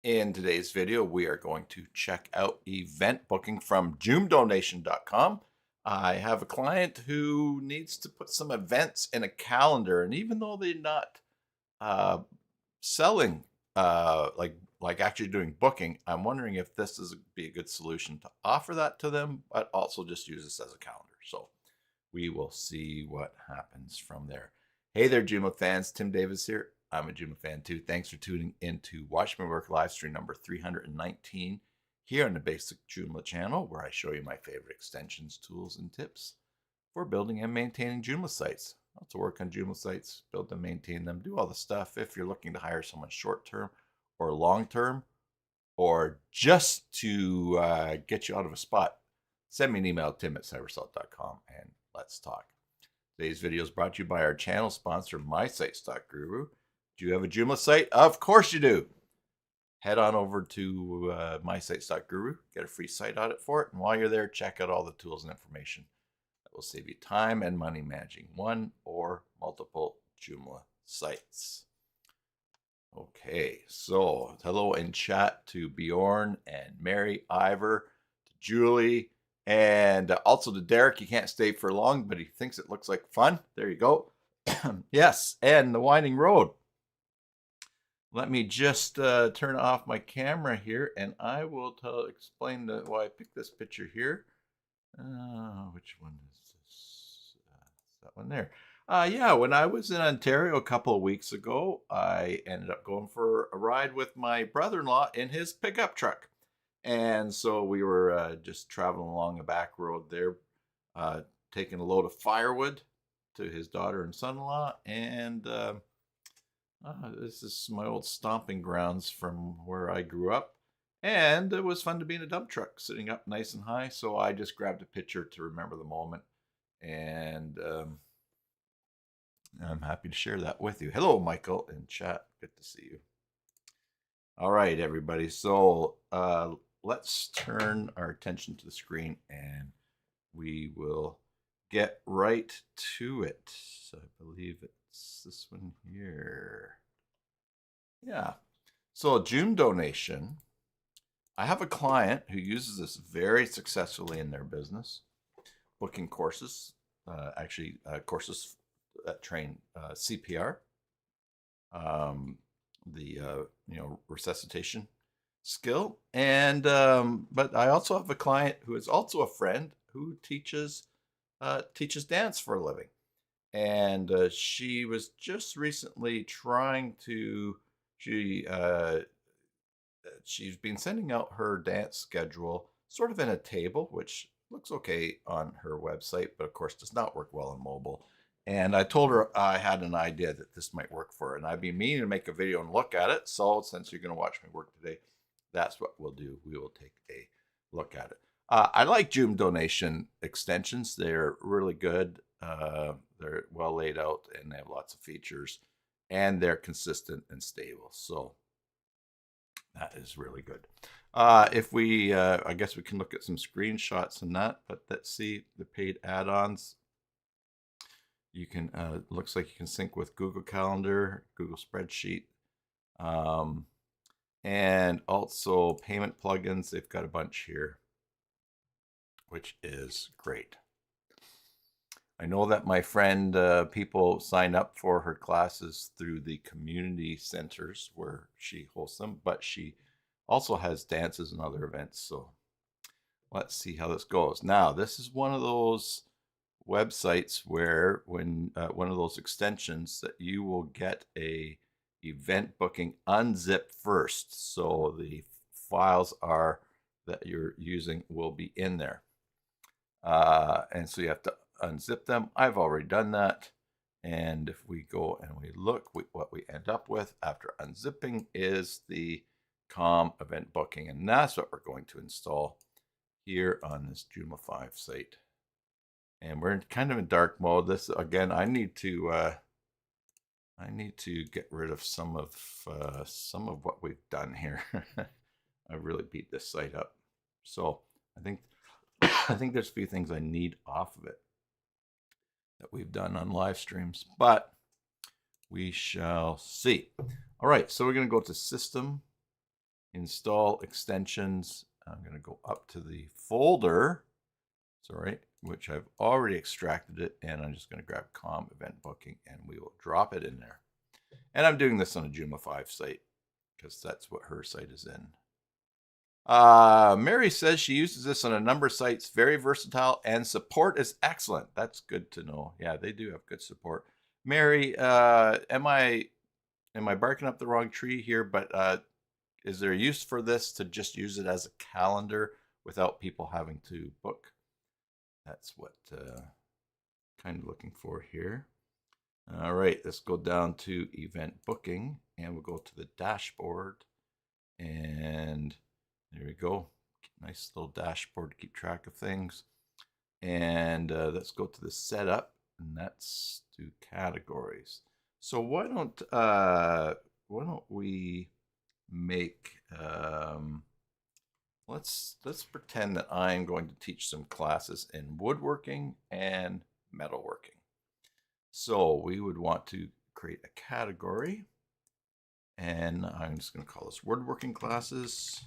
In today's video, we are going to check out event booking from joomdonation.com. I have a client who needs to put some events in a calendar, and even though they're not uh, selling, like actually doing booking, I'm wondering if this is be a good solution to offer that to them, but also just use this as a calendar. So we will see what happens from there. Hey there, Joomla fans. Tim Davis here. I'm a Joomla fan too. Thanks for tuning in to Watch Me Work live stream number 319 here on the Basic Joomla channel, where I show you my favorite extensions, tools, and tips for building and maintaining Joomla sites. How to work on Joomla sites, build them, maintain them, do all the stuff if you're looking to hire someone short-term or long-term, or just to get you out of a spot. Send me an email, tim@cybersalt.com, and let's talk. Today's video is brought to you by our channel sponsor, MySites.guru. Do you have a Joomla site? Of course you do. Head on over to MySites.guru, get a free site audit for it, and while you're there, check out all the tools and information that will save you time and money managing one or multiple Joomla sites. Okay, so hello in chat to Bjorn and Mary, Ivor, to Julie, and also to Derek. He can't stay for long, but he thinks it looks like fun. There you go. Yes, and the winding road. Let me just turn off my camera here, and I will explain why I picked this picture here. Which one is this? That one there. Yeah, when I was in Ontario a couple of weeks ago, I ended up going for a ride with my brother-in-law in his pickup truck. And so we were just traveling along a back road there, taking a load of firewood to his daughter and son-in-law. And this is my old stomping grounds from where I grew up. And it was fun to be in a dump truck, sitting up nice and high. So I just grabbed a picture to remember the moment. And I'm happy to share that with you. Hello, Michael in chat. Good to see you. All right, everybody. So let's turn our attention to the screen and we will get right to it. So I believe it's this one here. Yeah. So Joom donation. I have a client who uses this very successfully in their business, booking courses, courses that train CPR, the resuscitation skill, and but I also have a client who is also a friend who teaches dance for a living, and she was just recently trying to she's been sending out her dance schedule sort of in a table, which looks okay on her website, but of course does not work well on mobile. And I told her I had an idea that this might work for her, and I've been meaning to make a video and look at it. So since you're going to watch me work today, that's what we'll do. We will take a look at it. I like Joom donation extensions. They're really good. They're well laid out, and they have lots of features, and they're consistent and stable. So that is really good. If we, I guess we can look at some screenshots and that, but let's see the paid add-ons. You can, looks like you can sync with Google Calendar, Google Spreadsheet, and also payment plugins. They've got a bunch here, which is great. I know that my friend, people sign up for her classes through the community centers where she hosts them, but she also has dances and other events. So let's see how this goes. Now, this is one of those websites where when one of those extensions that you will get a event booking unzip first. So the files that you're using will be in there. And so you have to unzip them. I've already done that. And if we go and we look, what we end up with after unzipping is the COM event booking. And that's what we're going to install here on this Joomla 5 site. And we're kind of in dark mode. This again, I need to get rid of some of what we've done here. I really beat this site up. So I think there's a few things I need off of it that we've done on live streams, but we shall see. All right, so we're going to go to System, install extensions. I'm going to go up to the folder, sorry, which I've already extracted it, and I'm just going to grab com event booking, and we will drop it in there. And I'm doing this on a Joomla 5 site because that's what her site is in. Mary says she uses this on a number of sites, very versatile, and support is excellent. That's good to know. Yeah, they do have good support. Mary, am I barking up the wrong tree here? But is there a use for this to just use it as a calendar without people having to book? That's what kind of looking for here. All right, let's go down to event booking, and we'll go to the dashboard, and there we go. Nice little dashboard to keep track of things. And let's go to the setup, and that's to categories. So why don't we make let's pretend that I'm going to teach some classes in woodworking and metalworking. So we would want to create a category, and I'm just going to call this woodworking classes.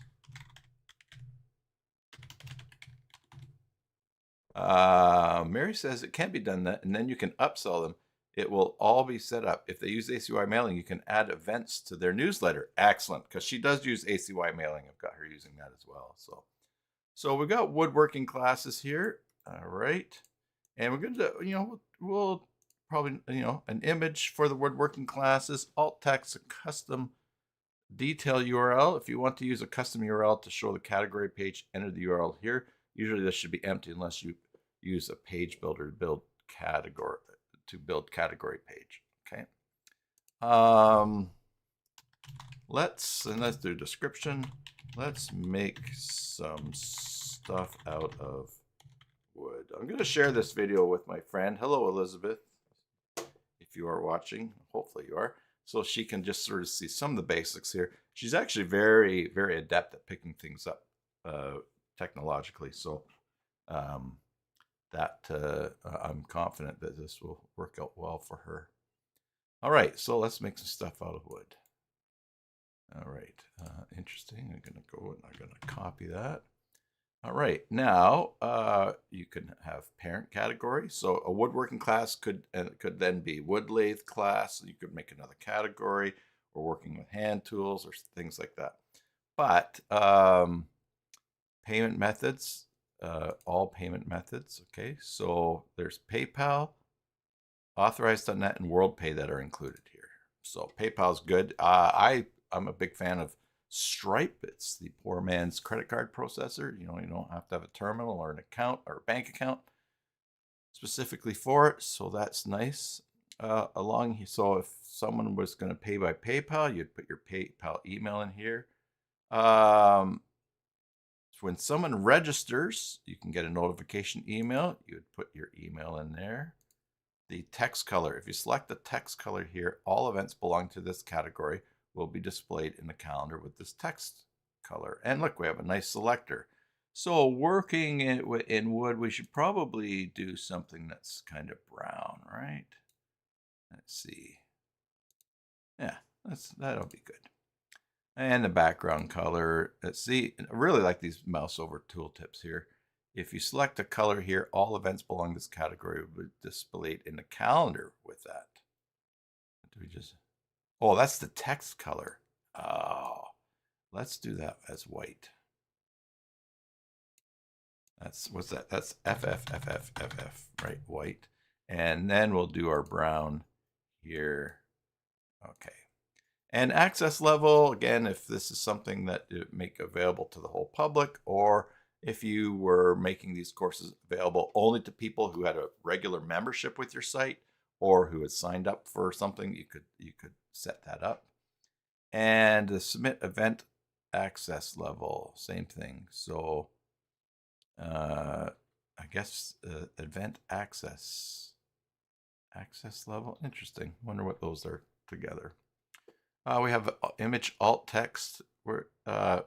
Mary says it can be done that, and then you can upsell them. It will all be set up. If they use ACY mailing, you can add events to their newsletter. Excellent, because she does use ACY mailing. I've got her using that as well. So we've got woodworking classes here. All right, and we're going to, we'll probably, an image for the woodworking classes, alt text, a custom detail URL. If you want to use a custom URL to show the category page, enter the URL here. Usually this should be empty unless you use a page builder to build category page. Okay. Let's do a description. Let's make some stuff out of wood. I'm going to share this video with my friend. Hello, Elizabeth. If you are watching, hopefully you are, so she can just sort of see some of the basics here. She's actually very, very adept at picking things up technologically, so I'm confident that this will work out well for her. All right, so let's make some stuff out of wood. All right, interesting. I'm going to go and I'm going to copy that. All right, now you can have parent category. So a woodworking class could then be wood lathe class. You could make another category, or working with hand tools or things like that. But payment methods, all payment methods. Okay, so there's PayPal, Authorized.net, and WorldPay that are included here. So PayPal is good. I'm a big fan of Stripe. It's the poor man's credit card processor. You don't have to have a terminal or an account or a bank account specifically for it, so that's nice. So if someone was going to pay by PayPal, you'd put your PayPal email in here. When someone registers, you can get a notification email. You would put your email in there. The text color, if you select the text color here, all events belong to this category will be displayed in the calendar with this text color. And look, we have a nice selector. So working in wood, we should probably do something that's kind of brown, right? Let's see. Yeah, that'll be good. And the background color, let's see, I really like these mouse over tooltips here. If you select a color here, all events belong to this category will be displayed in the calendar with that. Do we just... Oh, that's the text color. Oh, let's do that as white. What's that? That's FF, right? White. And then we'll do our brown here. Okay. And access level, again, if this is something that you make available to the whole public, or if you were making these courses available only to people who had a regular membership with your site, or who had signed up for something, you could set that up. And the submit event access level, same thing. So I guess event access level, interesting. Wonder what those are together. We have image alt text. Where I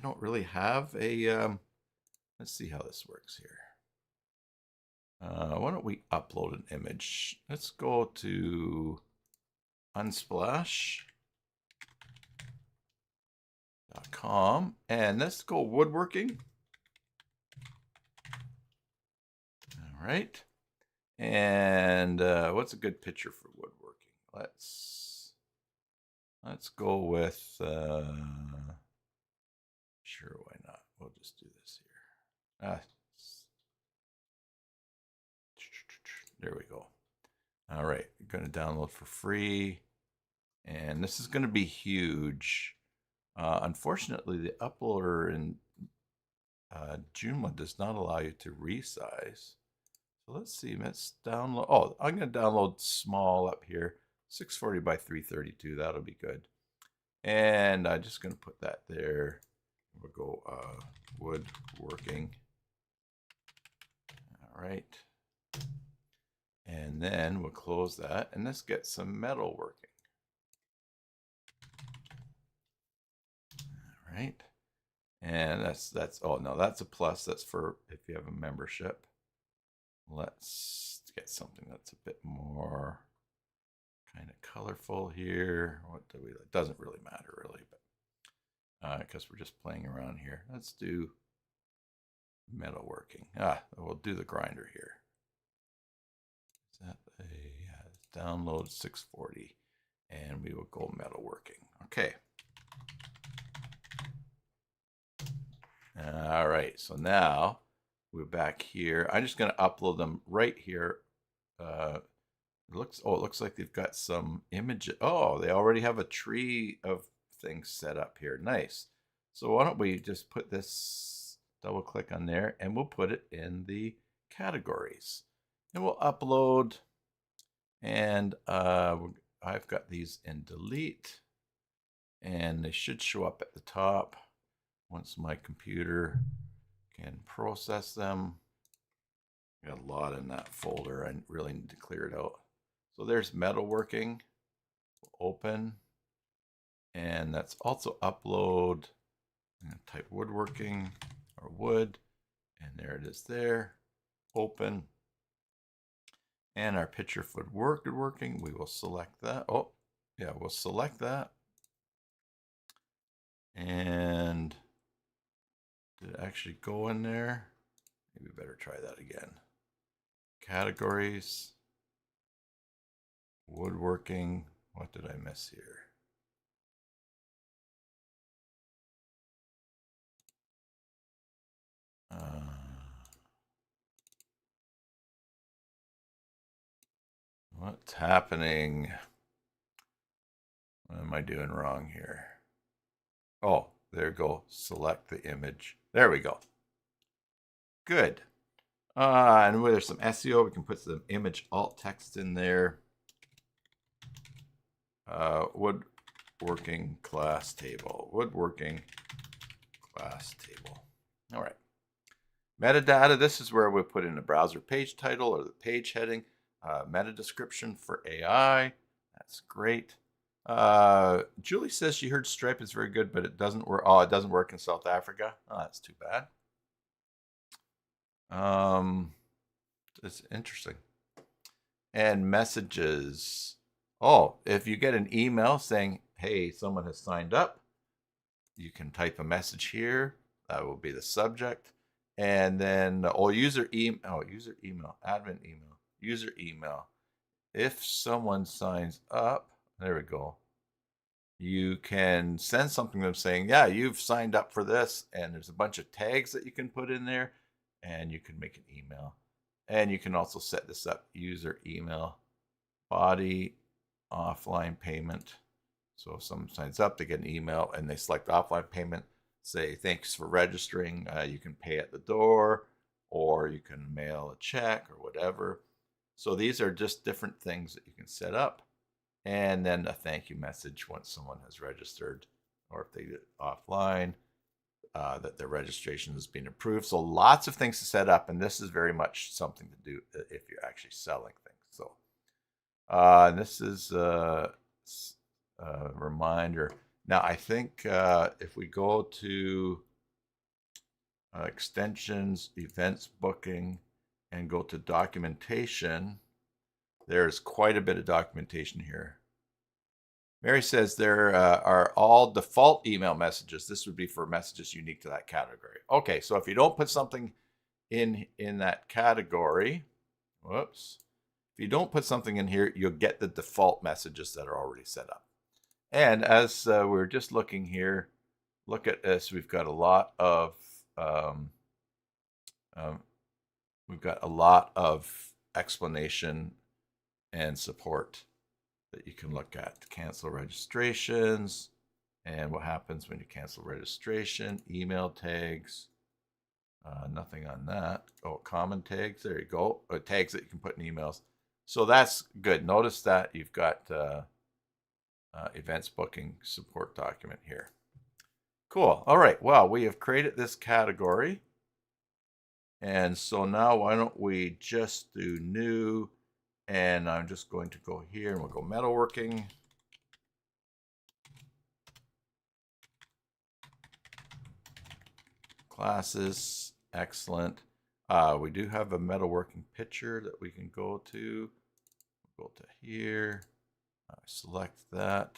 don't really have a. Let's see how this works here. Why don't we upload an image? Let's go to Unsplash. .com, and let's go woodworking. All right. And what's a good picture for woodworking? Let's go with sure, why not? We'll just do this here. There we go. All right, going to download for free, and this is going to be huge. Unfortunately, the uploader in Joomla does not allow you to resize. So let's see, let's download. Oh, I'm going to download small up here, 640 by 332. That'll be good. And I'm just going to put that there. We'll go woodworking. All right. And then we'll close that, and let's get some metal working. All right. And that's oh no, that's a plus. That's for if you have a membership. Let's get something that's a bit more kind of colorful here. What do we? It doesn't really matter really, but because we're just playing around here. Let's do metalworking. We'll do the grinder here. Is that a download 640, and we will go metalworking. Okay. All right, so now we're back here. I'm just going to upload them right here. It looks like they've got some images. Oh, they already have a tree of things set up here. Nice. So why don't we just put this, double click on there, and we'll put it in the categories. And we'll upload, and I've got these in delete, and they should show up at the top once my computer can process them. I got a lot in that folder. I really need to clear it out. So there's metalworking. Open, and that's also upload. I'm going to type woodworking or wood, and there it is there. Open. And our picture for woodworking, we will select that. Oh, yeah, we'll select that. And did it actually go in there? Maybe better try that again. Categories, woodworking. What did I miss here? What's happening? What am I doing wrong here? Oh, there we go. Select the image. There we go. Good. And where there's some SEO, we can put some image alt text in there. Woodworking class table. Woodworking class table. All right. Metadata, this is where we put in a browser page title or the page heading. Meta description for AI. That's great. Julie says she heard Stripe is very good, but it doesn't work. Oh, it doesn't work in South Africa. Oh, that's too bad. It's interesting. And messages. Oh, if you get an email saying, hey, someone has signed up, you can type a message here. That will be the subject. And then, user email, admin email, user email. If someone signs up, there we go. You can send something to them saying, yeah, you've signed up for this. And there's a bunch of tags that you can put in there, and you can make an email. And you can also set this up, user email, body, offline payment. So if someone signs up, they get an email and they select offline payment, say, thanks for registering. You can pay at the door, or you can mail a check or whatever. So these are just different things that you can set up. And then a thank you message once someone has registered, or if they get offline, that their registration has been approved. So lots of things to set up, and this is very much something to do if you're actually selling things. So this is a reminder. Now I think if we go to extensions, events booking, and go to documentation, there's quite a bit of documentation here. Mary says there are all default email messages. This would be for messages unique to that category. Okay, so if you don't put something in that category, whoops. If you don't put something in here, you'll get the default messages that are already set up. And as we're just looking here, look at this. We've got a lot of explanation and support that you can look at. Cancel registrations and what happens when you cancel registration, email tags, nothing on that. Oh, common tags, there you go. Tags that you can put in emails. So that's good. Notice that you've got events booking support document here. Cool. All right. Well, we have created this category. And so now why don't we just do new, and I'm just going to go here and we'll go metalworking. Classes, excellent. We do have a metalworking picture that we can go to. We'll go to here, select that,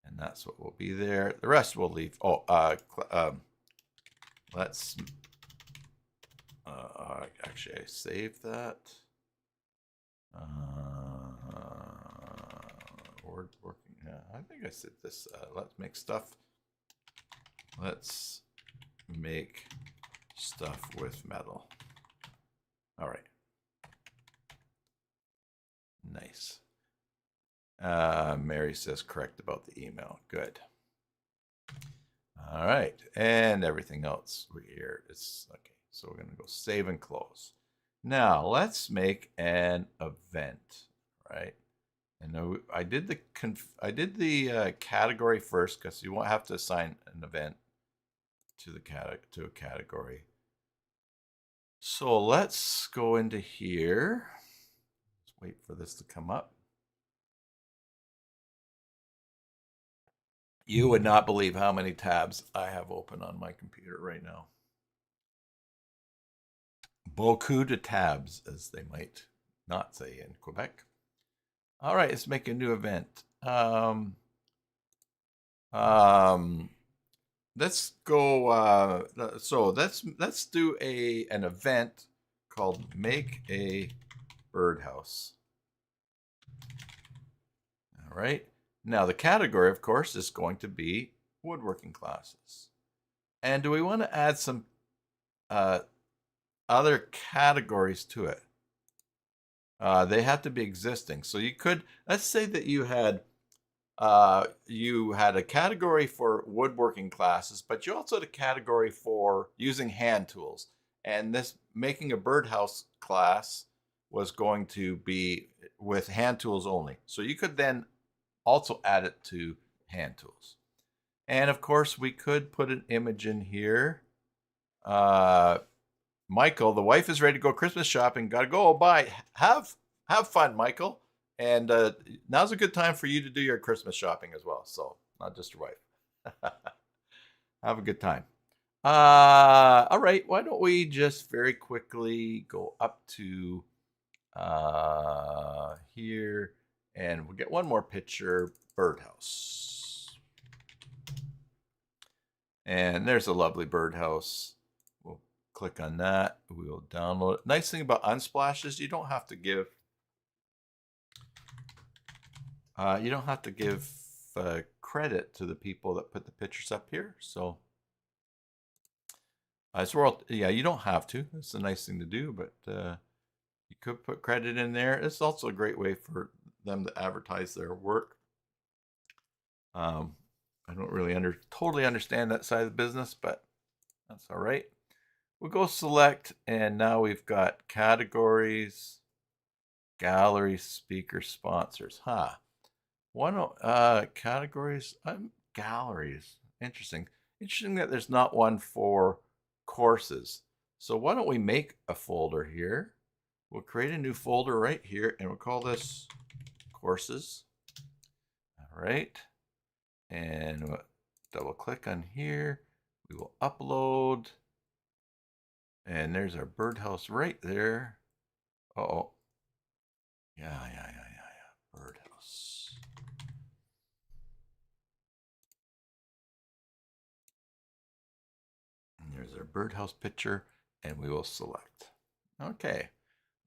and that's what will be there. The rest we'll leave. Oh, let's actually I saved that. Working. Yeah, I think I said this. Let's make stuff. Let's make stuff with metal. All right. Nice. Mary says correct about the email. Good. All right, and everything else here is okay. So we're going to go save and close. Now let's make an event, right? And I did the category first because you won't have to assign an event to a category. So let's go into here. Let's wait for this to come up. You would not believe how many tabs I have open on my computer right now. Beaucoup de tabs, as they might not say in Quebec. All right, let's make a new event. Let's go. So let's do an event called Make a Birdhouse. All right. Now the category, of course, is going to be woodworking classes. And do we want to add some other categories to it? They have to be existing. So you could, let's say that you had a category for woodworking classes, but you also had a category for using hand tools. And this making a birdhouse class was going to be with hand tools only. So you could then also add it to hand tools. And of course, we could put an image in here. Michael, the wife is ready to go Christmas shopping. Gotta go. Oh, bye. Have fun, Michael. And now's a good time for you to do your Christmas shopping as well. So not just your wife. Have a good time. All right. Why don't we just very quickly go up to here, and we'll get one more picture. Birdhouse. And there's a lovely birdhouse. We'll click on that. We'll download it. Nice thing about Unsplash is you don't have to give credit to the people that put the pictures up here. So, you don't have to. It's a nice thing to do, but you could put credit in there. It's also a great way for them to advertise their work. I don't really totally understand that side of the business, but that's all right. We'll go select, and now we've got categories, galleries, speakers, sponsors. Categories, galleries. Interesting that there's not one for courses. So why don't we make a folder here? We'll create a new folder right here, and we'll call this courses. All right. And we'll double click on here. We will upload. And there's our birdhouse right there. Uh-oh. Yeah. Birdhouse. There's our birdhouse picture, and we will select. Okay,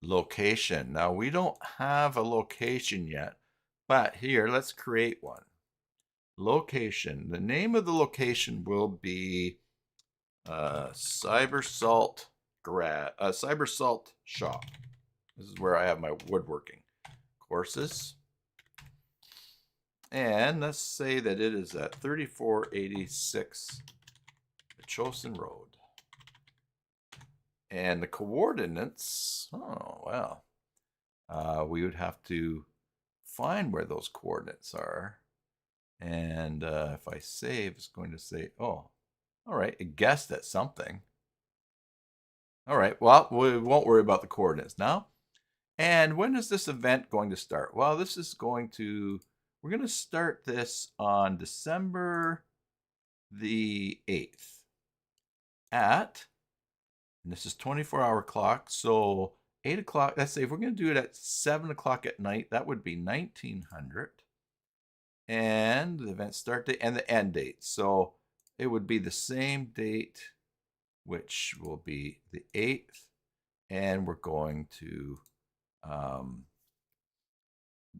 location. Now we don't have a location yet, but here, let's create one. Location. The name of the location will be Cybersalt Cybersalt Shop. This is where I have my woodworking courses. And let's say that it is at 3486 Chosen Road. And the coordinates, oh, well, we would have to find where those coordinates are. And if I save, it's going to say, oh, all right, it guessed at something. All right, well, we won't worry about the coordinates now. And when is this event going to start? Well, this is going to, we're going to start this on December the 8th at, and this is 24-hour clock, so 8 o'clock, let's say if we're going to do it at 7 o'clock at night, that would be 1900. And the event start date and the end date. So it would be the same date, which will be the 8th. And we're going to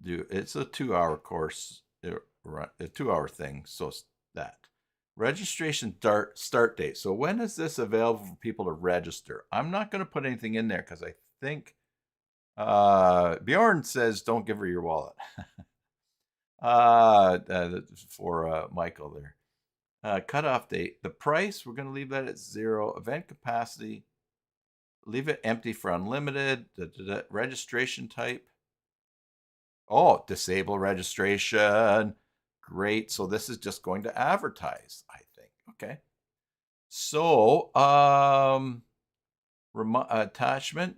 it's a 2-hour course, a 2-hour thing. So it's that. Registration start date. So when is this available for people to register? I'm not going to put anything in there because I think Bjorn says don't give her your wallet. For Michael there. Cutoff date. The price, we're going to leave that at 0. Event capacity, leave it empty for unlimited. Registration type. Oh, disable registration. Great. So this is just going to advertise, I think. Okay. So, attachment.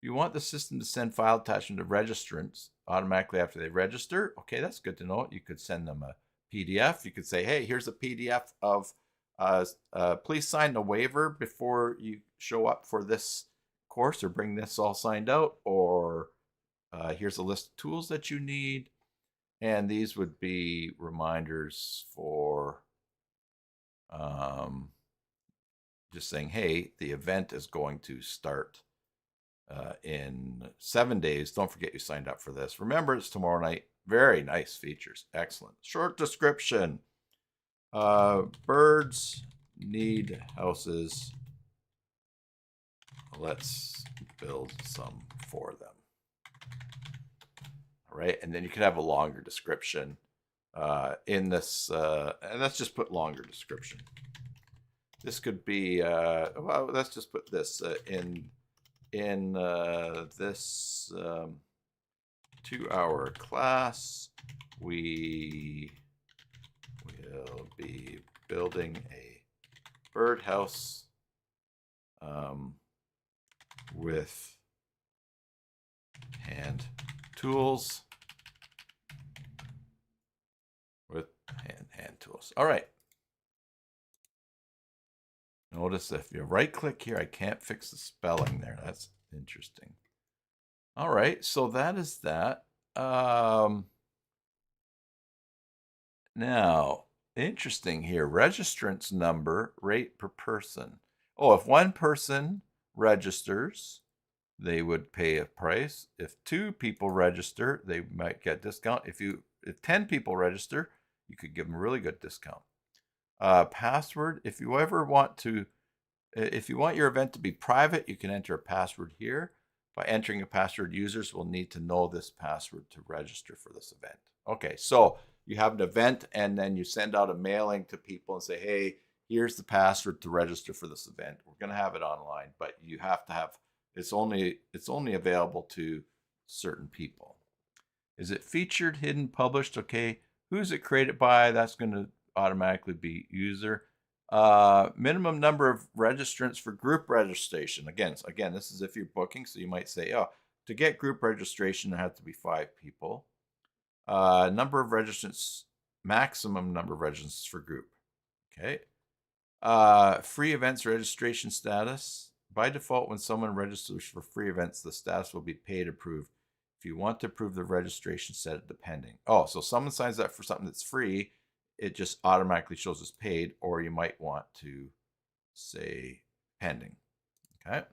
You want the system to send file attachment to registrants automatically after they register. Okay, that's good to know. You could send them a PDF. You could say, hey, here's a PDF of, please sign the waiver before you show up for this course or bring this all signed out. Or here's a list of tools that you need. And these would be reminders for just saying, hey, the event is going to start in 7 days. Don't forget you signed up for this. Remember, it's tomorrow night. Very nice features. Excellent. Short description. Birds need houses. Let's build some for them. All right. And then you could have a longer description in this. And let's just put longer description. This could be, well, let's just put this in this 2-hour class, we will be building a birdhouse with hand tools. Hand tools. All right. Notice if you right click here, I can't fix the spelling there. That's interesting. All right, so that is that. Now, interesting here, registrants number, rate per person. Oh, if one person registers, they would pay a price. If 2 people register, they might get a discount. If 10 people register, you could give them a really good discount. Password, if you want your event to be private, you can enter a password here. By entering a password, users will need to know this password to register for this event. Okay, so you have an event and then you send out a mailing to people and say, hey, here's the password to register for this event. We're going to have it online, but you have to have, it's only available to certain people. Is it featured, hidden, published? Okay, who's it created by? That's going to automatically be user. Minimum number of registrants for group registration. Again, this is if you're booking, so you might say, oh, to get group registration, there have to be 5 people. Number of registrants, maximum number of registrants for group. Okay. Free events registration status. By default, when someone registers for free events, the status will be paid approved. If you want to approve the registration, set it depending. Oh, so someone signs up for something that's free, it just automatically shows as paid, or you might want to say pending. Okay.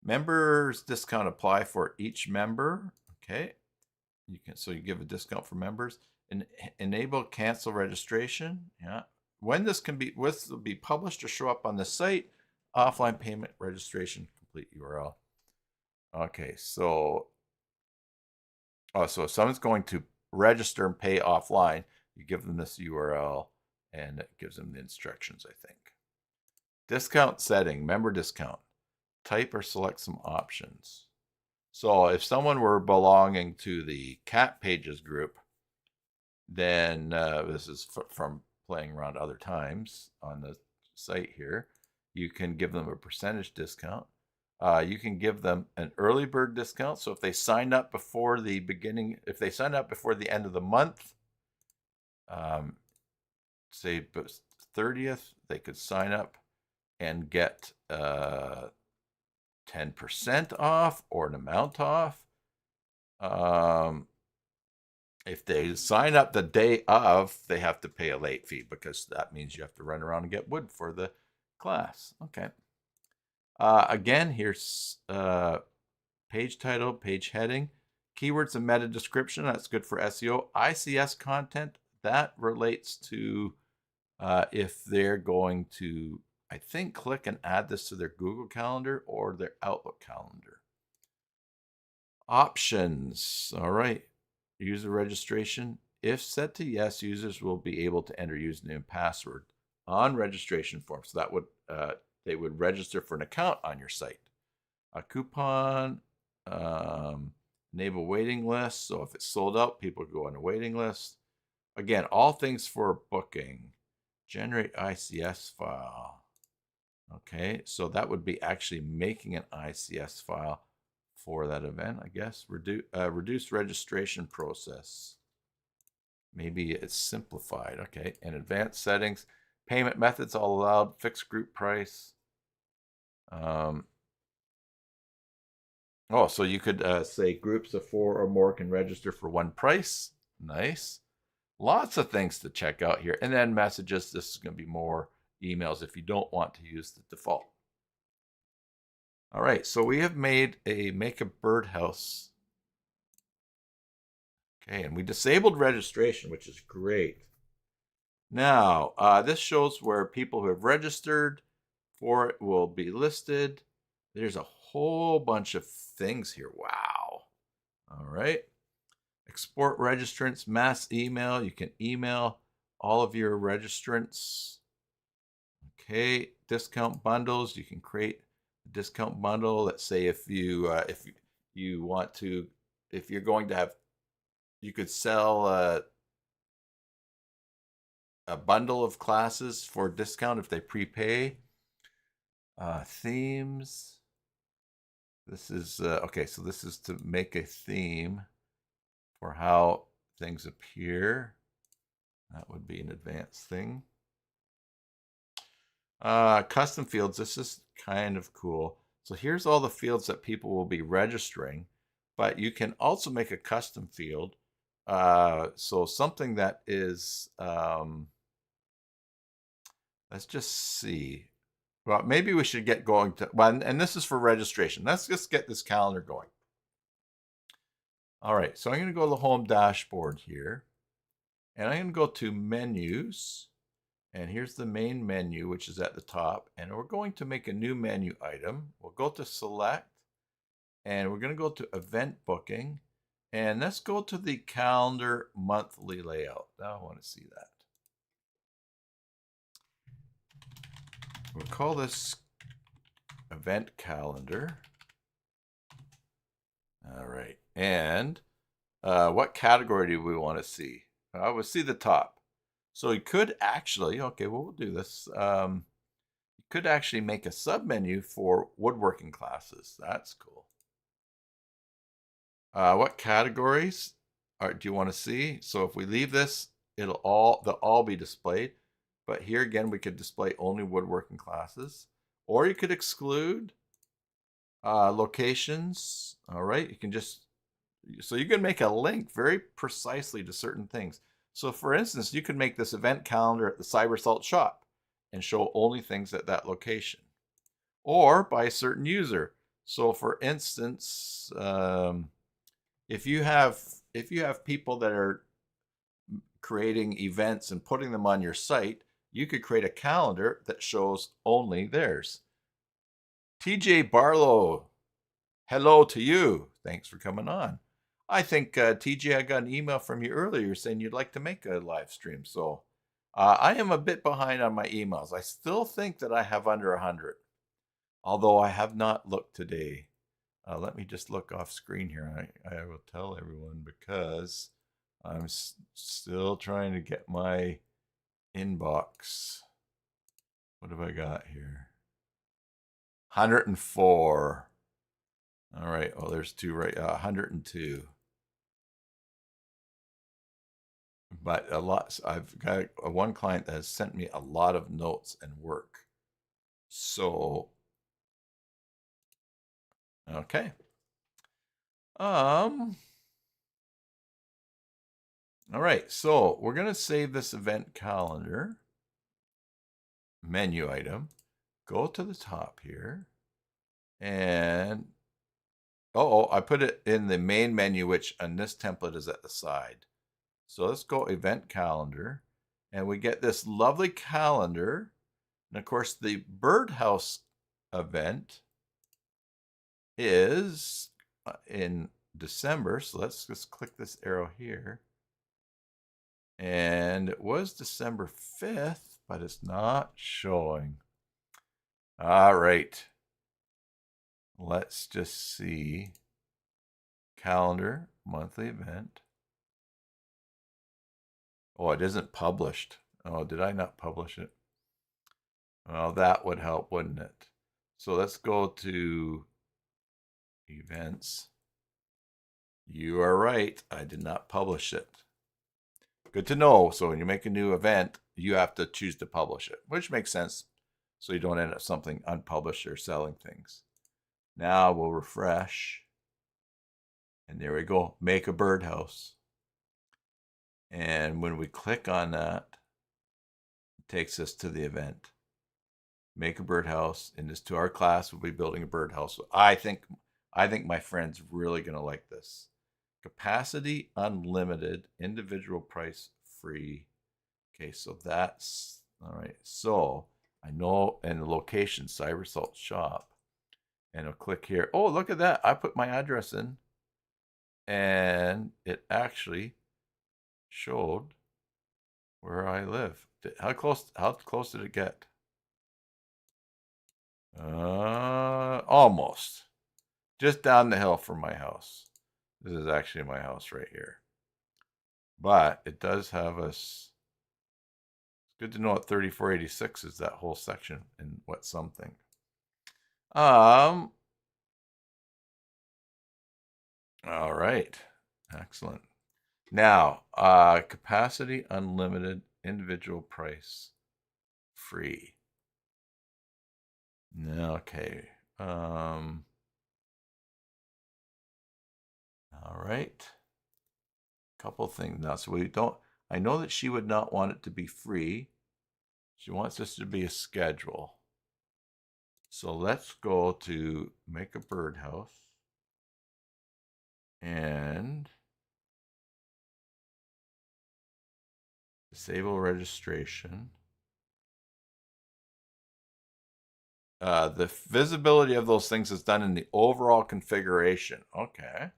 Members discount apply for each member. Okay. So you give a discount for members. And enable cancel registration. Yeah. When this will be published or show up on the site, offline payment registration, complete URL. Okay, so so if someone's going to register and pay offline, you give them this URL and it gives them the instructions, I think. Discount setting, member discount. Type or select some options. So if someone were belonging to the cat pages group, then this is from playing around other times on the site here, you can give them a percentage discount. You can give them an early bird discount. So if they sign up before the end of the month, say 30th, they could sign up and get 10% off or an amount off. If they sign up the day of, they have to pay a late fee because that means you have to run around and get wood for the class. Okay. Again, here's page title, page heading, keywords and meta description. That's good for SEO. ICS content, that relates to if they're going to, I think, click and add this to their Google Calendar or their Outlook calendar. Options. All right. User registration. If set to yes, users will be able to enter username and password on registration form. So that would they would register for an account on your site. A coupon, enable waiting list. So if it's sold out, people go on a waiting list. Again, all things for booking. Generate ICS file. Okay, so that would be actually making an ICS file for that event, I guess. Reduce registration process. Maybe it's simplified. Okay, and advanced settings. Payment methods all allowed. Fixed group price. So you could say groups of 4 or more can register for one price. Nice. Lots of things to check out here. And then messages. This is going to be more emails if you don't want to use the default. All right, so we have made make a birdhouse. Okay, and we disabled registration, which is great. Now, this shows where people who have registered for it will be listed. There's a whole bunch of things here. Wow. All right. Export registrants, mass email. You can email all of your registrants. Okay, discount bundles. You can create a discount bundle. Let's say if you want to, if you're going to have, you could sell a bundle of classes for discount if they prepay. Themes. This is okay. So this is to make a theme for how things appear. That would be an advanced thing. Custom fields. This is kind of cool. So here's all the fields that people will be registering, but you can also make a custom field. So something that is, let's just see. Well, maybe we should get going to, well, and this is for registration. Let's just get this calendar going. All right, so I'm going to go to the home dashboard here, and I'm going to go to menus, and here's the main menu, which is at the top, and we're going to make a new menu item. We'll go to select, and we're going to go to event booking, and let's go to the calendar monthly layout. Now I want to see that. We'll call this event calendar. All right, and what category do we want to see? We'll see the top. So you could actually, okay, well, we'll do this. You could actually make a submenu for woodworking classes. That's cool. What categories do you want to see? So if we leave this, they'll all be displayed. But here again, we could display only woodworking classes, or you could exclude locations. All right, you can just, so you can make a link very precisely to certain things. So for instance, you could make this event calendar at the Cyber Salt shop, and show only things at that location, or by a certain user. So for instance, if you have people that are creating events and putting them on your site, you could create a calendar that shows only theirs. TJ Barlow, hello to you. Thanks for coming on. I think, TJ, I got an email from you earlier saying you'd like to make a live stream. So I am a bit behind on my emails. I still think that I have under 100, although I have not looked today. Let me just look off screen here. I will tell everyone because I'm still trying to get my inbox. What have I got here? 104. All right. Oh, there's two, right? 102. But a lot. I've got one client that has sent me a lot of notes and work. So, okay. All right. So we're gonna save this event calendar menu item. Go to the top here, and I put it in the main menu, which on this template is at the side. So let's go event calendar, and we get this lovely calendar. And of course, the birdhouse event is in December. So let's just click this arrow here. And it was December 5th, but it's not showing. All right. Let's just see. Calendar, monthly event. Oh, it isn't published. Oh, did I not publish it? Well, that would help, wouldn't it? So let's go to events. You are right. I did not publish it. Good to know. So when you make a new event, you have to choose to publish it, which makes sense. So you don't end up something unpublished or selling things. Now we'll refresh. And there we go. Make a birdhouse. And when we click on that, it takes us to the event. Make a birdhouse. And this to our class, we'll be building a birdhouse. I think my friend's really going to like this. Capacity unlimited, individual price free. Okay, so that's all right. So I know, and the location, Cybersalt Shop, and I'll click here. Oh, look at that! I put my address in, and it actually showed where I live. How close did it get? Almost. Just down the hill from my house. This is actually my house right here. But it does have us. It's good to know what 3486 is, that whole section, and what something. All right. Excellent. Now, capacity unlimited, individual price free. Okay. All right. Couple things now. So I know that she would not want it to be free. She wants this to be a schedule. So let's go to make a birdhouse. And disable registration. The visibility of those things is done in the overall configuration. Okay.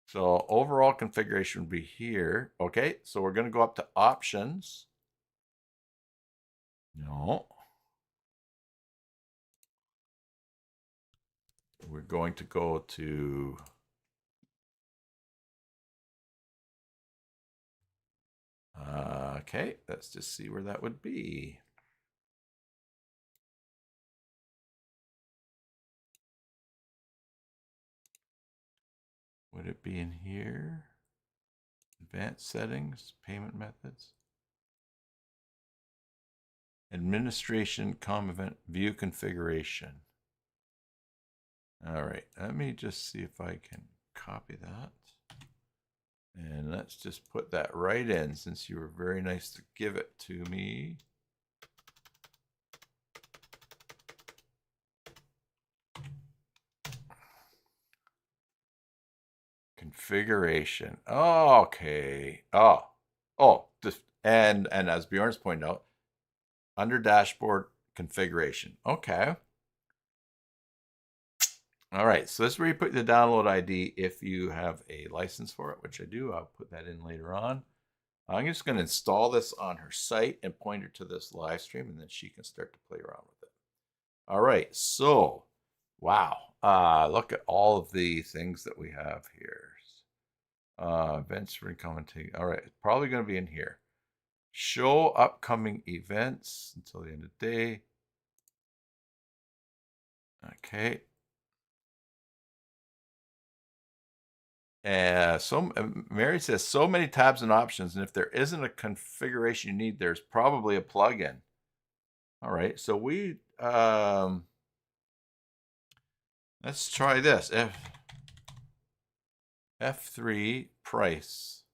So overall configuration would be here. Okay, so we're going to go up to options. No. We're going to go to okay, let's just see where that would be. Would it be in here? Advanced settings, payment methods, administration, com event, view configuration. All right, let me just see if I can copy that. And let's just put that right in, since you were very nice to give it to me. Configuration. Oh, okay. And as Bjorn's pointed out, under dashboard configuration. Okay. All right. So this is where you put the download ID if you have a license for it, which I do. I'll put that in later on. I'm just going to install this on her site and point her to this live stream, and then she can start to play around with it. All right. So, wow. Look at all of the things that we have here. Events for commenting. All right. It's probably going to be in here. Show upcoming events until the end of the day. Okay. So Mary says so many tabs and options, and if there isn't a configuration you need, there's probably a plugin. All right, so we let's try this. F3 price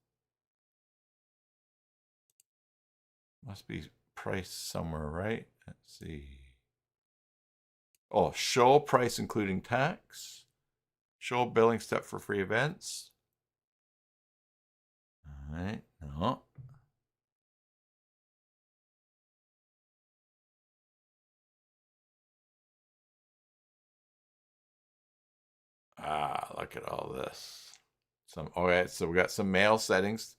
must be price somewhere, right? Let's see. Oh, show price including tax. Show billing step for free events. All right, no. Look at all this. Okay, so we got some mail settings.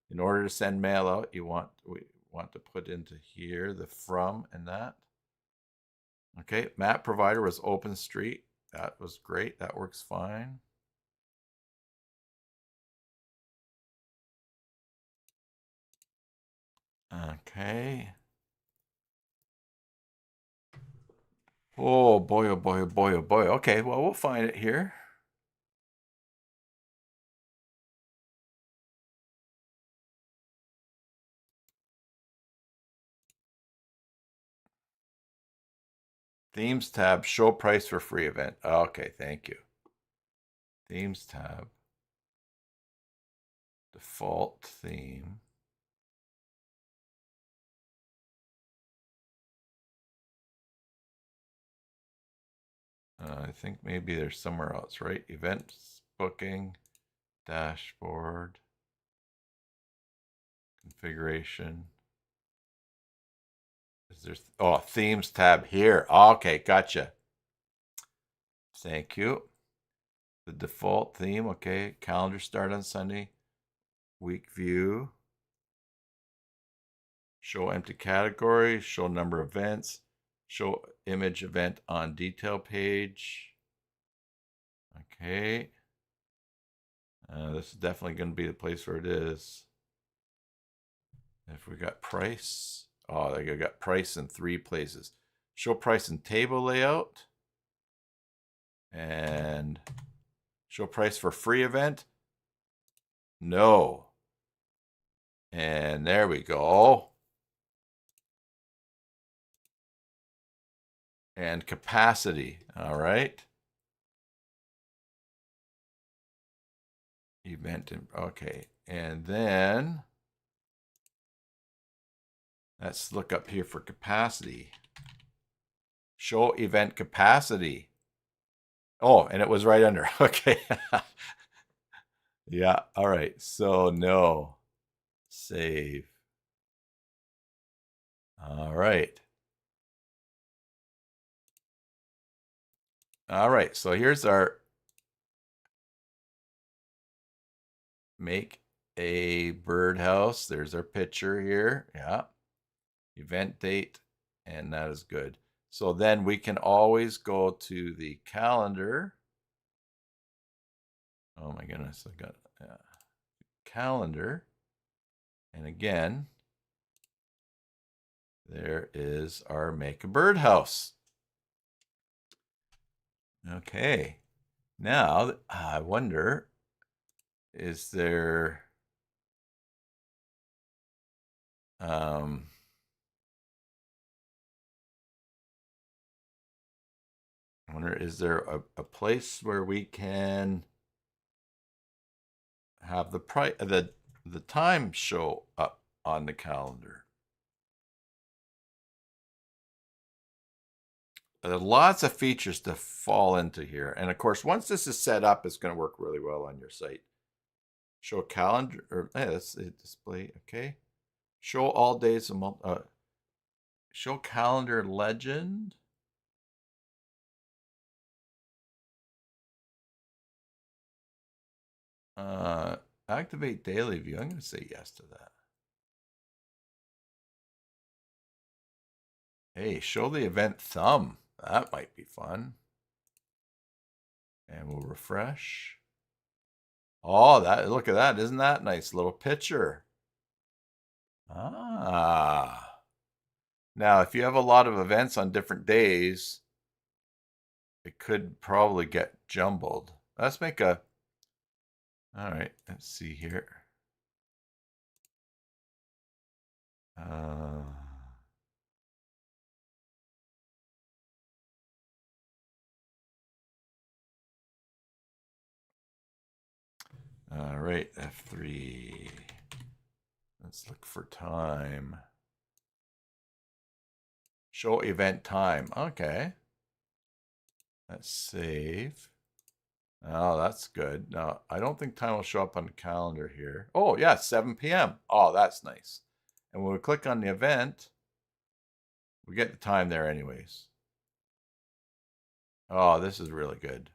In order to send mail out, we want to put into here the from and that. Okay, map provider was OpenStreet. That was great. That works fine. Okay. Oh boy, oh boy, oh boy, oh boy. Okay, well, we'll find it here. Themes tab, show price for free event. Okay, thank you. Themes tab, default theme. I think maybe there's somewhere else, right? Events, booking, dashboard, configuration. Is there, themes tab here. Okay, gotcha. Thank you. The default theme, okay. Calendar start on Sunday. Week view. Show empty category. Show number of events. Show image event on detail page. Okay. This is definitely going to be the place where it is. If we got price. Oh, they got price in 3 places. Show price in table layout. And show price for free event. No. And there we go. And capacity. All right. Event. Okay. And then let's look up here for capacity. Show event capacity. Oh, and it was right under. Okay. Yeah. All right. So no. Save. All right. All right. So here's our make a birdhouse. There's our picture here. Yeah. Event date. And that is good. So then we can always go to the calendar. Oh my goodness. I got calendar. And again, there is our make a birdhouse. Okay. Now, I wonder, is there I wonder, is there a place where we can have the time show up on the calendar? There are lots of features to fall into here. And of course, once this is set up, it's going to work really well on your site. Show a calendar, or that's a display. Okay. Show all days a month. Show calendar legend. Activate daily view. I'm going to say yes to that. Hey, show the event thumb. That might be fun. And we'll refresh. Oh, look at that. Isn't that nice little picture? Ah. Now, if you have a lot of events on different days, it could probably get jumbled. Let's make a, all right, let's see here. All right, F3. Let's look for time. Show event time. Okay. Let's save. Oh, that's good. Now, I don't think time will show up on the calendar here. Oh, yeah, 7 p.m. Oh, that's nice. And when we click on the event, we get the time there anyways. Oh, this is really good.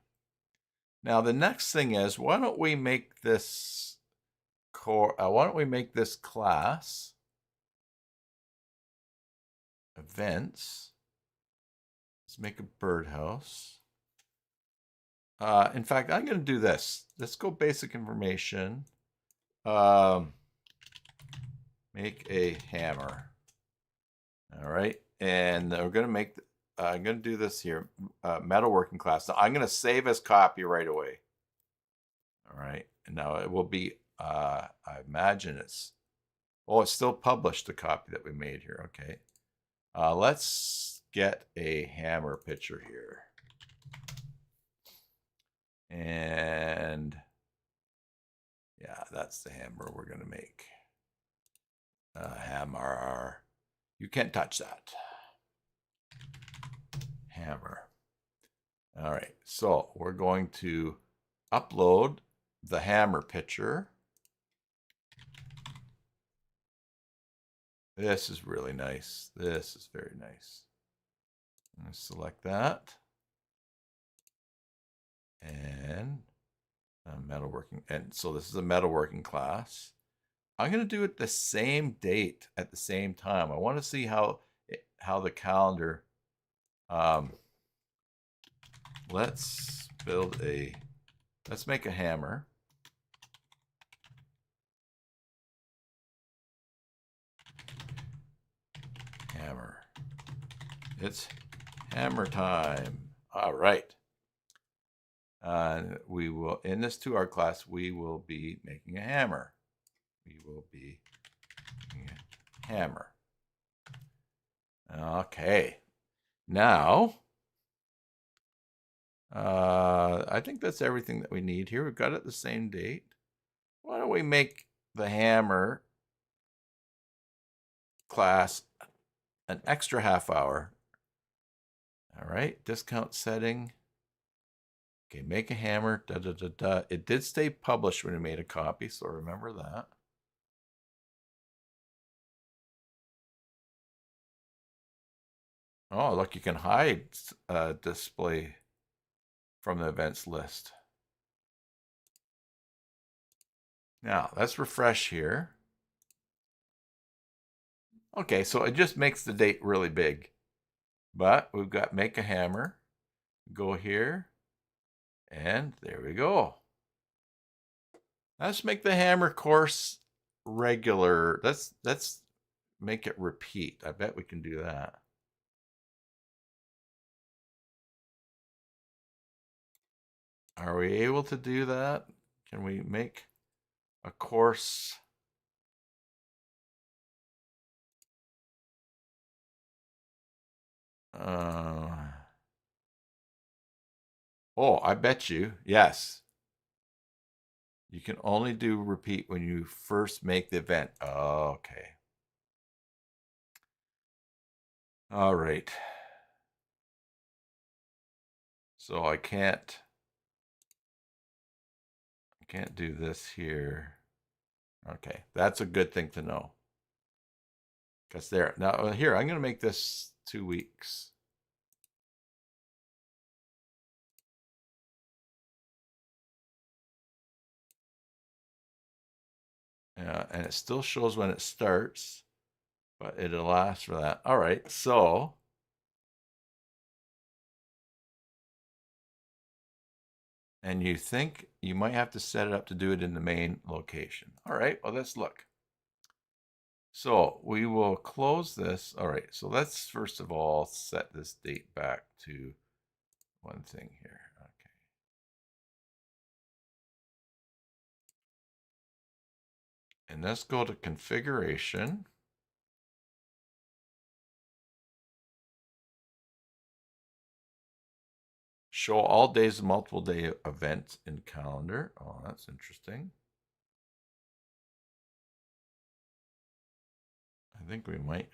Now, the next thing is, why don't we make this class events. Let's make a birdhouse. In fact, I'm going to do this. Let's go basic information. Make a hammer. All right. And we're going to make, I'm going to do this here, metalworking class. Now, I'm going to save as copy right away. All right. And now it will be, I imagine it's still published, the copy that we made here. Okay. Let's get a hammer picture here. And yeah, that's the hammer we're going to make. Hammer. You can't touch that. Hammer. All right, so we're going to upload the hammer picture. This is really nice. This is very nice. I'm going to select that. And metalworking. And so this is a metalworking class. I'm going to do it the same date at the same time. I want to see how the calendar. Let's make a hammer. Hammer. It's hammer time. All right. We will, in this 2-hour class, we will be making a hammer. We will be making a hammer. Okay. Now, I think that's everything that we need here. We've got it the same date. Why don't we make the hammer class an extra half hour? All right, discount setting. Okay, make a hammer, da, da, da, da. It did stay published when we made a copy, so remember that. Oh, look, you can hide display from the events list. Now, let's refresh here. Okay, so it just makes the date really big. But we've got make a hammer. Go here. And there we go. Let's make the hammer course regular. Let's make it repeat. I bet we can do that. Are we able to do that? Can we make a course? Oh, I bet you. Yes. You can only do repeat when you first make the event. Okay. All right. So I can't do this here. Okay, that's a good thing to know. Because there, now here, I'm going to make this 2 weeks. And it still shows when it starts, but it'll last for that. All right, so and you think you might have to set it up to do it in the main location. All right, well, let's look. So we will close this. All right, so let's first of all set this date back to one thing here. Okay. And let's go to configuration. Show all days of multiple day events in calendar. Oh, that's interesting. I think we might.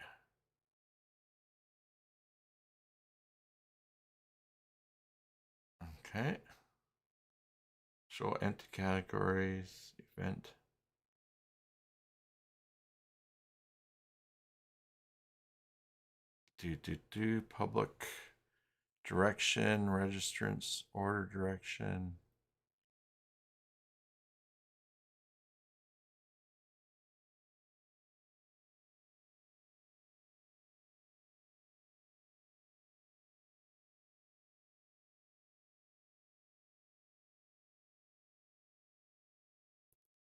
Okay. Show empty categories, event. Public direction, registrants, order direction.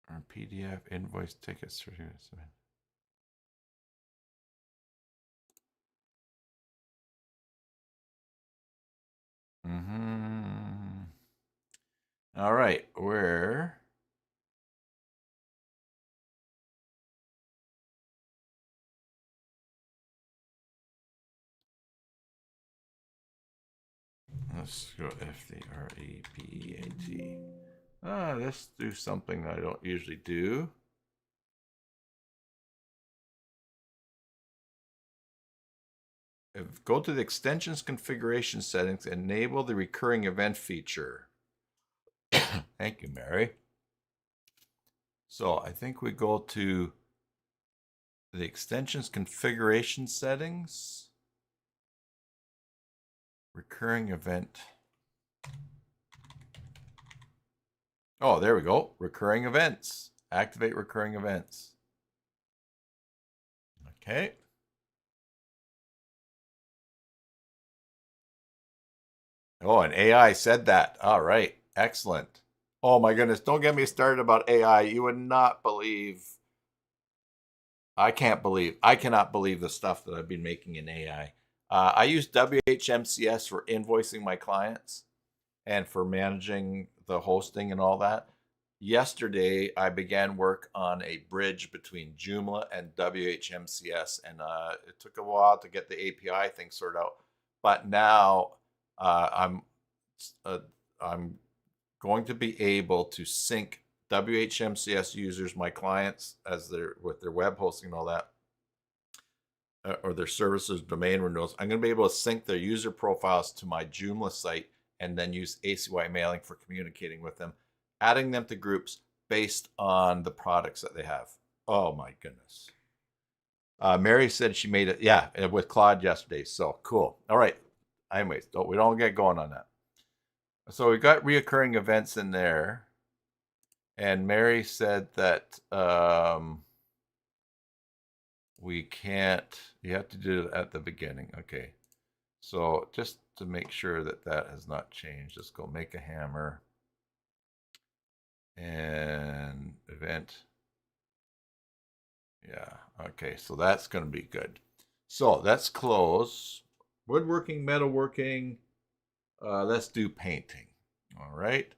Or PDF, invoice, tickets. All right, let's go FDREPEAT. Let's do something I don't usually do. Go to the extensions configuration settings, enable the recurring event feature. Thank you, Mary. So I think we go to the extensions configuration settings, recurring event. Oh, there we go. Recurring events. Activate recurring events. Okay. Oh, and AI said that. All right. Excellent. Oh my goodness. Don't get me started about AI. You would not believe. I cannot believe the stuff that I've been making in AI. I use WHMCS for invoicing my clients and for managing the hosting and all that. Yesterday, I began work on a bridge between Joomla and WHMCS, and it took a while to get the API thing sorted out. But now I'm going to be able to sync WHMCS users, my clients, as with their web hosting and all that, or their services domain renewals. I'm going to be able to sync their user profiles to my Joomla site and then use ACY mailing for communicating with them, adding them to groups based on the products that they have. Oh my goodness. Mary said she made it, yeah, with Claude yesterday. So cool. All right. Anyways, we don't get going on that. So we've got reoccurring events in there. And Mary said that we can't, you have to do it at the beginning. Okay. So just to make sure that that has not changed, let's go make a hammer and event. Yeah. Okay. So that's going to be good. So let's close woodworking, metalworking. Let's do painting. All right.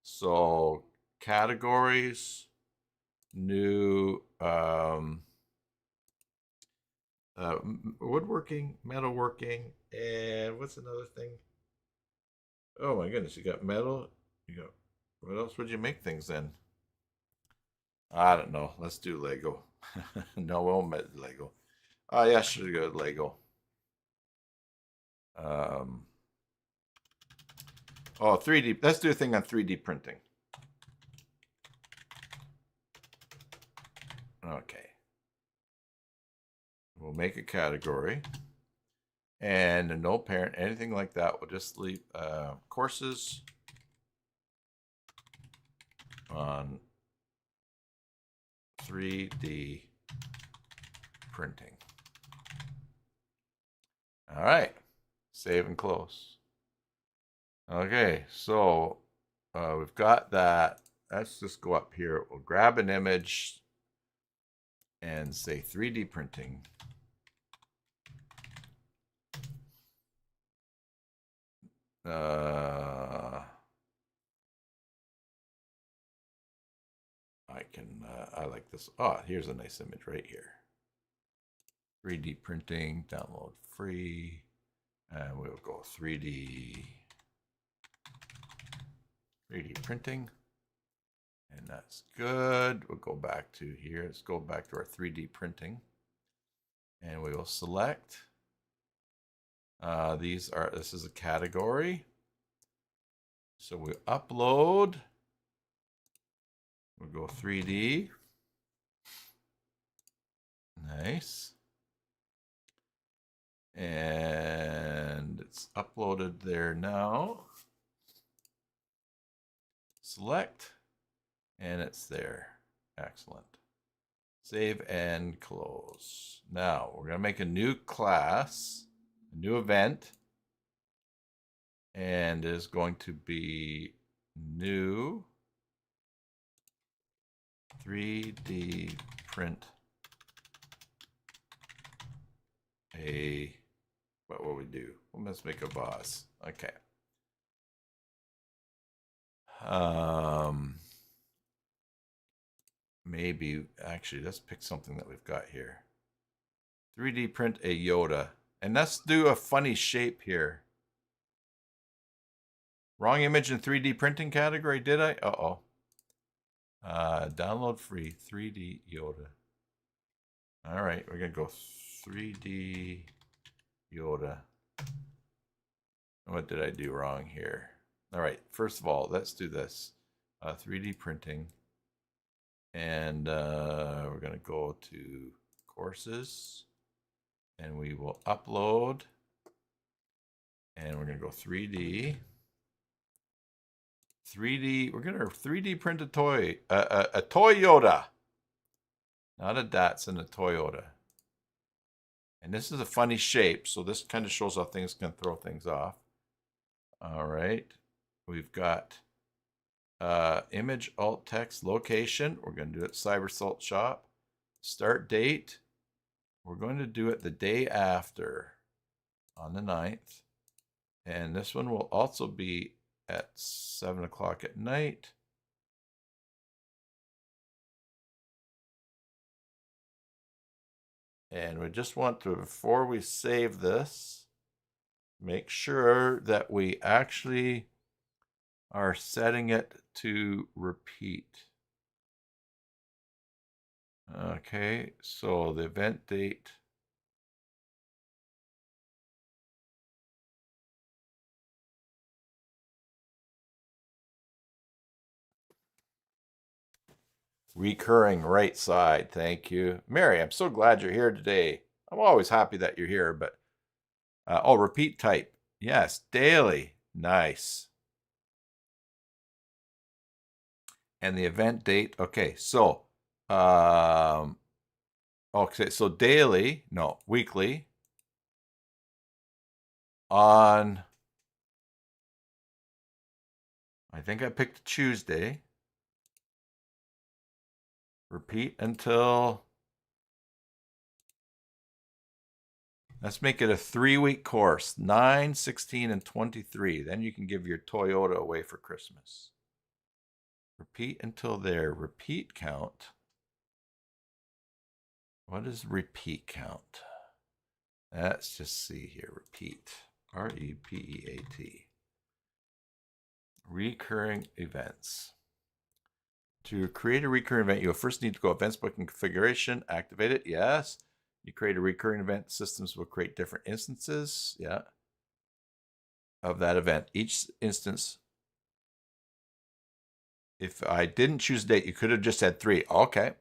So categories, new woodworking, metalworking, and what's another thing? Oh my goodness, you got metal. You got what else would you make things in? I don't know. Let's do Lego. No, we won't make Lego. Oh yeah, should go with Lego. Um, oh, 3D. Let's do a thing on 3D printing. Okay. We'll make a category. And no parent, anything like that. We'll just leave courses on 3D printing. All right. Save and close. Okay, so we've got that. Let's just go up here. We'll grab an image and say 3D printing. I like this. Oh, here's a nice image right here. 3D printing, download free. And we'll go 3D printing. And that's good. We'll go back to here. Let's go back to our 3D printing. And we will select. This is a category. So we upload. We'll go 3D. Nice. And it's uploaded there now. Select. And it's there. Excellent. Save and close. Now we're going to make a new class, a new event. And it is going to be new 3D print what will we do? Let's make a vase. Okay. Maybe, actually, let's pick something that we've got here. 3D print a Yoda. And let's do a funny shape here. Wrong image in 3D printing category, did I? Uh-oh. Download free 3D Yoda. All right, we're going to go 3D Yoda. What did I do wrong here? All right, first of all, let's do this. 3D printing. And we're going to go to courses. And we will upload. And we're going to go 3D. 3D, we're going to 3D print a toy. A Toyota. Not a Datsun, a Toyota. And this is a funny shape, so this kind of shows how things can throw things off. All right. We've got image, alt text, location. We're going to do it CyberSalt Shop. Start date. We're going to do it the day after on the 9th. And this one will also be at 7 o'clock at night. And we just want to, before we save this, make sure that we actually are setting it to repeat. Okay, so the event date. Recurring right side. Thank you. Mary, I'm so glad you're here today. I'm always happy that you're here, but repeat type. Yes, daily. Nice. And the event date. Okay, so daily, no, weekly on, I think I picked Tuesday. Repeat until, let's make it a 3-week course, 9, 16, and 23. Then you can give your Toyota away for Christmas. Repeat until there. Repeat count. What is repeat count? Let's just see here. Repeat. R-E-P-E-A-T. Recurring events. To create a recurring event, you'll first need to go events booking configuration, activate it. Yes. You create a recurring event, systems will create different instances. Yeah. Of that event. Each instance, if I didn't choose a date, you could have just had 3. Okay.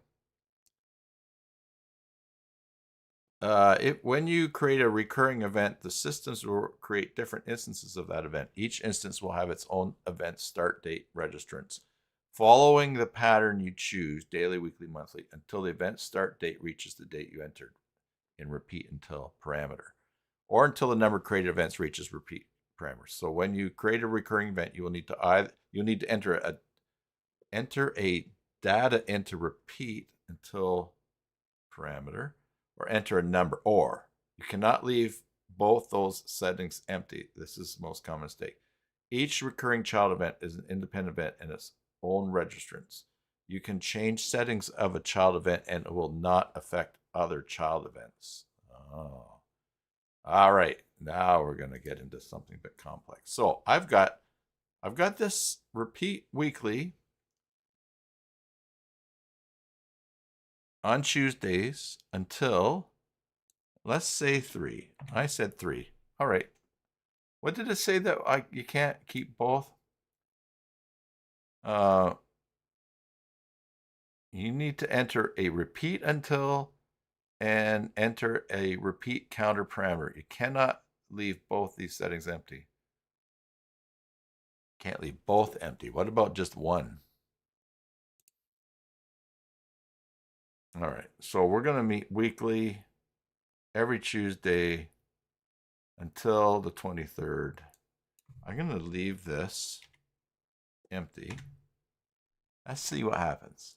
when you create a recurring event, the systems will create different instances of that event. Each instance will have its own event start date registrants, following the pattern you choose, daily, weekly, monthly, until the event start date reaches the date you entered in repeat until parameter, or until the number of created events reaches repeat parameters. So when you create a recurring event, you will need to enter a data into repeat until parameter, or enter a number, or you cannot leave both those settings empty. This is the most common mistake. Each recurring child event is an independent event and its own registrants. You can change settings of a child event and it will not affect other child events. Oh. All right, now we're going to get into something a bit complex. So I've got this repeat weekly on Tuesdays until, let's say 3. I said 3. All right. What did it say that you can't keep both? You need to enter a repeat until and enter a repeat counter parameter. You cannot leave both these settings empty. Can't leave both empty. What about just one? All right, so we're going to meet weekly every Tuesday until the 23rd. I'm going to leave this empty. Let's see what happens.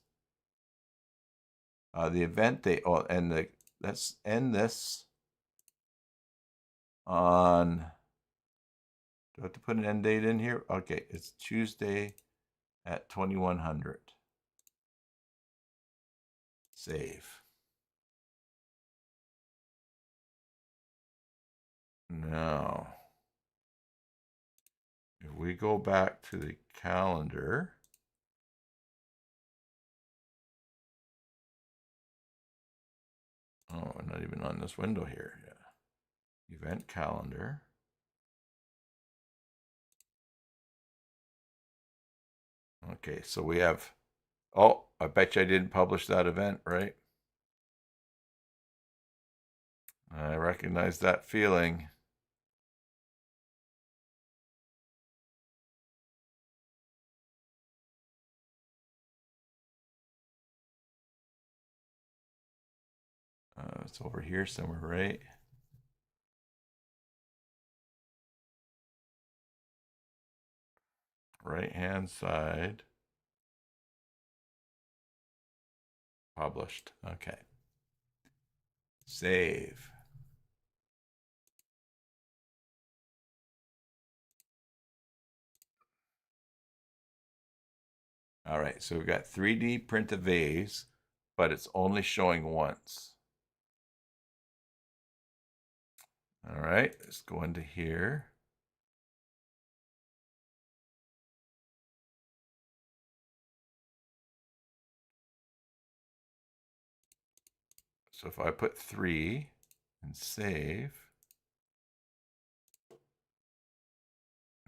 The event date, let's end this on, do I have to put an end date in here? Okay, it's Tuesday at 2100. Save. Now, if we go back to the calendar, oh, we're not even on this window here. Yeah. Event calendar. Okay, so we have, oh, I bet you I didn't publish that event, right? I recognize that feeling. It's over here somewhere, right? Right-hand side. Published. Okay. Save. All right, so we've got 3D print a vase, but it's only showing once. All right, let's go into here. So if I put 3 and save,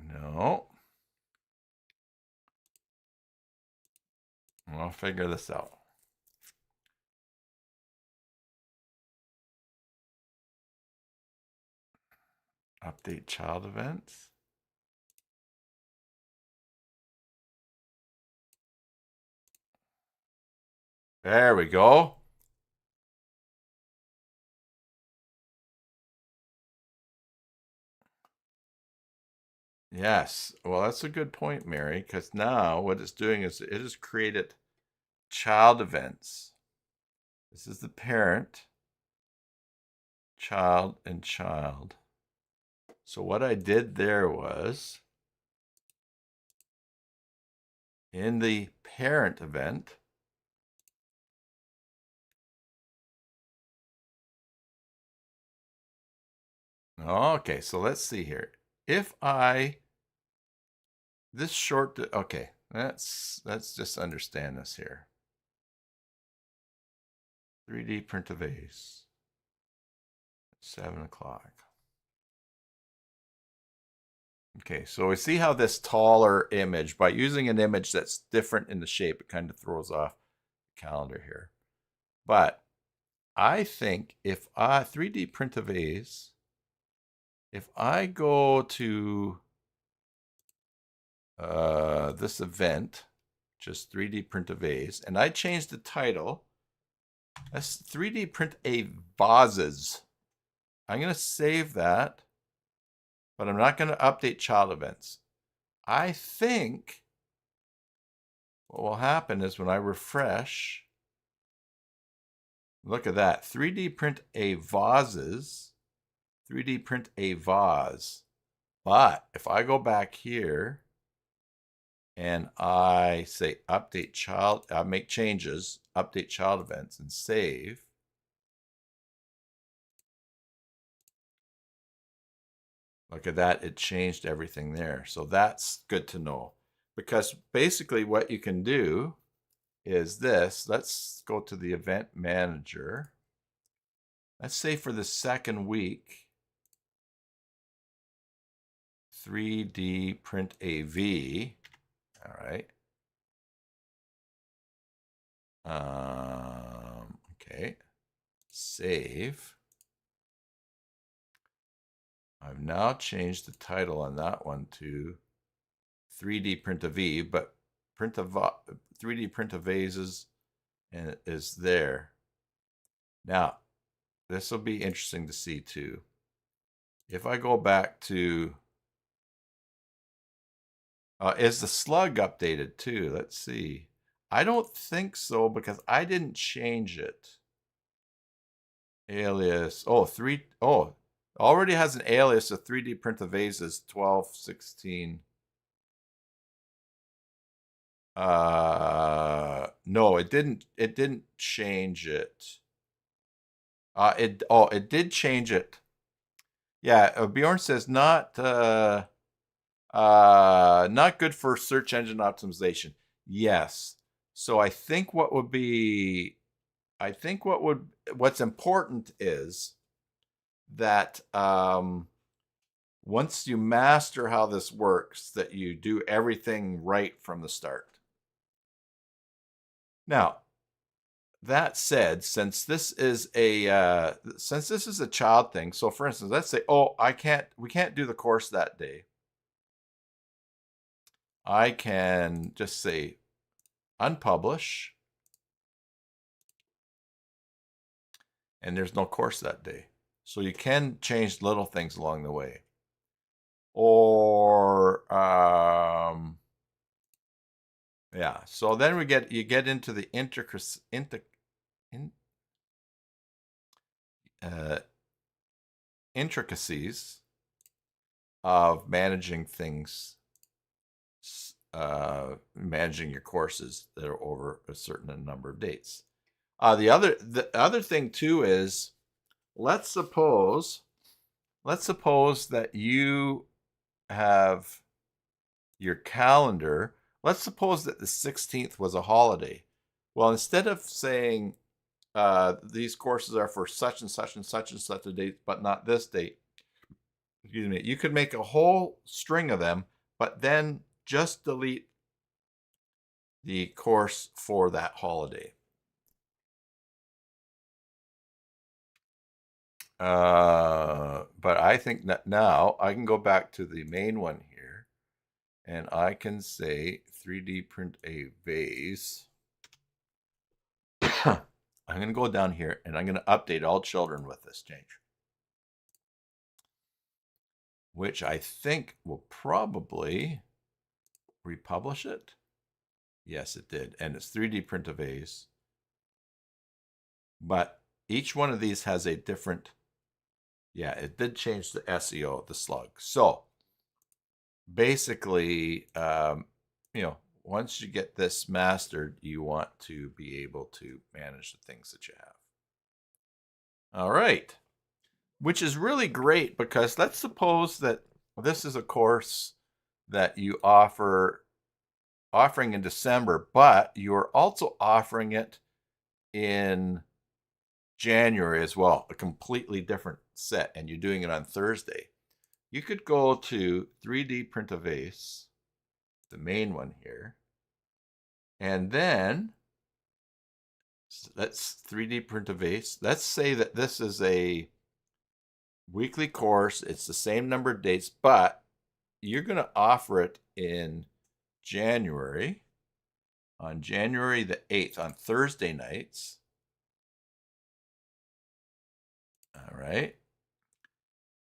no. I'll figure this out. Update child events. There we go. Yes. Well, that's a good point, Mary, because now what it's doing is it has created child events. This is the parent, child, and child. So what I did there was, in the parent event, okay, so let's see here. If this short, okay, let's just understand this here. 3D print a vase, 7 o'clock. Okay, so we see how this taller image, by using an image that's different in the shape, it kind of throws off the calendar here. But I think if I 3D print a vase, if I go to this event, just 3D print a vase, and I change the title, that's 3D print a vases. I'm going to save that, but I'm not going to update child events. I think what will happen is when I refresh, look at that, 3D print a vases, 3D print a vase. But if I go back here and I say update child, I make changes, update child events and save, look at that, it changed everything there. So that's good to know, because basically what you can do is this. Let's go to the event manager. Let's say for the second week, 3D print AV. All right. Okay. Save. I've now changed the title on that one to 3D print a V, but 3D print a vases and it is there. Now, this will be interesting to see too. If I go back to, is the slug updated too? Let's see. I don't think so because I didn't change it. Alias, already has an alias of 3D print of vases 1216. No, it didn't change it. It did change it. Yeah, Bjorn says not good for search engine optimization. Yes. So I think what's important is that once you master how this works, that you do everything right from the start. Now, that said, since this is a child thing, so for instance, let's say, we can't do the course that day. I can just say unpublish, and there's no course that day. So you can change little things along the way. Or yeah, so then you get into the intricacies of managing things, managing your courses that are over a certain number of dates. The other thing too is, let's suppose that you have your calendar. Let's suppose that the 16th was a holiday. Well, instead of saying these courses are for such and such and such and such a date, but not this date, excuse me, you could make a whole string of them, but then just delete the course for that holiday. But I think that now I can go back to the main one here, and I can say 3D print a vase. I'm going to go down here and I'm going to update all children with this change, which I think will probably republish it. Yes, it did. And it's 3D print a vase. But each one of these has a different, yeah, it did change the SEO, the slug. So basically, once you get this mastered, you want to be able to manage the things that you have. All right. Which is really great, because let's suppose that this is a course that you offering in December, but you're also offering it in January as well, a completely different set, and you're doing it on Thursday. You could go to 3D print a vase, the main one here, and then So let's 3D print a vase. Let's say that this is a weekly course. It's the same number of dates, but you're going to offer it in January, on January the 8th, on Thursday nights. All right.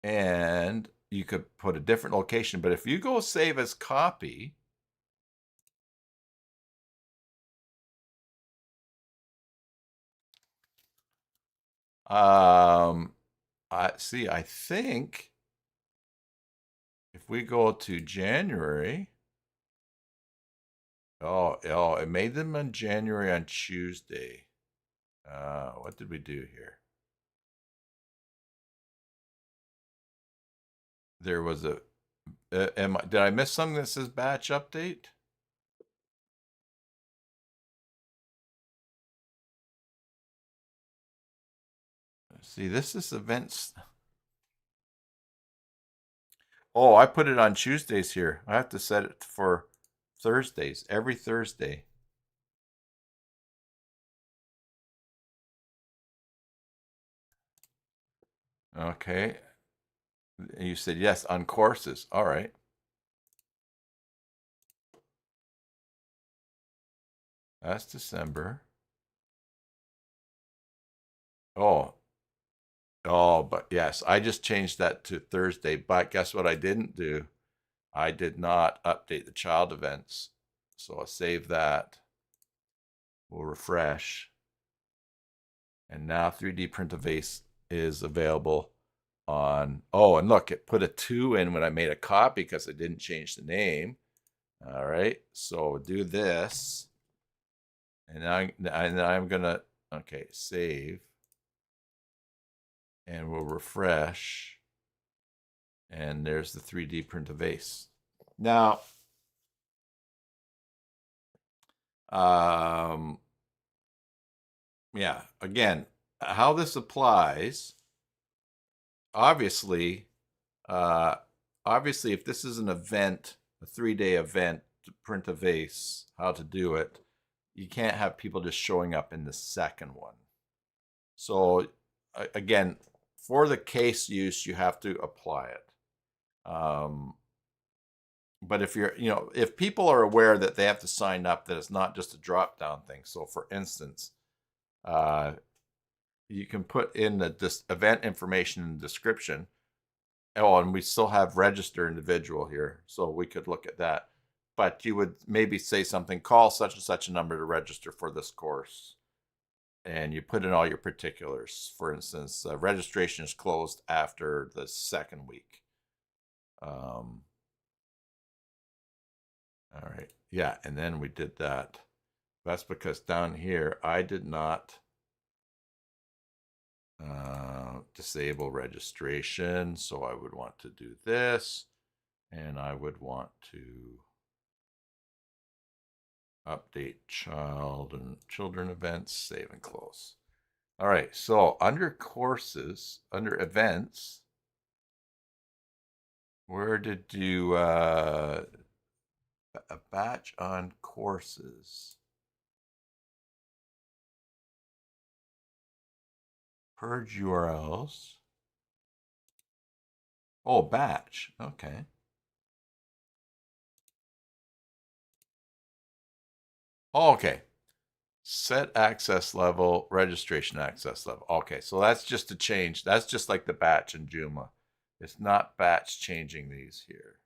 And you could put a different location, but if you go save as copy, I think if we go to January, oh, it made them on January on Tuesday. What did we do here? There was a, did I miss something that says batch update? See, this is events. Oh, I put it on Tuesdays here. I have to set it for Thursdays, every Thursday. Okay. You said yes on courses. All right. That's December. Oh, but yes, I just changed that to Thursday. But guess what I didn't do? I did not update the child events. So I'll save that. We'll refresh. And now 3D Print a Vase is available on, oh, and look, it put a 2 in when I made a copy because I didn't change the name. All right, so do this. And I'm gonna, okay, save. And we'll refresh. And there's the 3D Print a Vase. Now, yeah, again, how this applies, obviously, if this is an event, a 3-day event to print a vase, how to do it, you can't have people just showing up in the second one. So again, for the case use, you have to apply it. But if you're, if people are aware that they have to sign up, that it's not just a drop down thing. So for instance, you can put in this event information in the description. Oh, and we still have register individual here, so we could look at that. But you would maybe say something, call such and such a number to register for this course. And you put in all your particulars. For instance, registration is closed after the second week. All right. Yeah, and then we did that. That's because down here, I did not disable registration. So I would want to do this. And I would want to update children events, save and close. All right. So under courses, under events, where did you a batch on courses? Purge URLs. Oh, batch. Okay. Oh, okay. Set access level, registration access level. Okay, so that's just a change. That's just like the batch in Joomla. It's not batch changing these here.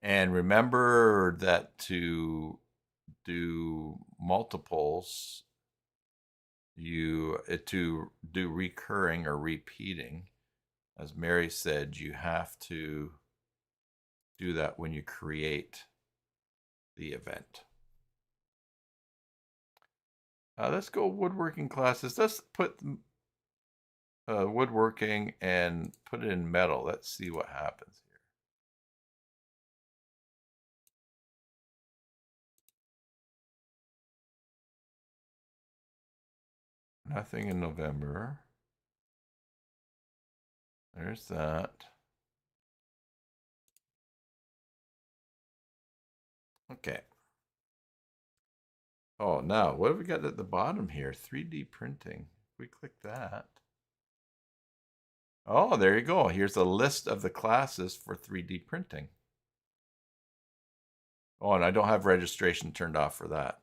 And remember that to do multiples, to do recurring or repeating, as Mary said, you have to do that when you create the event. Let's go woodworking classes. Let's put woodworking and put it in metal. Let's see what happens here. Nothing in November. There's that. Okay. Oh, now what have we got at the bottom here? 3D printing. We click that. Oh, there you go. Here's a list of the classes for 3D printing. Oh, and I don't have registration turned off for that.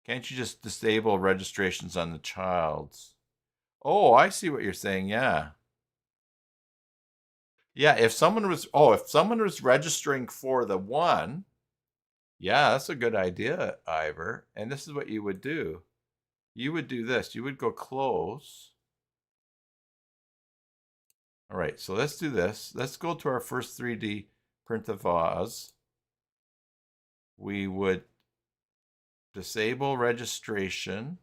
Can't you just disable registrations on the child's? Oh, I see what you're saying. Yeah. Yeah, if someone was registering for the one, yeah, that's a good idea, Ivor. And this is what you would do. You would do this. You would go close. All right, so let's do this. Let's go to our first 3D print a vase. We would disable registration.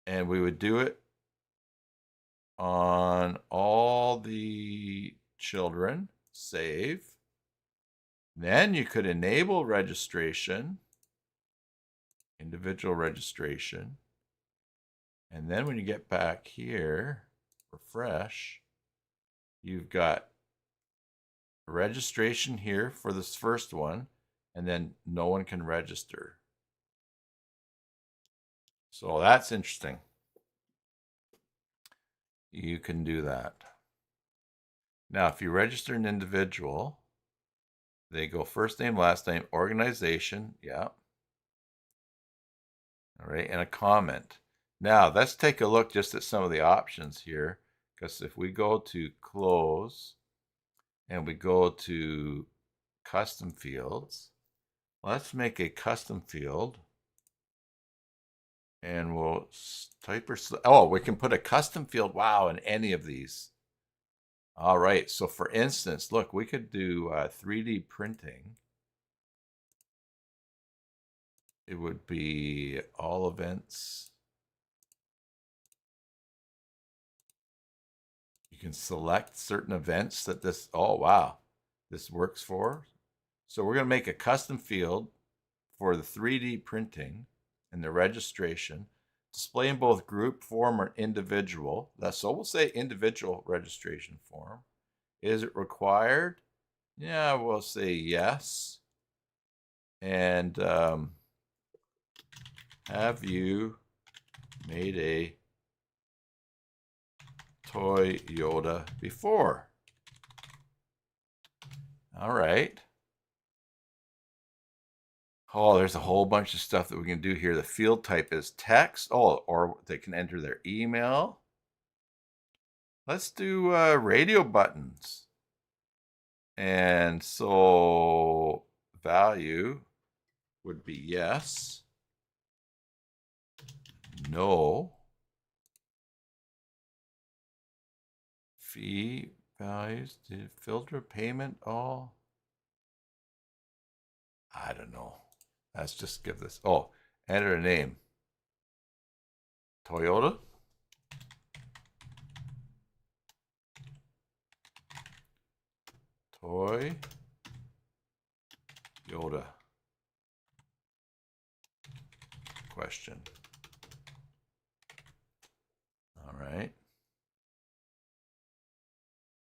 And we would do it on all the children. Save. Then you could enable registration, individual registration. And then when you get back here, refresh, you've got registration here for this first one, and then no one can register. So that's interesting. You can do that. Now, if you register an individual, they go first name, last name, organization, yeah. All right, and a comment. Now, let's take a look just at some of the options here, because if we go to close and we go to custom fields, let's make a custom field and we'll type or we can put a custom field, wow, in any of these. All right, so for instance, look, we could do 3D printing. It would be all events. You can select certain events that this, oh wow, this works for. So we're going to make a custom field for the 3D printing and the registration, display in both group form or individual. So we'll say individual registration form. Is it required? Yeah, we'll say yes. And have you made a Toyota before? All right. Oh, there's a whole bunch of stuff that we can do here. The field type is text. Oh, or they can enter their email. Let's do radio buttons. And so value would be yes, no, fee values, did filter payment all? I don't know. Let's just give this, oh, enter a name. Toyota. Toy Yoda. Question. All right.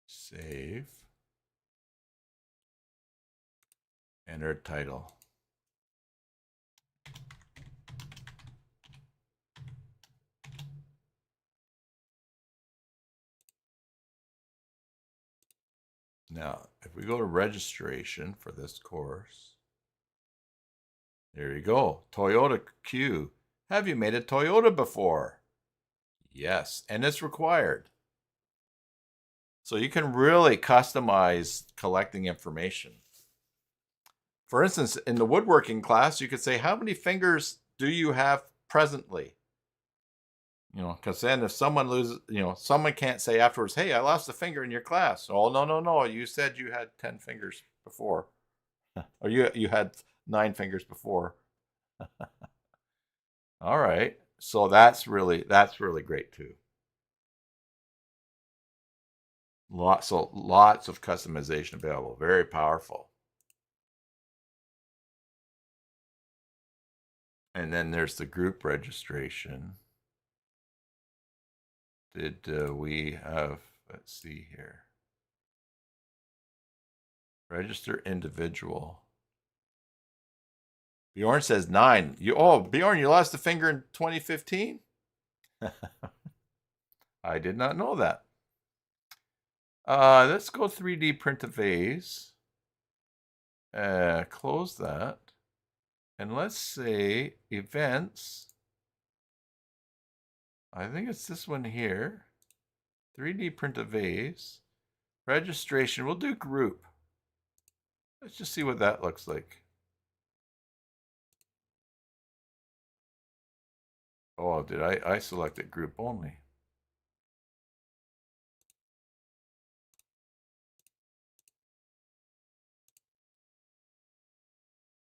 Save. Enter title. Now, if we go to registration for this course, there you go. Toyota Q. Have you made a Toyota before? Yes, and it's required. So you can really customize collecting information. For instance, in the woodworking class, you could say, how many fingers do you have presently? You know, because then if someone loses, you know, someone can't say afterwards, hey, I lost a finger in your class. Oh, no, no, no. You said you had 10 fingers before. Or you had 9 fingers before. All right. So that's really great too. Lots of customization available. Very powerful. And then there's the group registration. Did we have let's see here. Register individual. Bjorn says 9. Bjorn, you lost a finger in 2015? I did not know that. Let's go 3D print a vase. Close that. And let's say events. I think it's this one here. 3D print a vase. Registration. We'll do group. Let's just see what that looks like. Oh, did I selected group only?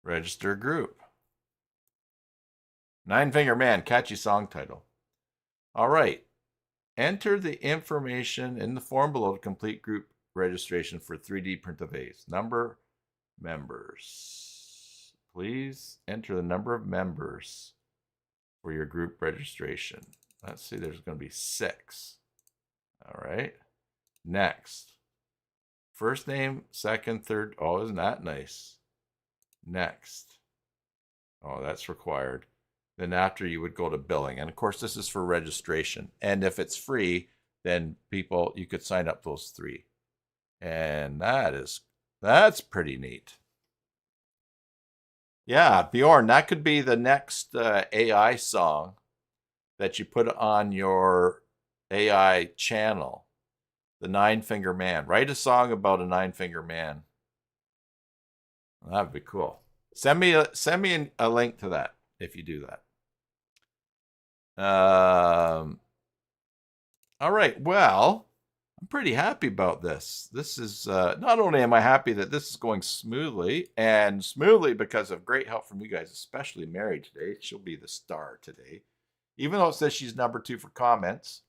Register group. Nine Finger Man, catchy song title. All right. Enter the information in the form below to complete group registration for 3D print a vase. Number members. Please enter the number of members for your group registration. Let's see, there's going to be 6. All right. Next. First name, second, third. Oh, isn't that nice? Next. Oh, that's required. Then after you would go to billing. And of course, this is for registration. And if it's free, then you could sign up those 3. And that's pretty neat. Yeah, Bjorn, that could be the next AI song that you put on your AI channel. The 9-Finger Man. Write a song about a 9-Finger Man. That would be cool. Send me a link to that if you do that. All right. Well, I'm pretty happy about this. This is not only am I happy that this is going smoothly, and smoothly because of great help from you guys, especially Mary today. She'll be the star today. Even though it says she's number 2 for comments,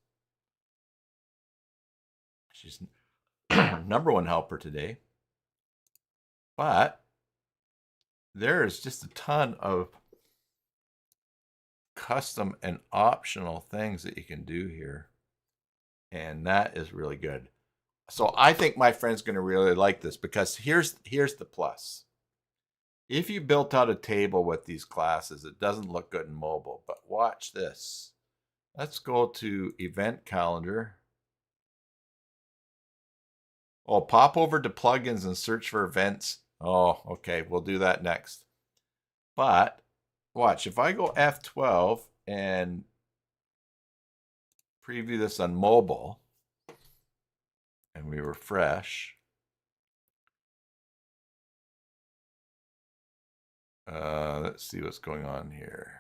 she's number 1 helper today. But there is just a ton of custom and optional things that you can do here. And that is really good. So I think my friend's going to really like this, because here's the plus. If you built out a table with these classes, it doesn't look good in mobile. But watch this. Let's go to event calendar. Oh, pop over to plugins and search for events. Oh, okay. We'll do that next. But watch, if I go F12 and preview this on mobile and we refresh, let's see what's going on here.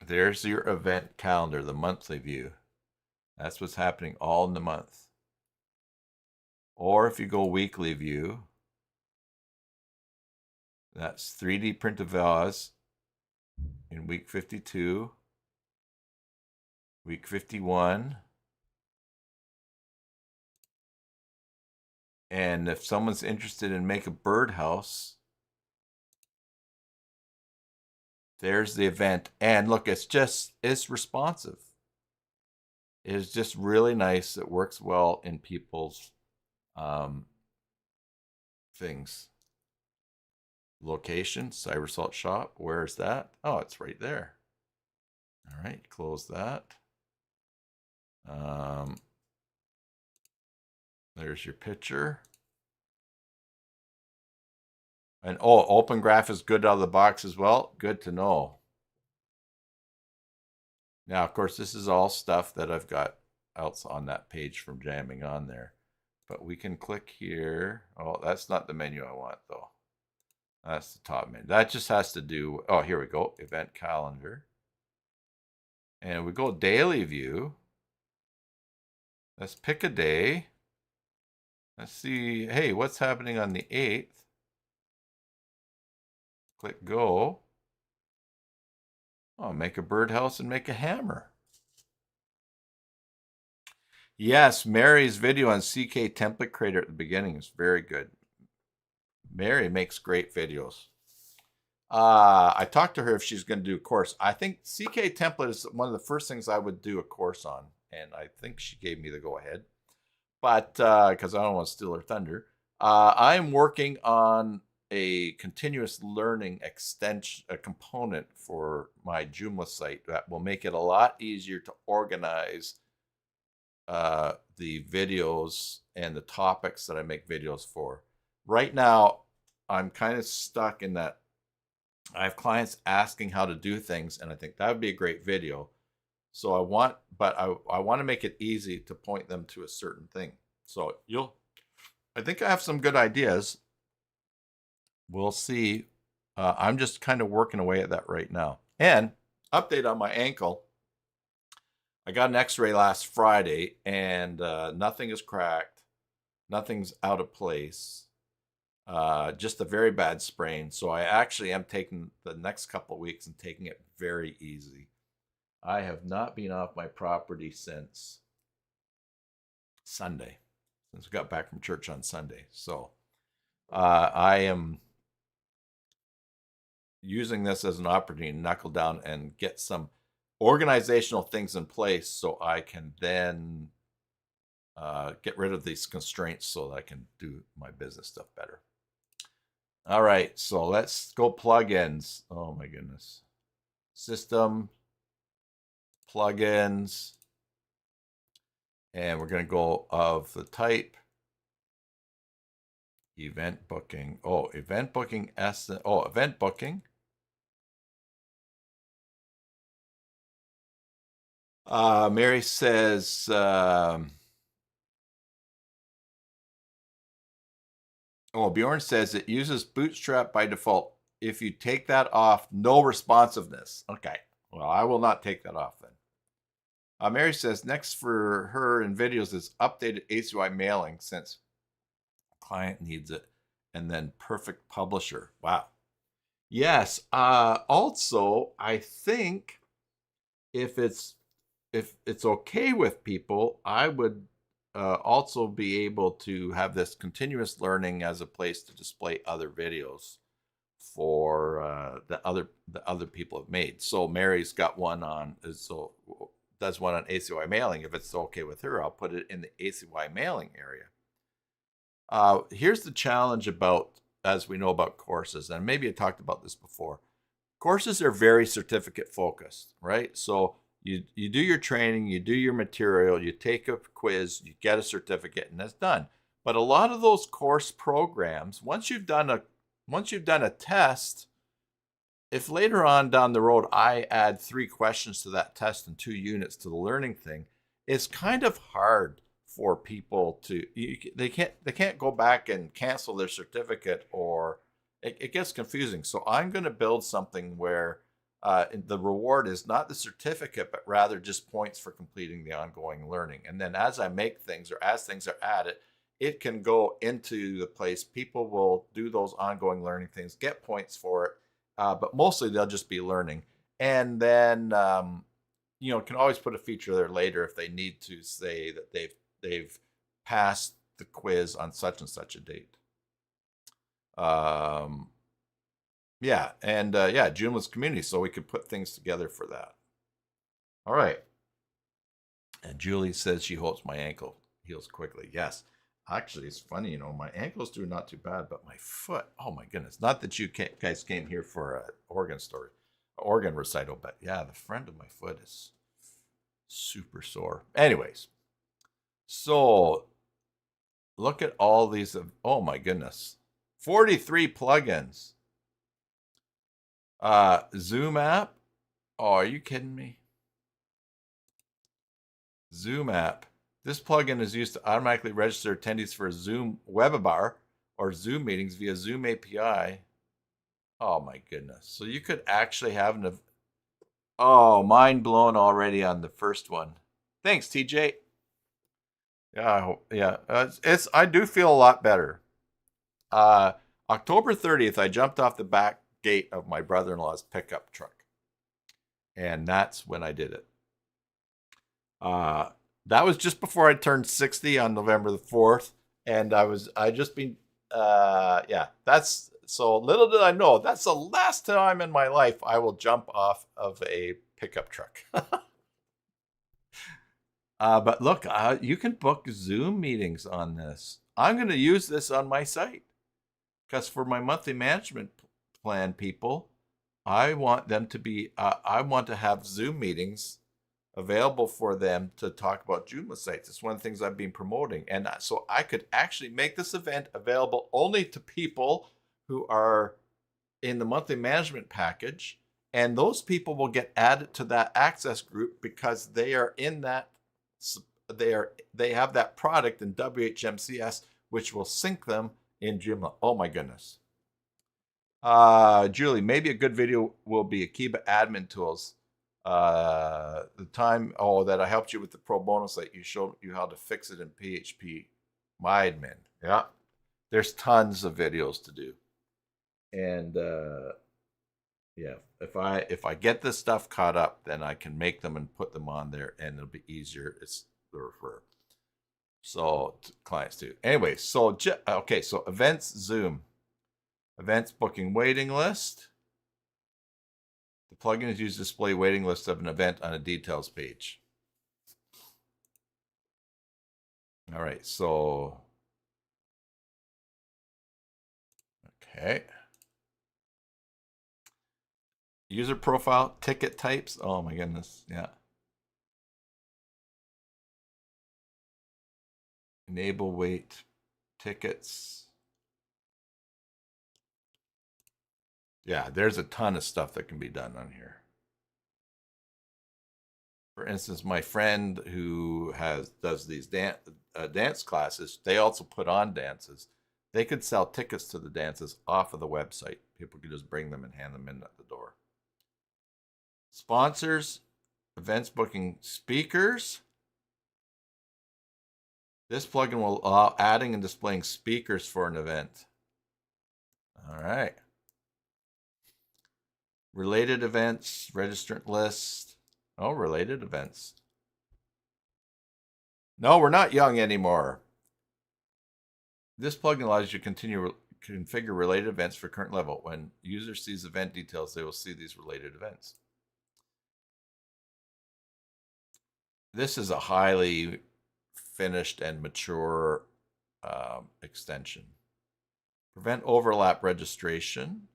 There's your event calendar, the monthly view. That's what's happening all in the month. Or if you go weekly view, that's 3D print a vase in week 52, week 51. And if someone's interested in make a birdhouse, there's the event. And look, it's responsive. It's just really nice. It works well in people's things. Location, Cybersalt shop. Where's that? Oh, it's right there. All right, close that. There's your picture. And oh, Open Graph is good out of the box as well. Good to know. Now, of course, this is all stuff that I've got else on that page from jamming on there. But we can click here. Oh, that's not the menu I want, though. That's the top menu. That just has to do, oh, here we go, event calendar. And we go daily view. Let's pick a day. Let's see, hey, what's happening on the 8th? Click go. Oh, make a birdhouse and make a hammer. Yes, Mary's video on CK Template Creator at the beginning is very good. Mary makes great videos. I talked to her if she's going to do a course. I think CK template is one of the first things I would do a course on, and I think she gave me the go ahead. But because I don't want to steal her thunder, I'm working on a continuous learning extension, a component for my Joomla site that will make it a lot easier to organize the videos and the topics that I make videos for. Right now, I'm kind of stuck in that I have clients asking how to do things, and I think that would be a great video. So I want to make it easy to point them to a certain thing. So I think I have some good ideas. We'll see. I'm just kind of working away at that right now. And update on my ankle. I got an x-ray last Friday, and nothing is cracked. Nothing's out of place. Just a very bad sprain. So I actually am taking the next couple of weeks and taking it very easy. I have not been off my property since Sunday, since we got back from church on Sunday. So I am using this as an opportunity to knuckle down and get some organizational things in place so I can then get rid of these constraints so that I can do my business stuff better. All right, so let's go plugins. Oh my goodness. System, plugins, and we're going to go of the type event booking. Oh, event booking. Event booking. Mary says, Bjorn says it uses Bootstrap by default. If you take that off, no responsiveness. Okay, well, I will not take that off then. Mary says next for her in videos is updated ACY mailing since client needs it, and then perfect publisher. Wow. Yes. Also, I think if it's okay with people, I would also be able to have this continuous learning as a place to display other videos for the other people have made. So Mary's got one on, so does one on ACY mailing. If it's okay with her, I'll put it in the ACY mailing area. Here's the challenge about, as we know about courses, and maybe I talked about this before. Courses are very certificate focused, right? So you do your training, you do your material, you take a quiz, you get a certificate, and that's done. But a lot of those course programs, once you've done a test, if later on down the road I add 3 questions to that test and 2 units to the learning thing, it's kind of hard for people to they can't go back and cancel their certificate, or it gets confusing. So I'm going to build something where the reward is not the certificate, but rather just points for completing the ongoing learning. And then as I make things, or as things are added, it can go into the place. People will do those ongoing learning things, get points for it, but mostly they'll just be learning. And then can always put a feature there later if they need to say that they've passed the quiz on such and such a date. Joomla's community, so we could put things together for that. All right. And Julie says she hopes my ankle heals quickly. Yes. Actually, it's funny, my ankle's doing not too bad, but my foot, oh my goodness. Not that you guys came here for an organ recital, but yeah, the front of my foot is super sore. Anyways, so look at all these. Oh my goodness. 43 plugins. Zoom app. Oh, are you kidding me? Zoom app. This plugin is used to automatically register attendees for a Zoom webinar or Zoom meetings via Zoom API. Oh my goodness. So you could actually have mind blown already on the first one. Thanks, TJ. Yeah, I do feel a lot better. October 30th, I jumped off the back gate of my brother-in-law's pickup truck. And that's when I did it. That was just before I turned 60 on November the 4th. And that's So little did I know, that's the last time in my life I will jump off of a pickup truck. But look, you can book Zoom meetings on this. I'm going to use this on my site because for my monthly management plan people, I want them to be, I want to have Zoom meetings available for them to talk about Joomla sites. It's one of the things I've been promoting. And so I could actually make this event available only to people who are in the monthly management package. And those people will get added to that access group because they are in that, they have that product in WHMCS, which will sync them in Joomla. Oh my goodness. Julie, maybe a good video will be Akiba admin tools. The time that I helped you with the pro bono site, you showed you how to fix it in PHP my admin. Yeah, there's tons of videos to do, and yeah, if I get this stuff caught up, then I can make them and put them on there, and it'll be easier. It's the refer. So clients too. Anyway, so okay, so events Zoom, events booking waiting list. The plugin is used to display waiting list of an event on a details page. All right, so okay. User profile, ticket types. Oh my goodness, yeah. Enable wait tickets. Yeah, there's a ton of stuff that can be done on here. For instance, my friend who does these dance classes, they also put on dances. They could sell tickets to the dances off of the website. People could just bring them and hand them in at the door. Sponsors, events booking speakers. This plugin will allow adding and displaying speakers for an event. All right. Related events, registrant list. Oh, related events. No, we're not young anymore. This plugin allows you to configure related events for current level. When user sees event details, they will see these related events. This is a highly finished and mature extension. Prevent overlap registration.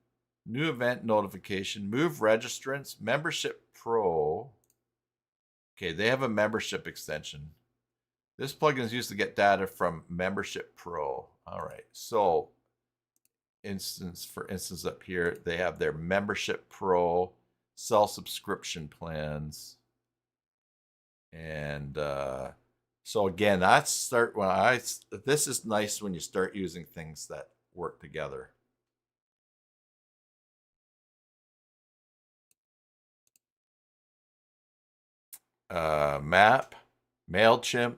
New event notification. Move registrants. Membership Pro. Okay, they have a membership extension. This plugin is used to get data from Membership Pro. All right, so for instance up here, they have their Membership Pro self-subscription plans. And so again, this is nice when you start using things that work together. Map, MailChimp,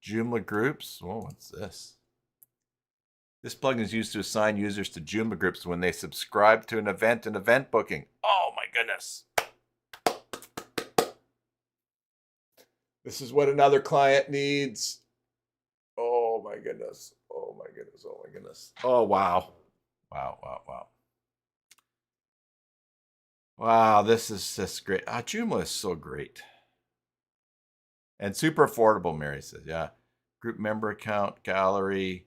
Joomla groups. Oh, what's this? This plugin is used to assign users to Joomla groups when they subscribe to an event and event booking. Oh my goodness. This is what another client needs. Oh my goodness. Oh my goodness. Oh my goodness. Oh, wow. Wow, wow, wow. Wow, this is just great. Joomla is so great. And super affordable, Mary says. Yeah. Group member account, gallery.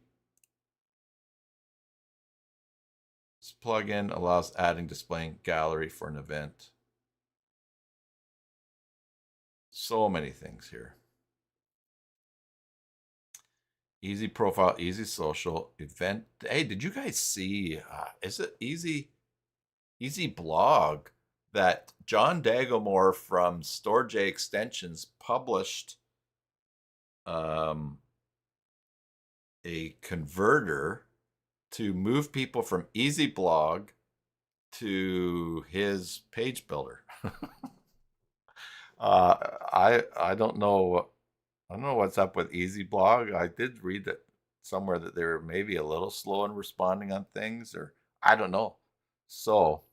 This plugin allows adding, displaying gallery for an event. So many things here. Easy profile, easy social, event. Hey, did you guys see, is it easy blog that John Dagamore from StoreJ Extensions published a converter to move people from Easy Blog to his page builder. I don't know. I don't know what's up with Easy Blog. I did read that somewhere that they're maybe a little slow in responding on things, or I don't know. So,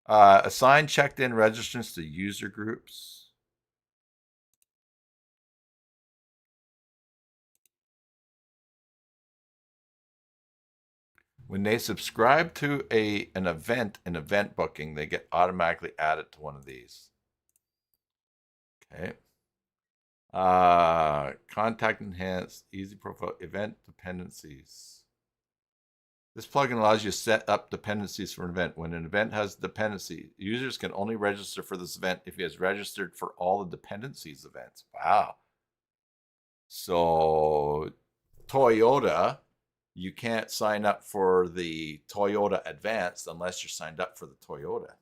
assign checked-in registrants to user groups. When they subscribe to an event in event booking, they get automatically added to one of these. Okay. Contact enhanced, easy profile, event dependencies. This plugin allows you to set up dependencies for an event. When an event has dependency, users can only register for this event if he has registered for all the dependencies events. Wow. So Toyota, you can't sign up for the Toyota Advanced unless you're signed up for the Toyota.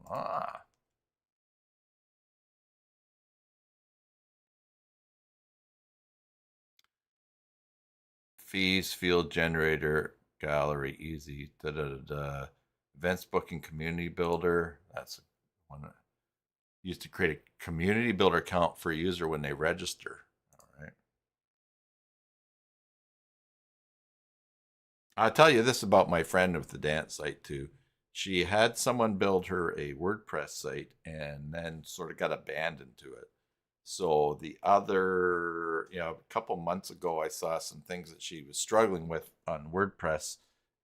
Ah. Fees, field generator, gallery, easy, da da da da. Events booking, community builder. That's one. Used to create a community builder account for a user when they register. All right. I'll tell you this about my friend with the dance site too. She had someone build her a WordPress site and then sort of got abandoned to it. So the other, a couple months ago, I saw some things that she was struggling with on WordPress.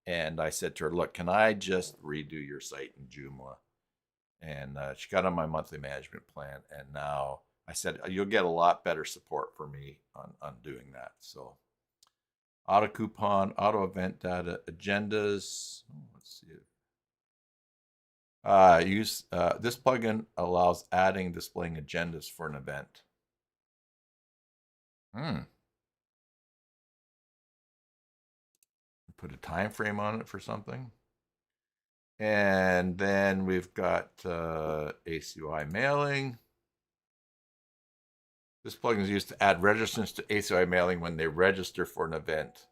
And I said to her, look, can I just redo your site in Joomla? And she got on my monthly management plan. And now I said, you'll get a lot better support for me on doing that. So auto coupon, auto event data, agendas. Let's see. This plugin allows adding, displaying agendas for an event. Put a time frame on it for something. And then we've got ACUI mailing. This plugin is used to add registrants to ACUI mailing when they register for an event.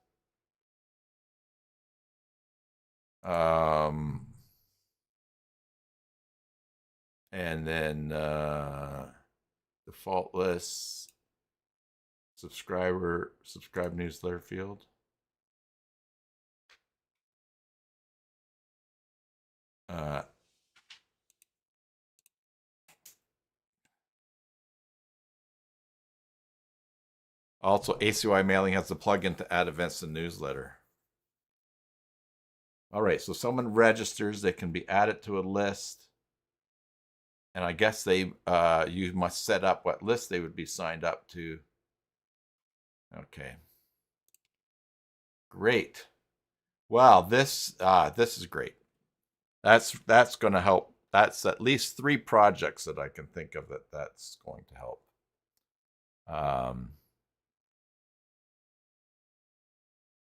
And then default lists, subscribe newsletter field. Also, ACUI mailing has the plugin to add events to newsletter. All right, so someone registers, they can be added to a list. And I guess you must set up what list they would be signed up to. Okay. Great. Wow, this is great. That's going to help. That's at least 3 projects that I can think of that's going to help.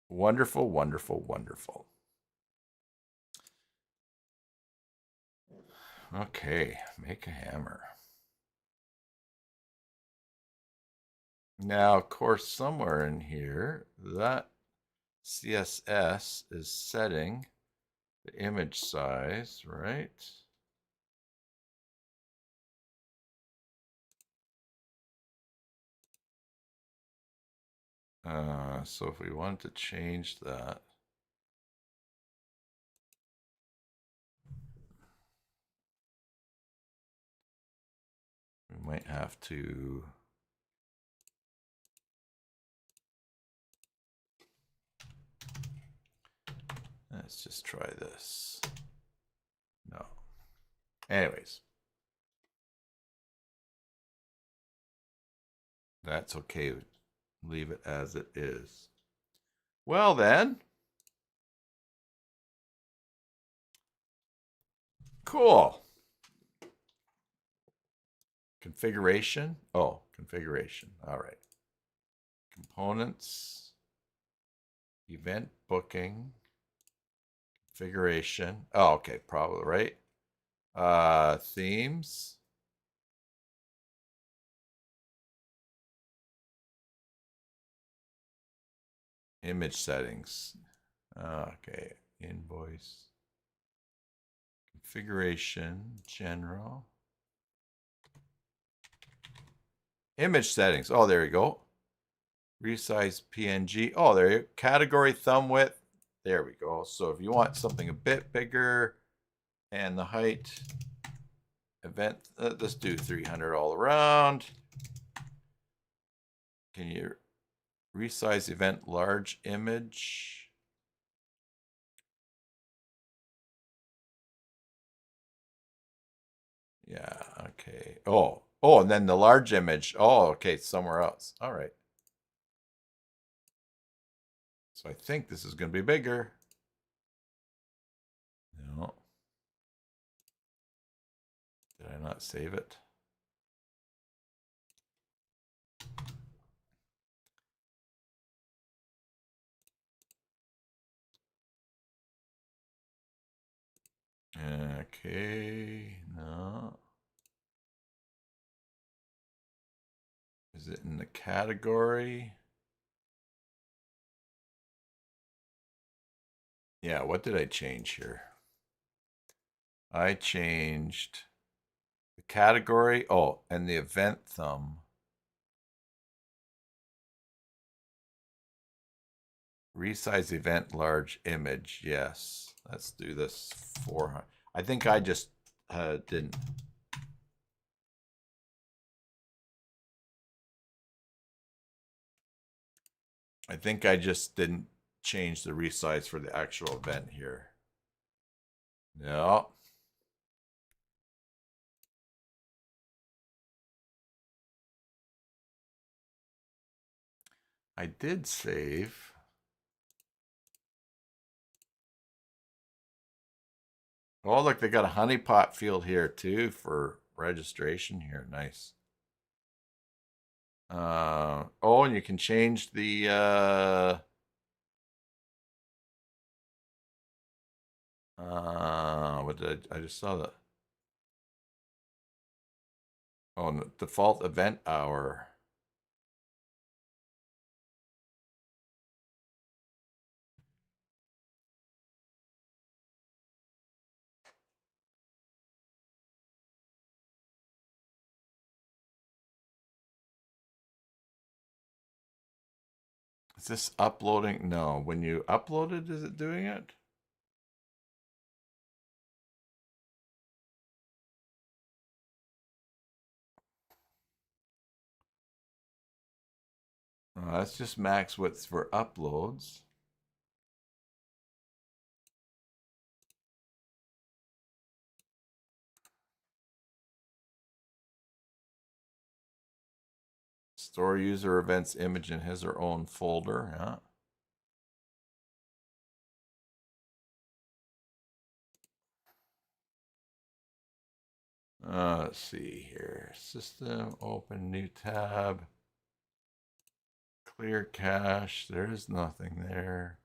Wonderful, wonderful, wonderful. Okay, make a hammer. Now, of course, somewhere in here, that CSS is setting the image size, right? So if we want to change that, we might have to let's just try this. No. Anyways. That's okay. Leave it as it is. Well then. Cool. Configuration. Oh, configuration. All right. Components. Event booking. Configuration. Oh, okay. Probably right. Themes. Image settings. Okay. Invoice. Configuration. General. Image settings. Oh, there you go. Resize PNG. Oh, there you go. Category thumb width. There we go. So if you want something a bit bigger and the height, event, let's do 300 all around. Can you resize event large image? Yeah, okay. Oh, and then the large image. Oh, okay, somewhere else. All right. So I think this is going to be bigger. No. Did I not save it? Okay, no. Is it in the category? Yeah, what did I change here? I changed the category. Oh, and the event thumb. Resize event large image. Yes. Let's do this 400. I think I just didn't. I think I just didn't change the resize for the actual event here. No. I did save. Oh, look, they got a honeypot field here too for registration here. Nice. Oh, and you can change the what did I just saw that. Oh, default event hour. Is this uploading? No. When you upload it, is it doing it? That's just max width for uploads. Store user events image in his or own folder. Yeah. Let's see here. System, open new tab. Clear cache. There's nothing there.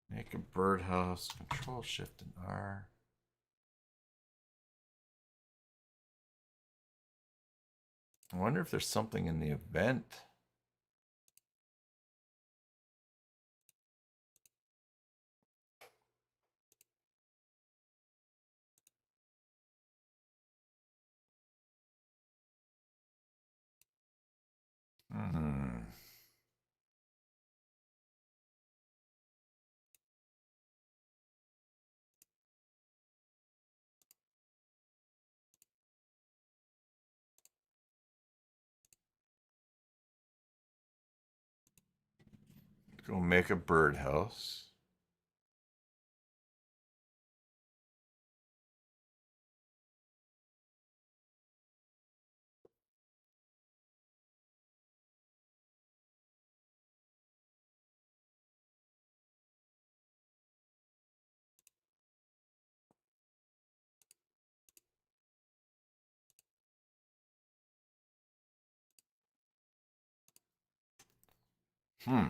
Make a birdhouse. Control Shift and R. I wonder if there's something in the event. Hmm. Go make a birdhouse. Hmm.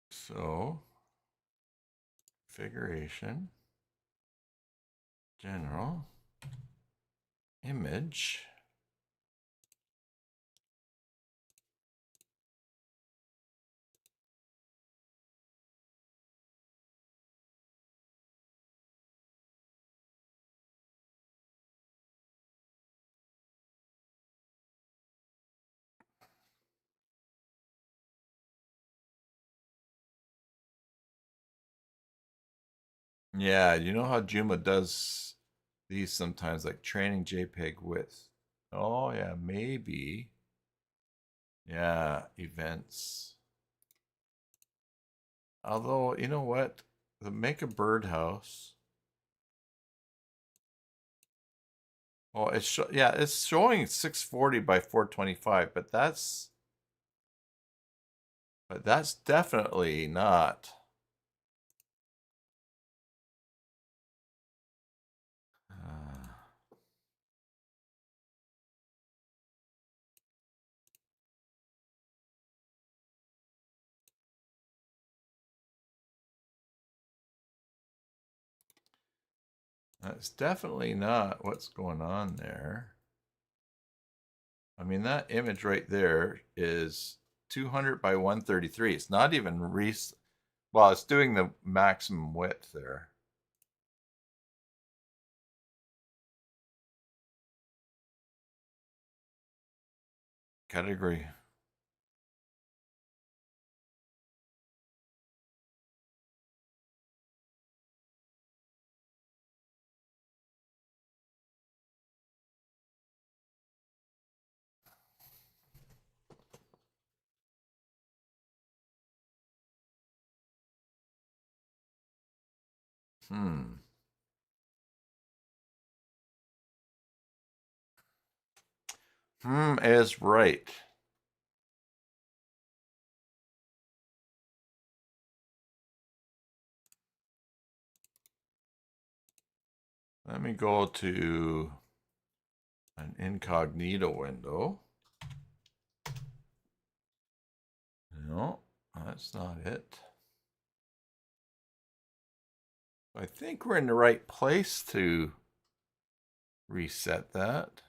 So, configuration, general, image. Yeah, you know how Joomla does these sometimes, like training JPEG width. Oh, yeah, maybe. Yeah, events. Although, you know what? The make a birdhouse. Oh, yeah, it's showing 640 by 425, but that's definitely not. Uh, that's definitely not what's going on there. I mean, that image right there is 200 by 133. It's not even well, it's doing the maximum width there. Category. Hmm. Is right. Let me go to an incognito window. No, that's not it. I think we're in the right place to reset that.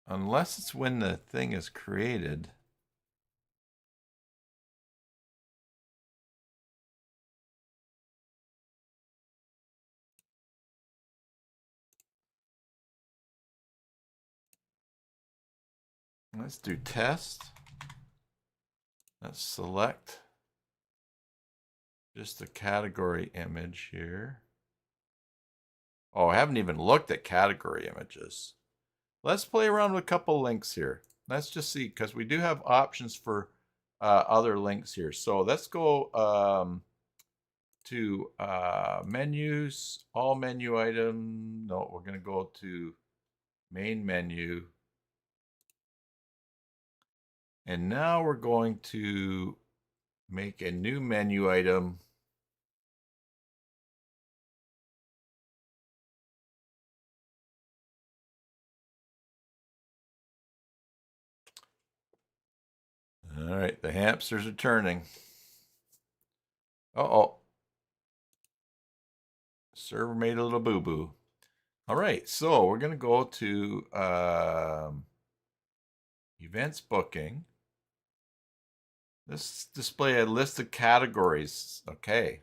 Unless it's when the thing is created. Let's do test. Let's select just the category image here. Oh, I haven't even looked at category images. Let's play around with a couple links here. Let's just see, because we do have options for other links here. So let's go to menus, all menu item. No, we're going to go to main menu. And now we're going to make a new menu item. All right, the hamsters are turning. Uh-oh. Server made a little boo-boo. All right, so we're going to go to events booking. Let's display a list of categories. Okay.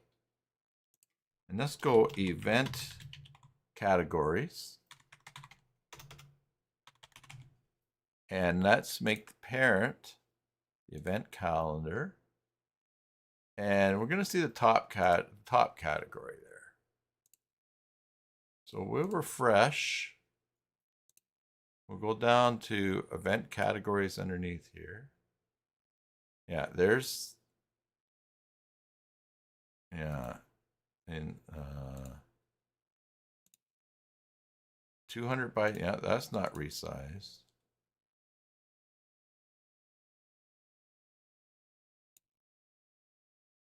And let's go event categories. And let's make the parent the event calendar. And we're going to see the top category there. So we'll refresh. We'll go down to event categories underneath here. Yeah, there's, yeah, and 200 by, yeah, that's not resized.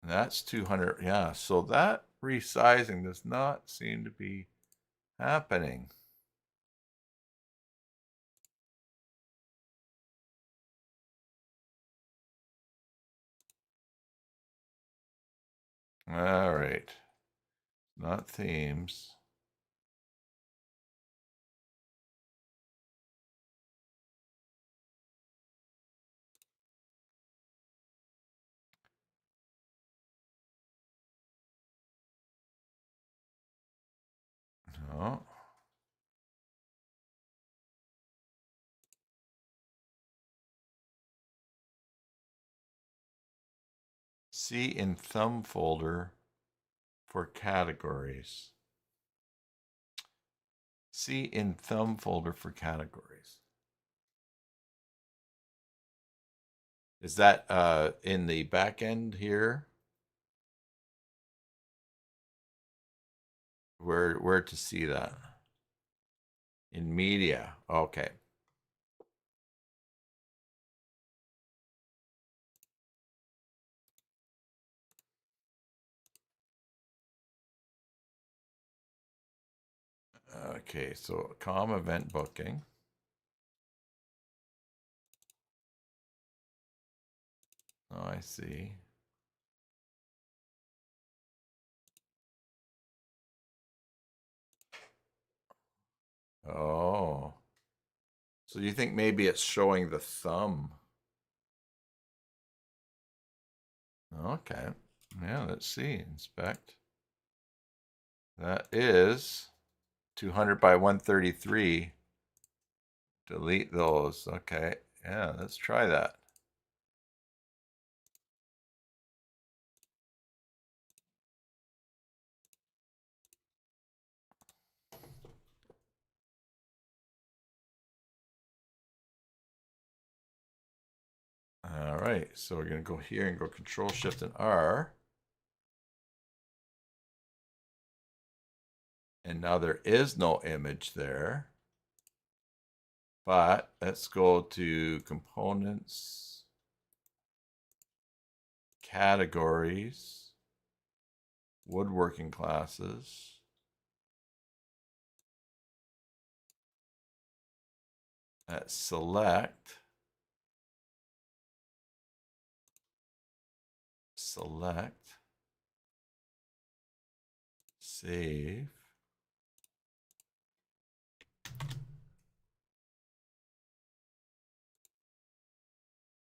And that's 200, yeah, so that resizing does not seem to be happening. All right, not themes. No. See in thumb folder for categories. See in thumb folder for categories. Is that in the back end here? Where to see that? In media. Okay. Okay, so com event booking. Oh, I see. Oh. So you think maybe it's showing the thumb? Okay. Yeah, let's see. Inspect. That is 200 by 133. Delete those. Okay. Yeah, let's try that. All right. So we're going to go here and go Control Shift and R. And now there is no image there. But let's go to Components, Categories, Woodworking Classes. Let's select, save.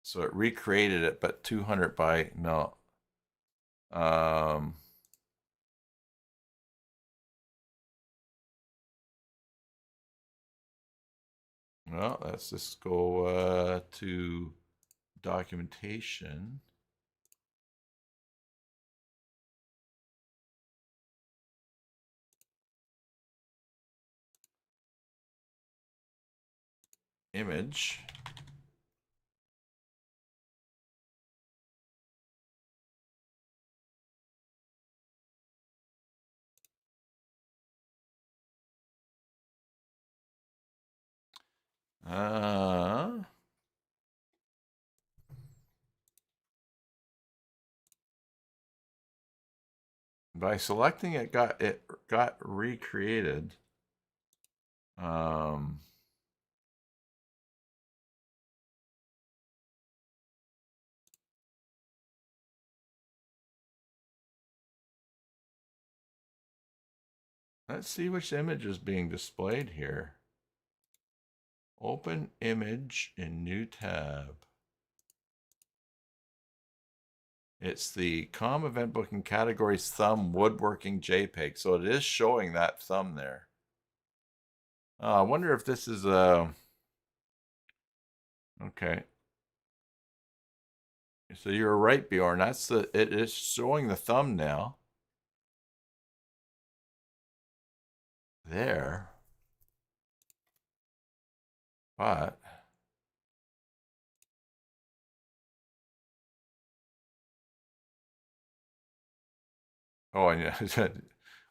So it recreated it, but 200 by, no. Well, let's just go to documentation. Image. By selecting it got recreated. Let's see which image is being displayed here. Open image in new tab. It's the com event booking categories thumb woodworking JPEG. So it is showing that thumb there. I wonder if this is okay. So you're right, Bjorn. It is showing the thumb now. There. But oh, and yeah,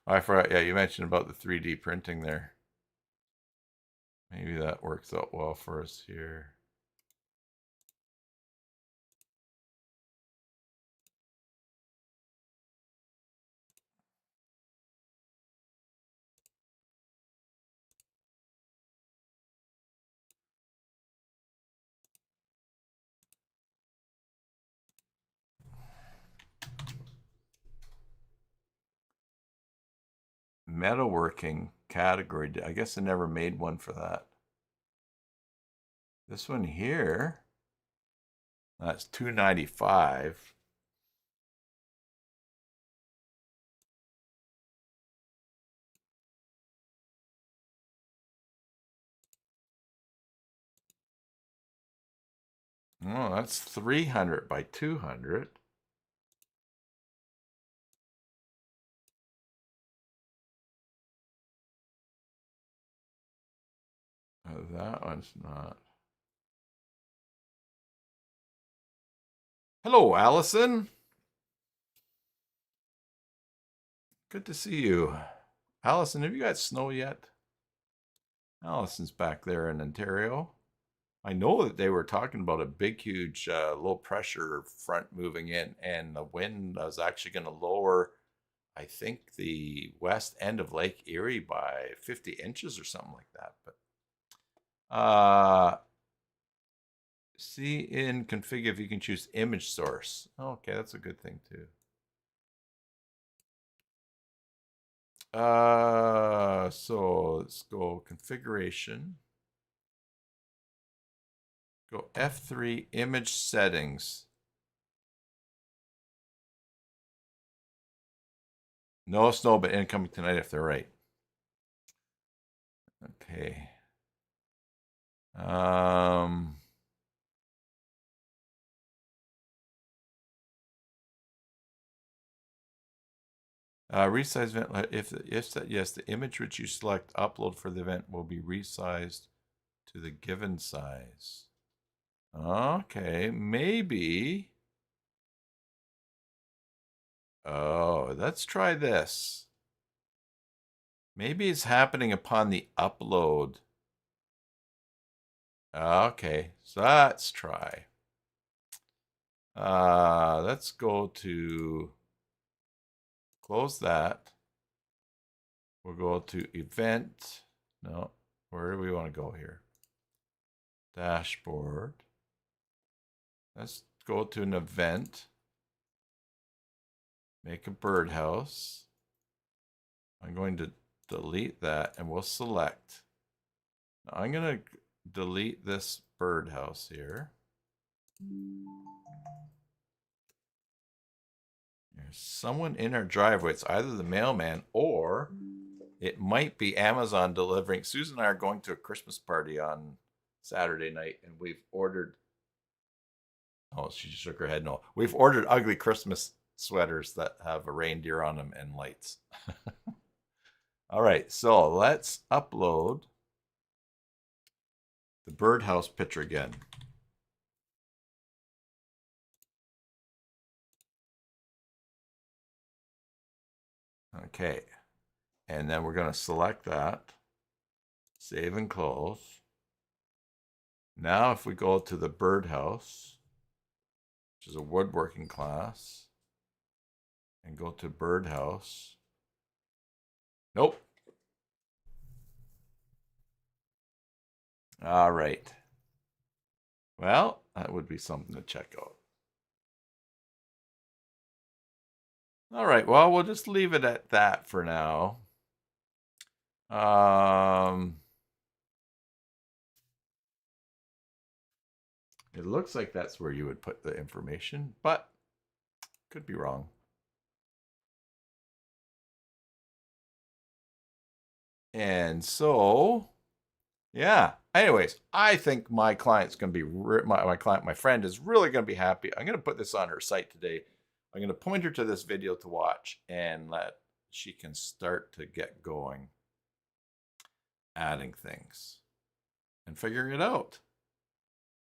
I forgot. Yeah, you mentioned about the 3D printing there. Maybe that works out well for us here. Metalworking category. I guess I never made one for that. This one here, that's $295. Oh, that's 300 by 200. that one's not. Hello, Allison. Good to see you. Allison, have you got snow yet? Allison's back there in Ontario. I know that they were talking about a big, huge low pressure front moving in, and the wind was actually going to lower, I think, the west end of Lake Erie by 50 inches or something like that. But see in config if you can choose image source. Okay, that's a good thing too. So let's go configuration. Go F3 image settings. No snow, but incoming tonight if they're right. Okay. Resize event. If yes, the image which you select upload for the event will be resized to the given size. Okay, maybe. Oh, let's try this. Maybe it's happening upon the upload. Okay, so let's try. Let's go to close that. We'll go to event. No, where do we want to go here? Dashboard. Let's go to an event. Make a birdhouse. I'm going to delete that and we'll select. Now I'm going to delete this birdhouse here. There's someone in our driveway. It's either the mailman or it might be Amazon delivering. Susan and I are going to a Christmas party on Saturday night, and we've ordered. Oh, she shook her head. No, we've ordered ugly Christmas sweaters that have a reindeer on them and lights. All right, so let's upload the birdhouse picture again. Okay, and then we're going to select that, save and close. Now if we go to the birdhouse, which is a woodworking class, and go to birdhouse. Nope. All right. Well, that would be something to check out. All right, well, we'll just leave it at that for now. It looks like that's where you would put the information, but could be wrong. And so, yeah. Anyways, I think my client's going to be, my friend is really going to be happy. I'm going to put this on her site today. I'm going to point her to this video to watch and she can start to get going, adding things and figuring it out.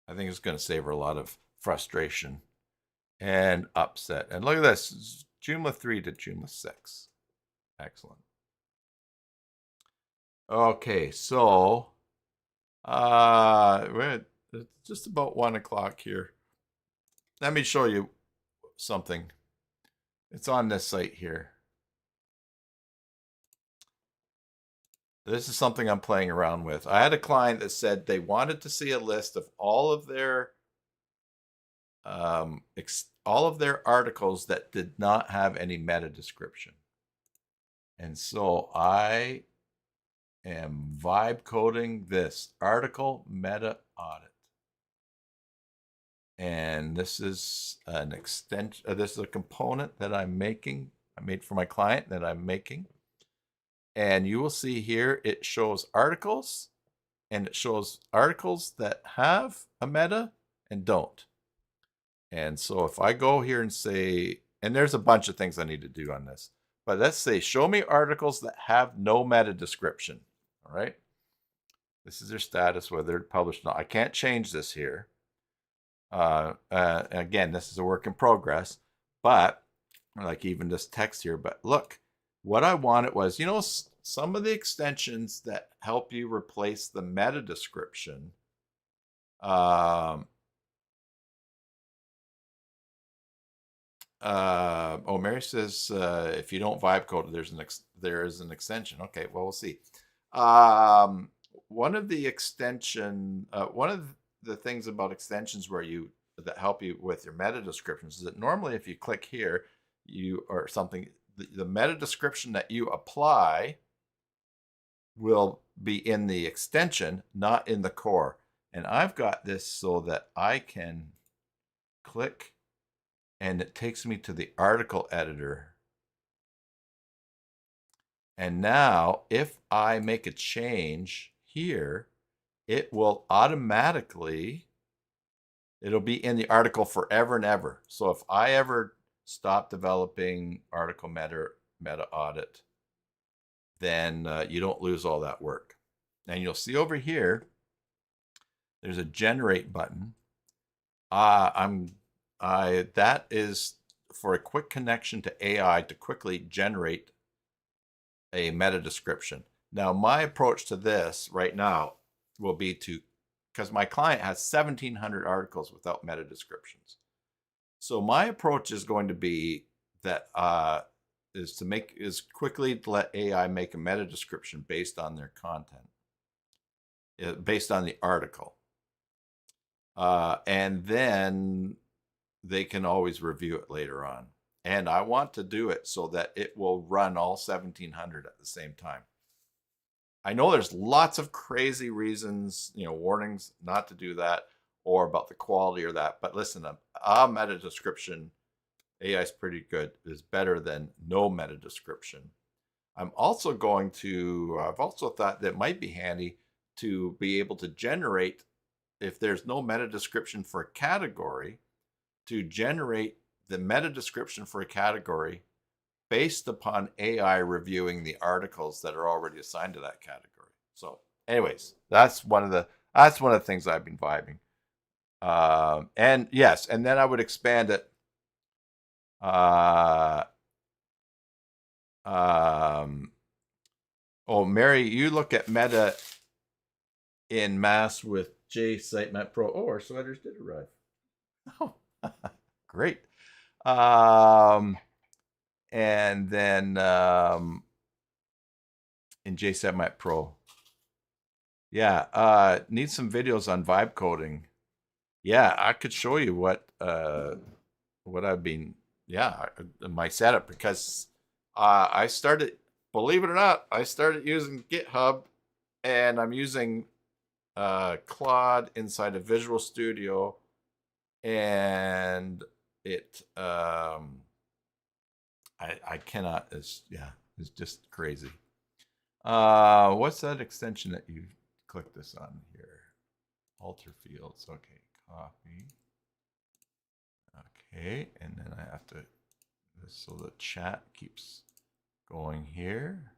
I think it's going to save her a lot of frustration and upset. And look at this, Joomla 3 to Joomla 6. Excellent. Okay, so it's just about 1 o'clock here. Let me show you something. It's on this site here. This is something I'm playing around with. I had a client that said they wanted to see a list of all of their articles that did not have any meta description. And so I am vibe coding this article meta audit. And this is an extension. This is a component that I'm making. I made for my client that I'm making. And you will see here, it shows articles, and it shows articles that have a meta and don't. And so if I go here and say, and there's a bunch of things I need to do on this, but let's say, show me articles that have no meta description. All right. This is their status, whether they're published or not. I can't change this here. Again, this is a work in progress, but like even this text here. But look, what I wanted was, some of the extensions that help you replace the meta description. Mary says if you don't vibe code, there is an extension. Okay, well, we'll see. One of the things about extensions that help you with your meta descriptions is that normally if you click here, the meta description that you apply will be in the extension, not in the core. And I've got this so that I can click and it takes me to the article editor. And now if I make a change here, it will automatically, it'll be in the article forever and ever. So if I ever stop developing article meta audit, then you don't lose all that work. And you'll see over here, there's a generate button. That is for a quick connection to AI to quickly generate a meta description. Now, my approach to this right now will be because my client has 1,700 articles without meta descriptions. So my approach is going to be that is quickly to let AI make a meta description based on their content, based on the article. And then they can always review it later on. And I want to do it so that it will run all 1,700 at the same time. I know there's lots of crazy reasons, warnings not to do that or about the quality or that. But listen, a meta description, AI is pretty good, is better than no meta description. I've also thought that it might be handy to be able to generate, if there's no meta description for a category, to generate the meta description for a category based upon AI reviewing the articles that are already assigned to that category. So anyways, that's one of the things I've been vibing. And yes, and then I would expand it. Mary, you look at meta in mass with J Sitemap Pro. Oh, our sliders did arrive. Oh, great. And then in J Sitemap Pro. Yeah, need some videos on vibe coding. Yeah, I could show you what I've been, my setup, because I started, believe it or not, I started using GitHub, and I'm using Claude inside of Visual Studio, and it I cannot, it's just crazy. What's that extension that you click this on here? Alter fields. Okay, copy. Okay, and then I have to, so the chat keeps going here.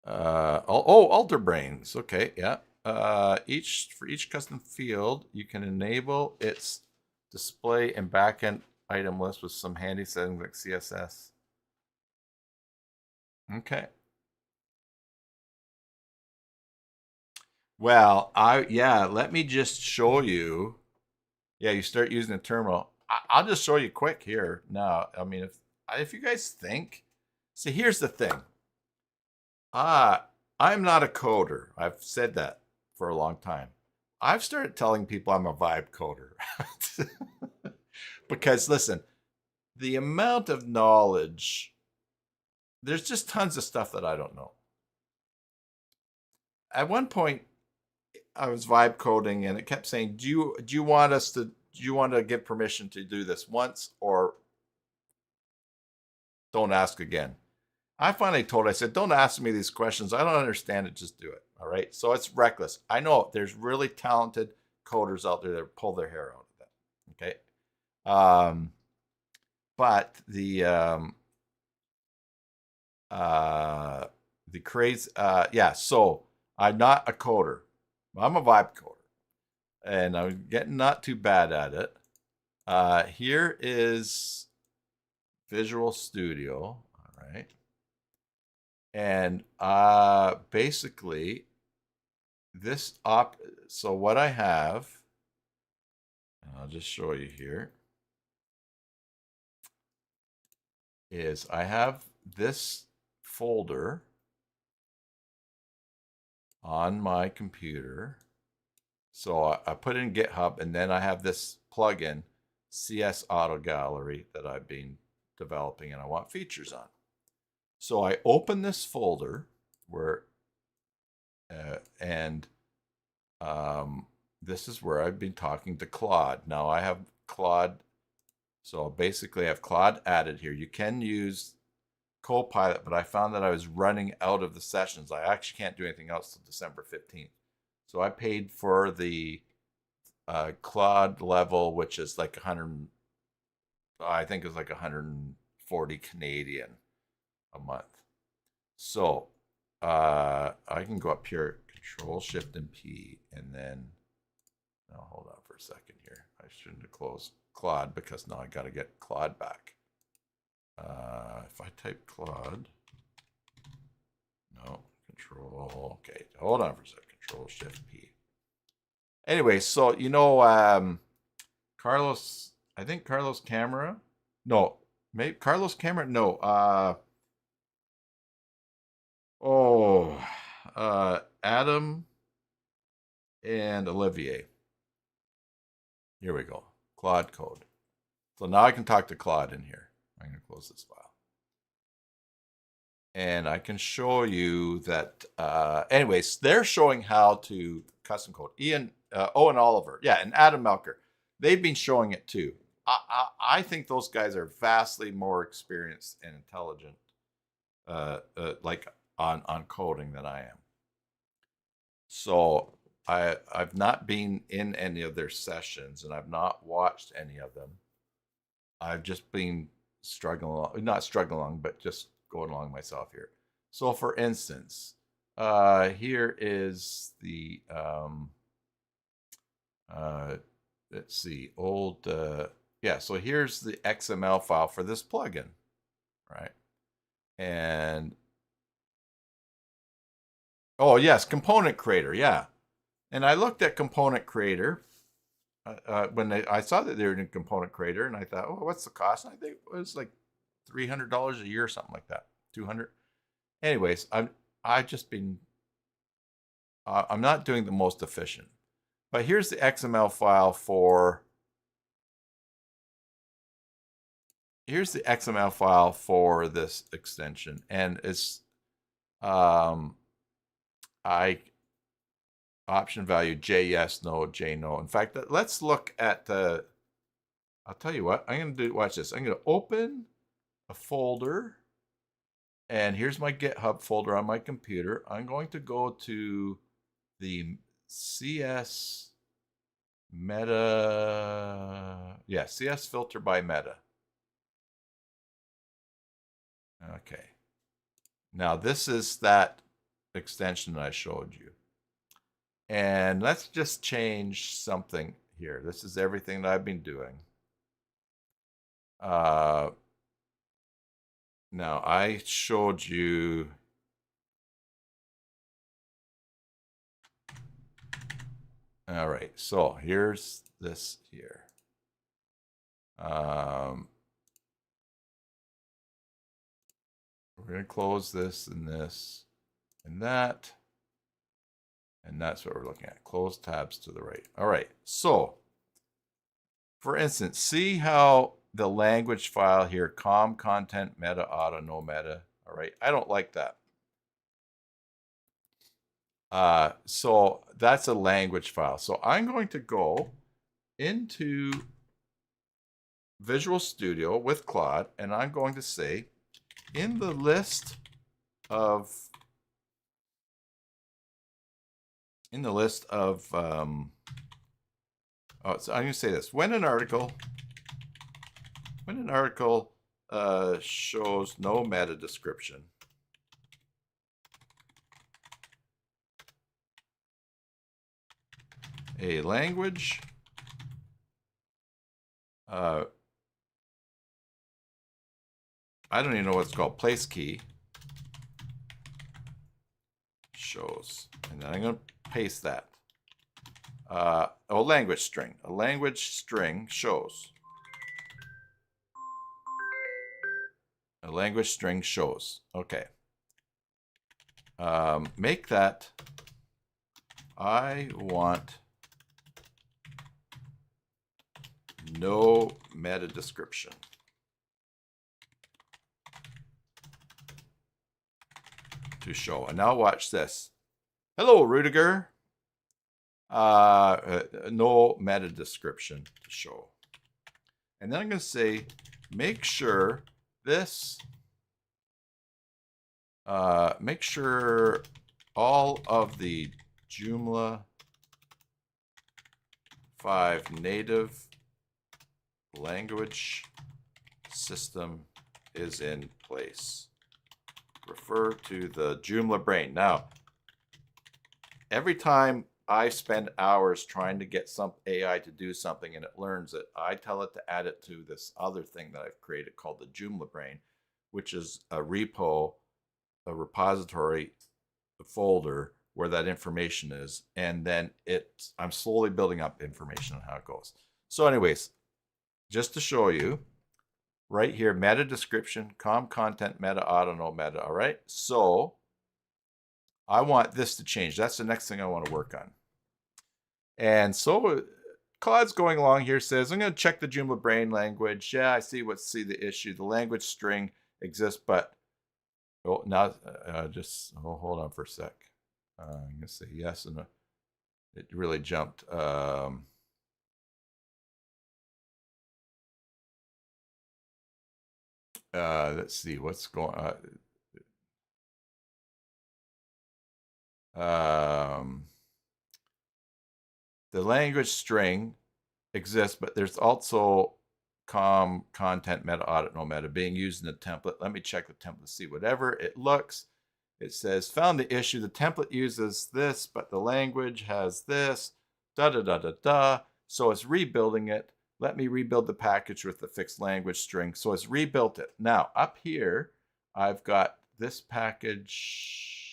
Alter brains. Okay, yeah. For each custom field, you can enable its display and backend item list with some handy settings like CSS. Okay. Well, let me just show you. Yeah, you start using the terminal. I'll just show you quick here now. I mean, if you guys think, see, here's the thing. I'm not a coder. I've said that for a long time. I've started telling people I'm a vibe coder. Because listen, the amount of knowledge, there's just tons of stuff that I don't know. At one point, I was vibe coding and it kept saying, do you want to give permission to do this once, or don't ask again? I finally I said, don't ask me these questions. I don't understand it. Just do it. All right. So it's reckless. I know there's really talented coders out there that pull their hair out of that. Okay. But the craze. Yeah, so I'm not a coder. I'm a vibe coder, and I'm getting not too bad at it. Here is Visual Studio. All right. And basically this so what I have, and I'll just show you here, is I have this folder on my computer. So I put it in GitHub, and then I have this plugin, CS Auto Gallery, that I've been developing and I want features on. So I open this folder where, and this is where I've been talking to Claude. Now I have Claude, so basically I have Claude added here. You can use Copilot, but I found that I was running out of the sessions. I actually can't do anything else till December 15th. So I paid for the Claude level, which is like 100, I think it was like 140 Canadian a month. So I can go up here, Control Shift and P, and then, now hold on for a second here. I shouldn't have closed Claude because now I got to get Claude back. If I type Claude, no, Control, okay, hold on for a second, Control Shift P. Anyway, so Carlos, I think Carlos Camera, no, maybe Carlos Camera, no, Adam and Olivier. Here we go. Claude code. So now I can talk to Claude in here. I'm going to close this file. And I can show you that, anyways, they're showing how to custom code. Owen Oliver, yeah, and Adam Melker. They've been showing it too. I think those guys are vastly more experienced and intelligent, like on coding than I am. So I've not been in any of their sessions, and I've not watched any of them. I've just been not struggling along, but just going along myself here. So for instance, here is the, let's see, yeah, so here's the XML file for this plugin, right? And, oh yes, Component Creator, yeah. And I looked at Component Creator when I saw that they were in Component Creator, and I thought, oh, what's the cost? And I think it was like $300 a year or something like that, 200. Anyways, I've just been, I'm not doing the most efficient. But here's the XML file for, this extension, and it's option value J yes, no, J no. In fact, let's look at I'll tell you what, I'm going to do, watch this. I'm going to open a folder, and here's my GitHub folder on my computer. I'm going to go to the CS Meta, yeah, CS filter by Meta. Okay. Now this is that extension I showed you. And let's just change something here. This is everything that I've been doing. Now I showed you, all right, so here's this here. We're going to close this and that. And that's what we're looking at. Close tabs to the right. All right. So, for instance, see how the language file here, com, content, meta, auto, no meta. All right. I don't like that. So that's a language file. So I'm going to go into Visual Studio with Claude, and I'm going to say, in the list of so I'm going to say this: when an article shows no meta description, a language I don't even know what it's called, place key shows. And then I'm going to paste that. Language string. A language string shows. A language string shows. Okay. Make that. I want no meta description. To show. And now watch this. Hello, Rudiger. No meta description to show. And then I'm going to say, make sure this, make sure all of the Joomla 5 native language system is in place. Refer to the Joomla brain. Now, every time I spend hours trying to get some AI to do something and it learns it, I tell it to add it to this other thing that I've created called the Joomla brain, which is a repo, a repository, a folder where that information is. And then I'm slowly building up information on how it goes. So anyways, just to show you, right here, meta description, content, meta, auto, no meta. All right. So I want this to change. That's the next thing I want to work on. And so Claude's going along here, says, I'm going to check the Joomla brain language. Yeah, I see the issue. The language string exists, but hold on for a sec. I'm going to say yes, and it really jumped. Let's see what's going on. The language string exists, but there's also content, meta, audit, no meta being used in the template. Let me check the template to see whatever it looks. It says, found the issue. The template uses this, but the language has this, So it's rebuilding it. Let me rebuild the package with the fixed language string. So it's rebuilt it. Now, up here, I've got this package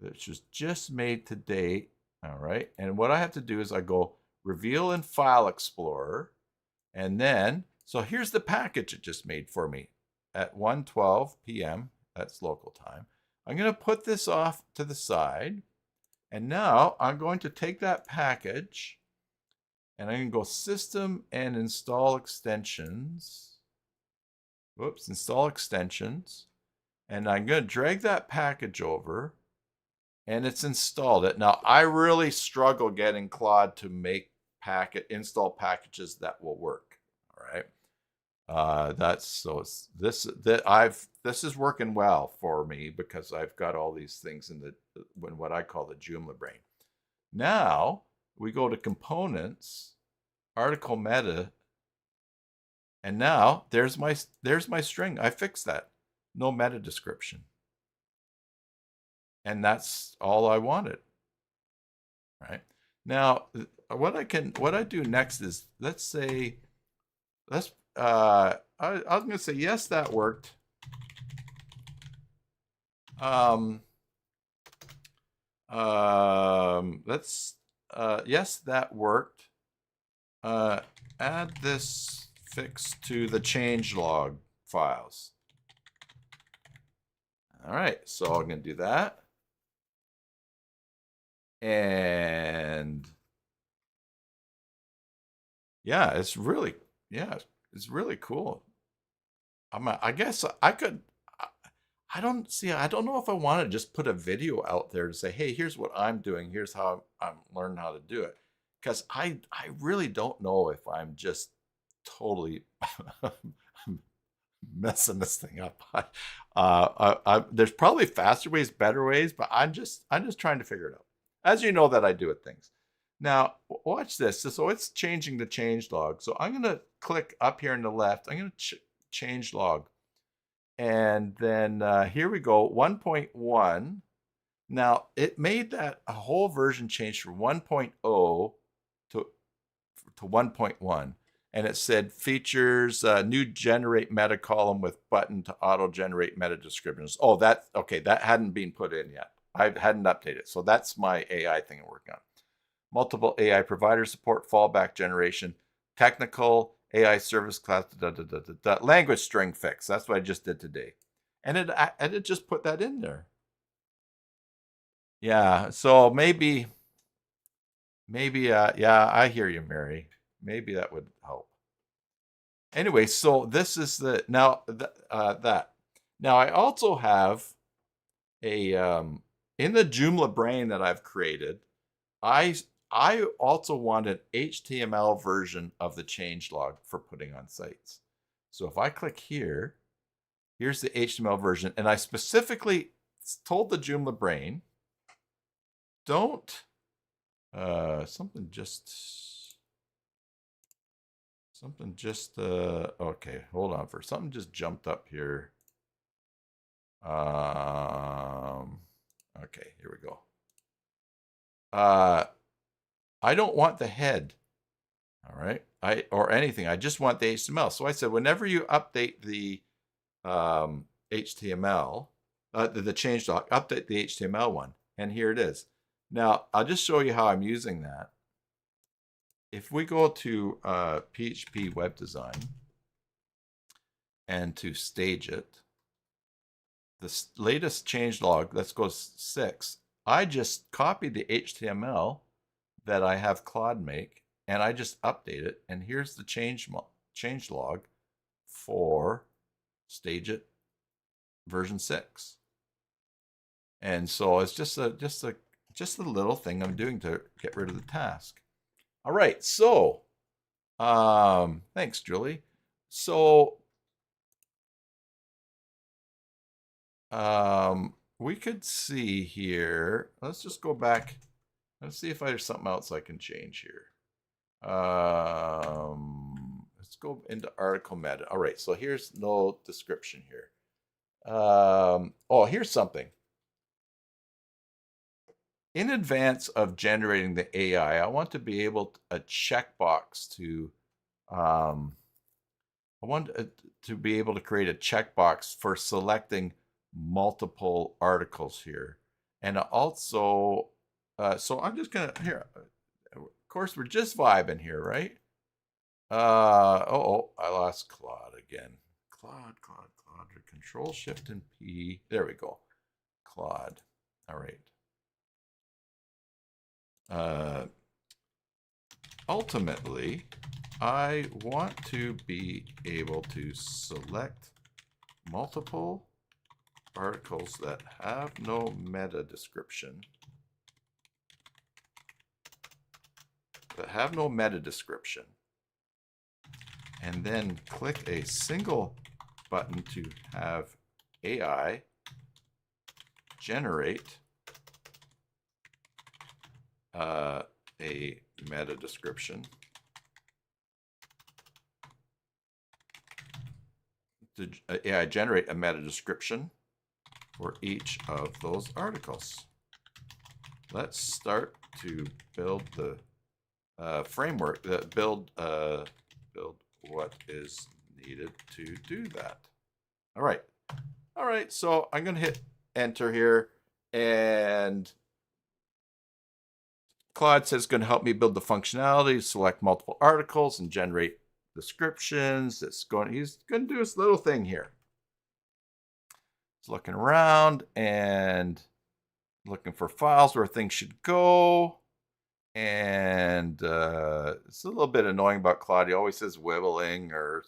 that was just made today. All right. And what I have to do is I go reveal in File Explorer. And then, so here's the package it just made for me at 1:12 p.m. That's local time. I'm going to put this off to the side. And now I'm going to take that package and I'm going to go System and Install Extensions. Whoops, Install Extensions. And I'm going to drag that package over. And it's installed it. Now, I really struggle getting Claude to make install packages that will work. All right. This is working well for me because I've got all these things in what I call the Joomla brain. Now we go to components, article meta, and now there's my string. I fixed that. No meta description. And that's all I wanted. Right. Now, what I do next is, let's say, I was going to say, yes, that worked. Yes, that worked. Add this fix to the changelog files. All right, so I'm going to do that. And yeah, it's really cool. I guess I could, I don't know if I want to just put a video out there to say, hey, here's what I'm doing. Here's how I'm learning how to do it. Because I really don't know if I'm just totally messing this thing up. There's probably faster ways, better ways, but I'm just trying to figure it out. As you know that I do at things. Now, watch this. So it's changing the changelog. So I'm going to click up here on the left. I'm going to change log. And then here we go, 1.1. Now, it made that a whole version change from 1.0 to 1.1. And it said features new generate meta column with button to auto generate meta descriptions. Oh, that okay. That hadn't been put in yet. I hadn't updated. So that's my AI thing I'm working on. Multiple AI provider support, fallback generation, technical AI service class, language string fix. That's what I just did today. And it just put that in there. Yeah. So maybe, yeah, I hear you, Mary. Maybe that would help. Anyway, so this is the now that. Now I also have a in the Joomla brain that I've created. I I also want an HTML version of the changelog for putting on sites. So if I click here, here's the HTML version, and I specifically told the Joomla brain, don't something just okay, hold on for something just jumped up here. Okay, here we go. I don't want the head. All right, or anything. I just want the HTML. So I said, whenever you update the HTML, the changelog, update the HTML one, and here it is. Now I'll just show you how I'm using that. If we go to PHP web design and to stage it, the latest changelog, let's go 6. I just copied the HTML that I have Claude make, and I just update it. And here's the changelog for stage it version 6. And so it's just a little thing I'm doing to get rid of the task. All right, so thanks, Julie. So we could see here. Let's just go back. Let's see if there's something else I can change here. Let's go into article meta. All right, so here's no description here. Oh, here's something. In advance of generating the AI, I want to be able a checkbox to I want to be able to create a checkbox for selecting multiple articles here. And also, so I'm just gonna here. Of course, we're just vibing here, right? Oh, I lost Claude again. Claude. Control Shift and P. There we go. Claude. All right. Ultimately, I want to be able to select multiple articles that have no meta description. And then click a single button to have AI generate a meta description. AI generate a meta description for each of those articles. Let's start to build the framework that build what is needed to do that. All right. So I'm going to hit enter here, and Claude says it's going to help me build the functionality, select multiple articles, and generate descriptions. He's going to do his little thing here. He's looking around and looking for files where things should go. And it's a little bit annoying about Claude. He always says wibbling or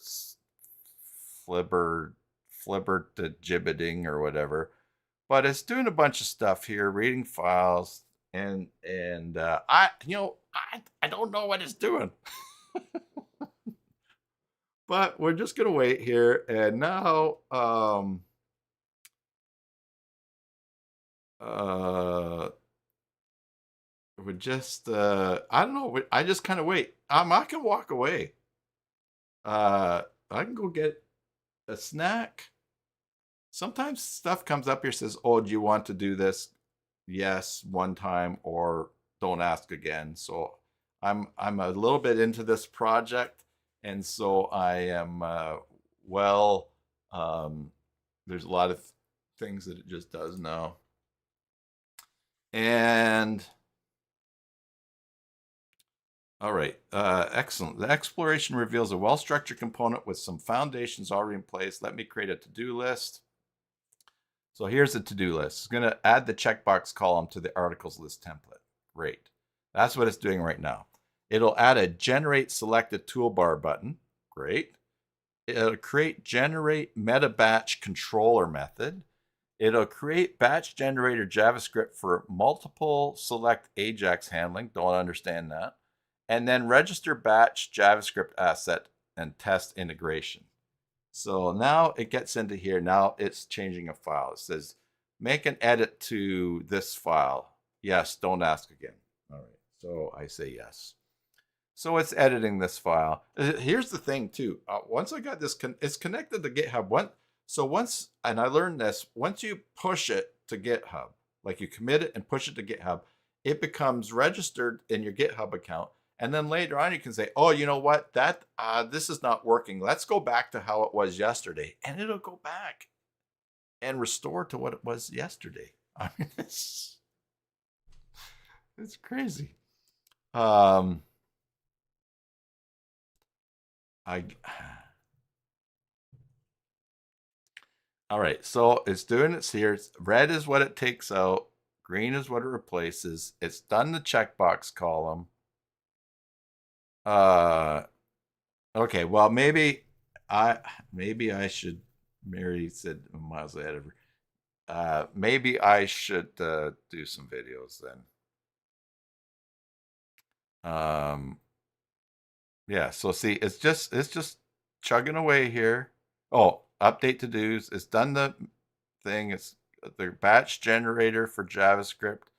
flibber to gibbeting or whatever. But it's doing a bunch of stuff here, reading files, and I don't know what it's doing. But we're just gonna wait here, and now we just I don't know. I just kind of wait. I can walk away. I can go get a snack. Sometimes stuff comes up here, says, "Oh, do you want to do this?" yes one time or don't ask again. So I'm a little bit into this project, and so I am well. Um, there's a lot of things that it just does now, and all right, excellent. The exploration reveals a well-structured component with some foundations already in place. Let me create a to-do list. So here's the to-do list. It's going to add the checkbox column to the articles list template. Great. That's what it's doing right now. It'll add a generate selected toolbar button. Great. It'll create generate meta batch controller method. It'll create batch generator JavaScript for multiple select Ajax handling. Don't understand that. And then register batch JavaScript asset and test integration. So now it gets into here. Now it's changing a file. It says, make an edit to this file. Yes, don't ask again. All right. So I say yes. So it's editing this file. Here's the thing too. Once I got this, it's connected to GitHub. So once, and I learned this, once you push it to GitHub, like you commit it and push it to GitHub, it becomes registered in your GitHub account. And then later on, you can say, oh, you know what? This is not working. Let's go back to how it was yesterday. And it'll go back and restore to what it was yesterday. I mean, it's crazy. I all right, so it's doing its here. Red is what it takes out. Green is what it replaces. It's done the checkbox column. Okay, well, maybe I should, Mary said miles ahead of her. Maybe I should do some videos then. Yeah, so see, it's just chugging away here. Oh, update to dos. It's done the thing. It's the batch generator for JavaScript.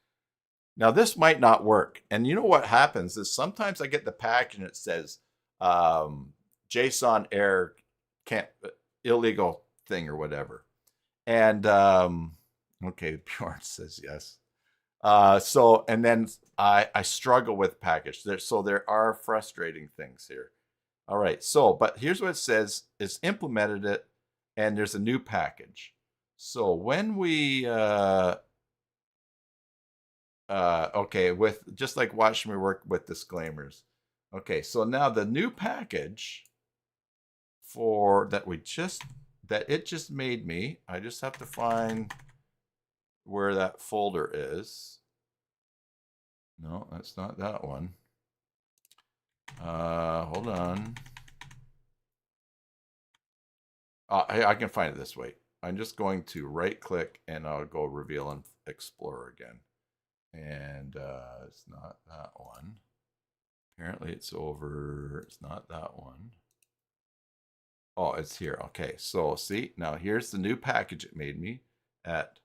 Now this might not work. And you know what happens is sometimes I get the package and it says JSON error, can't, illegal thing or whatever. And okay, Bjorn says yes. So and then I struggle with package. So there are frustrating things here. All right, so but here's what it says: it's implemented it, and there's a new package. So when we okay, with just like watch me work with disclaimers. Okay, so now the new package for that it just made me. I just have to find where that folder is. No, that's not that one. Hold on. I can find it this way. I'm just going to right click and I'll go reveal and explorer again. And it's not that one. Apparently it's over. It's not that one. Oh, it's here. Okay, so see, now here's the new package it made me at.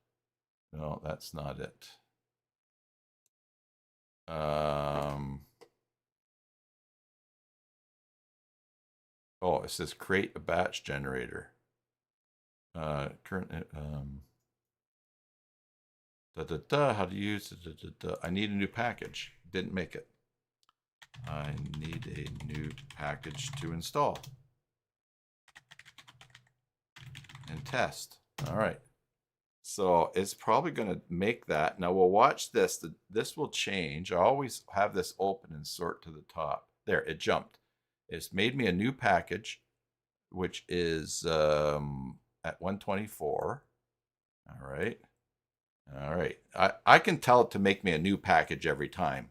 No, that's not it. Oh, it says create a batch generator. Current how to use I need a new package. Didn't make it. I need a new package to install and test. All right. So it's probably going to make that. Now we'll watch this. This will change. I always have this open and sort to the top. There, it jumped. It's made me a new package, which is at 124. All right. All right. I can tell it to make me a new package every time.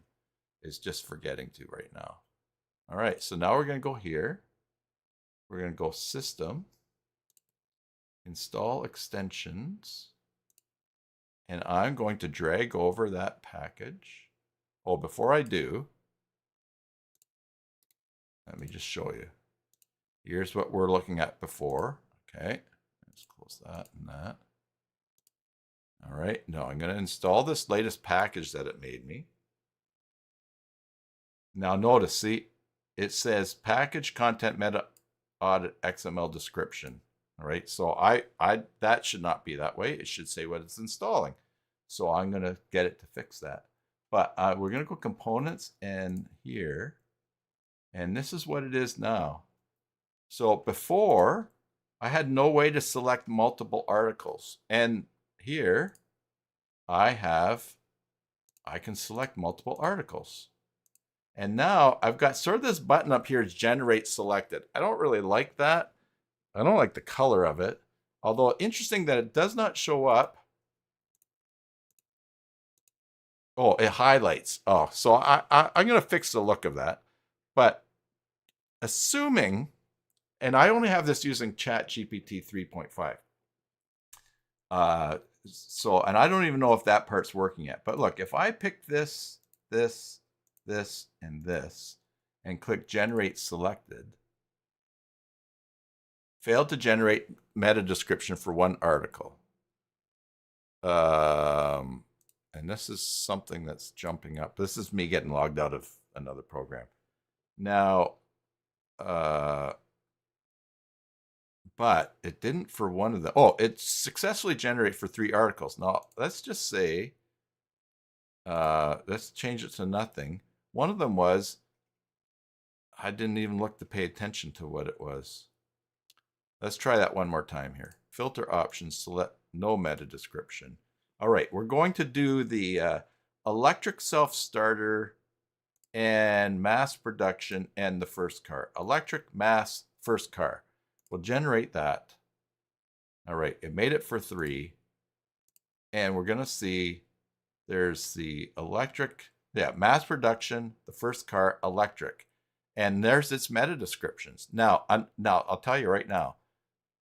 It's just forgetting to right now. All right. So now we're going to go here. We're going to go System, Install Extensions. And I'm going to drag over that package. Oh, before I do, let me just show you. Here's what we're looking at before. Okay, let's close that and that. All right, now I'm going to install this latest package that it made me. Now notice, see, it says package content meta audit XML description. All right, so that should not be that way. It should say what it's installing. So I'm going to get it to fix that. But we're going to go components and here, and this is what it is now. So before, I had no way to select multiple articles. And here I can select multiple articles. And now I've got sort of this button up here, generate selected. I don't really like that. I don't like the color of it. Although interesting that it does not show up. Oh, it highlights. Oh, so I'm going to fix the look of that. But assuming, and I only have this using ChatGPT 3.5. And I don't even know if that part's working yet. But look, if I pick this, this, and this, and click generate selected, failed to generate meta description for one article. And this is something that's jumping up. This is me getting logged out of another program. Now, but it didn't for one of the, oh, it successfully generated for 3 articles. Now, let's just say, let's change it to nothing. One of them was, I didn't even look to pay attention to what it was. Let's try that one more time here. Filter options, select no meta description. All right, we're going to do the electric self-starter and mass production and the first car. Electric, mass, first car. We'll generate that. All right, it made it for 3. And we're going to see there's the electric, yeah, mass production, the first car, electric. And there's its meta descriptions. Now I'll tell you right now,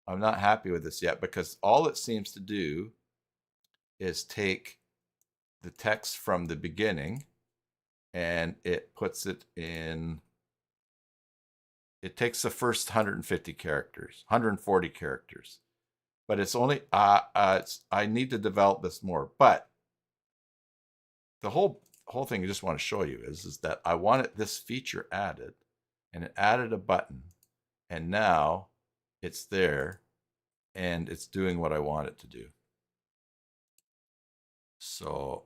I'm not happy with this yet because all it seems to do is take the text from the beginning and it puts it in, it takes the first 150 characters, 140 characters, but it's only, I need to develop this more. But the whole thing I just want to show you is that I wanted this feature added, and it added a button, and now it's there and it's doing what I want it to do. So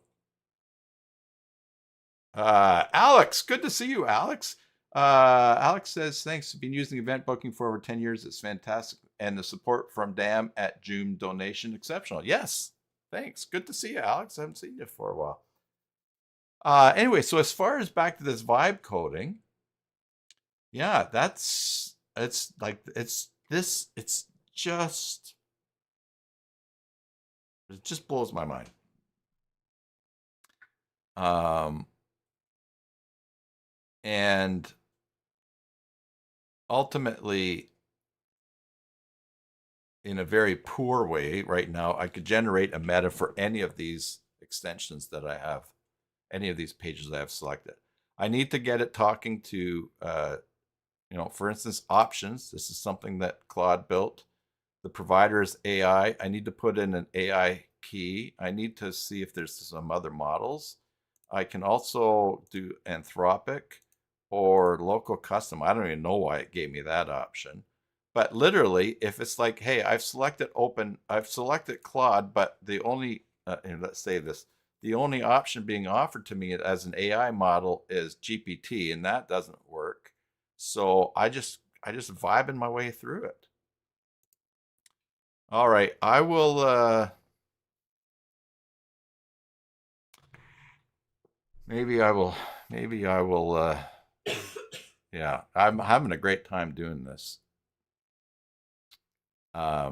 Alex, good to see you, Alex. Alex says, thanks. Been using event booking for over 10 years. It's fantastic. And the support from Dan at Joom Donation, exceptional. Yes, thanks. Good to see you, Alex. I haven't seen you for a while. Anyway, so as far as back to this vibe coding, yeah, it's just, it just blows my mind. And ultimately, in a very poor way right now, I could generate a meta for any of these extensions that I have, any of these pages I have selected. I need to get it talking to, for instance, options. This is something that Claude built. The provider is AI. I need to put in an AI key. I need to see if there's some other models. I can also do Anthropic or local custom. I don't even know why it gave me that option. But literally, if it's like, hey, I've selected Claude, but the only, let's say this, the only option being offered to me as an AI model is GPT, and that doesn't work. So I just vibing my way through it. All right, I will, maybe I will, yeah, I'm having a great time doing this. I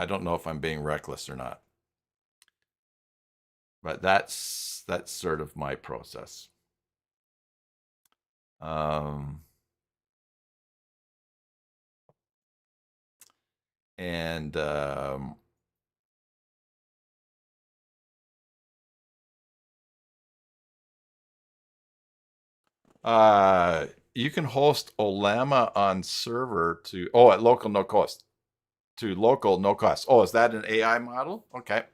don't know if I'm being reckless or not, but that's sort of my process. And you can host Olema on server at local no cost. To local no cost. Oh, is that an AI model? Okay.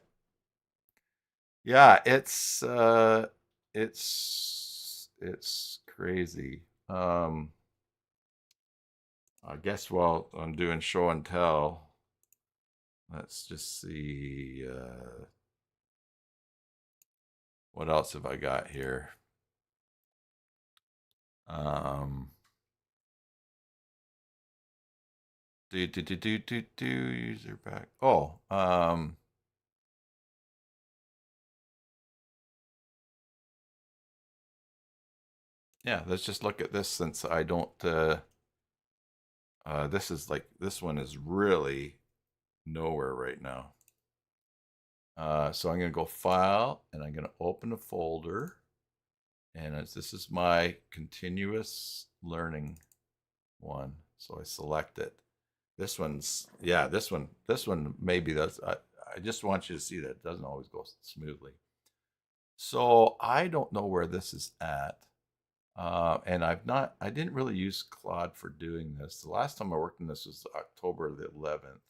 Yeah, it's crazy. I guess while I'm doing show and tell, let's just see. What else have I got here? User back. Oh, yeah, let's just look at this since I don't, this is like, this one is really nowhere right now. So I'm going to go File, and I'm going to open a folder. And this is my continuous learning one. So I select it. This one's, yeah, this one maybe that's, I just want you to see that it doesn't always go smoothly. So I don't know where this is at. And I didn't really use Claude for doing this. The last time I worked on this was October the 11th.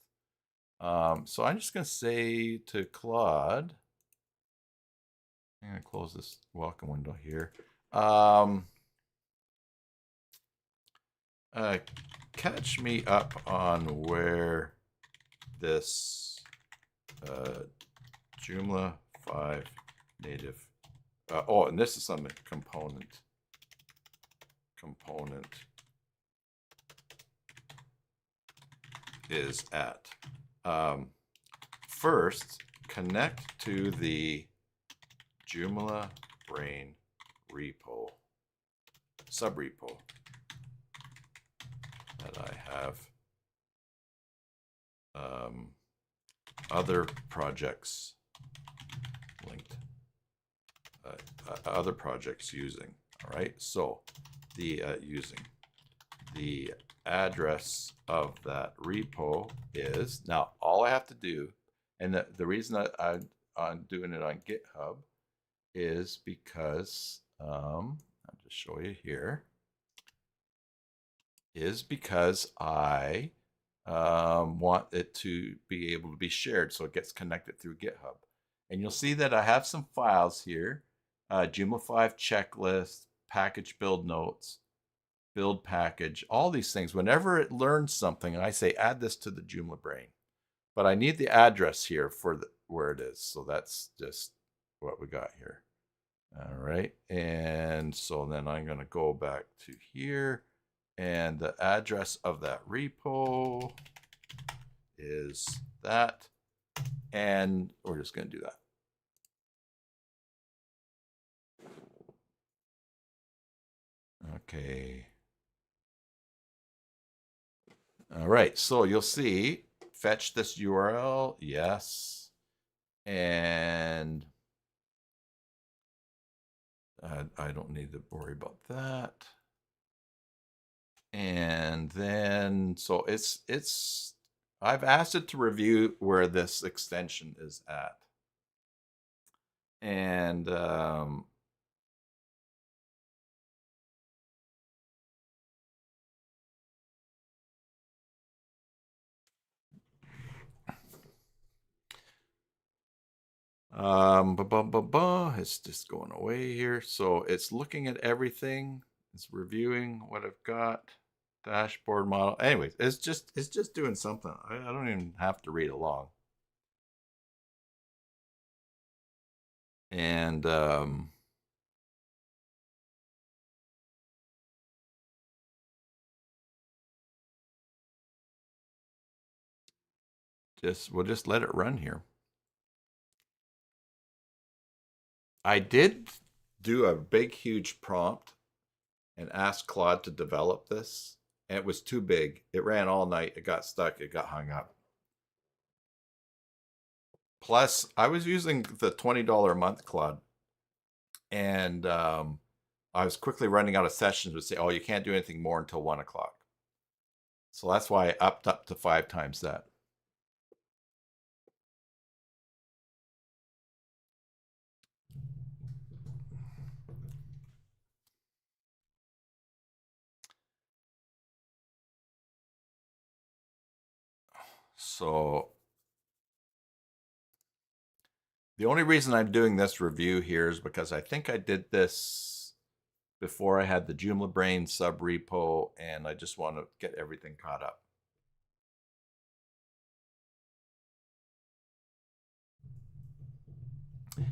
So I'm just going to say to Claude, I'm going to close this welcome window here. Catch me up on where this Joomla 5 native, oh, and this is some component is at. First, connect to the Joomla Brain repo, subrepo that I have other projects linked, other projects using. All right, so the using the address of that repo is, now all I have to do, and the reason I'm doing it on GitHub is because I'll just show you here, is because I want it to be able to be shared, so it gets connected through GitHub. And you'll see that I have some files here, Joomla 5 checklist, package build notes, build package, all these things. Whenever it learns something, I say add this to the Joomla Brain. But I need the address here for where it is. So that's just what we got here. All right. And so then I'm going to go back to here. And the address of that repo is that. And we're just going to do that. Okay. All right. So you'll see, fetch this URL. Yes. And I don't need to worry about that. And then, so I've asked it to review where this extension is at. And it's just going away here. So it's looking at everything. It's reviewing what I've got. Dashboard model. Anyways, it's just doing something. I don't even have to read along. And we'll just let it run here. I did do a big, huge prompt and asked Claude to develop this, and it was too big. It ran all night. It got stuck. It got hung up. Plus, I was using the $20 a month Claude, and I was quickly running out of sessions. Would say, "Oh, you can't do anything more until 1 o'clock." So that's why I upped up to 5 times that. So the only reason I'm doing this review here is because I think I did this before I had the Joomla Brain sub repo, and I just want to get everything caught up.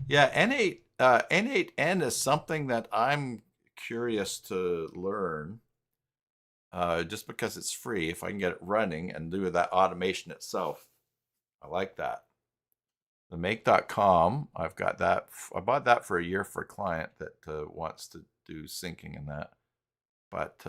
Yeah, N8 N8N is something that I'm curious to learn. Just because it's free, if I can get it running and do that automation itself, I like that. The make.com, I've got that. I bought that for a year for a client that wants to do syncing and that. But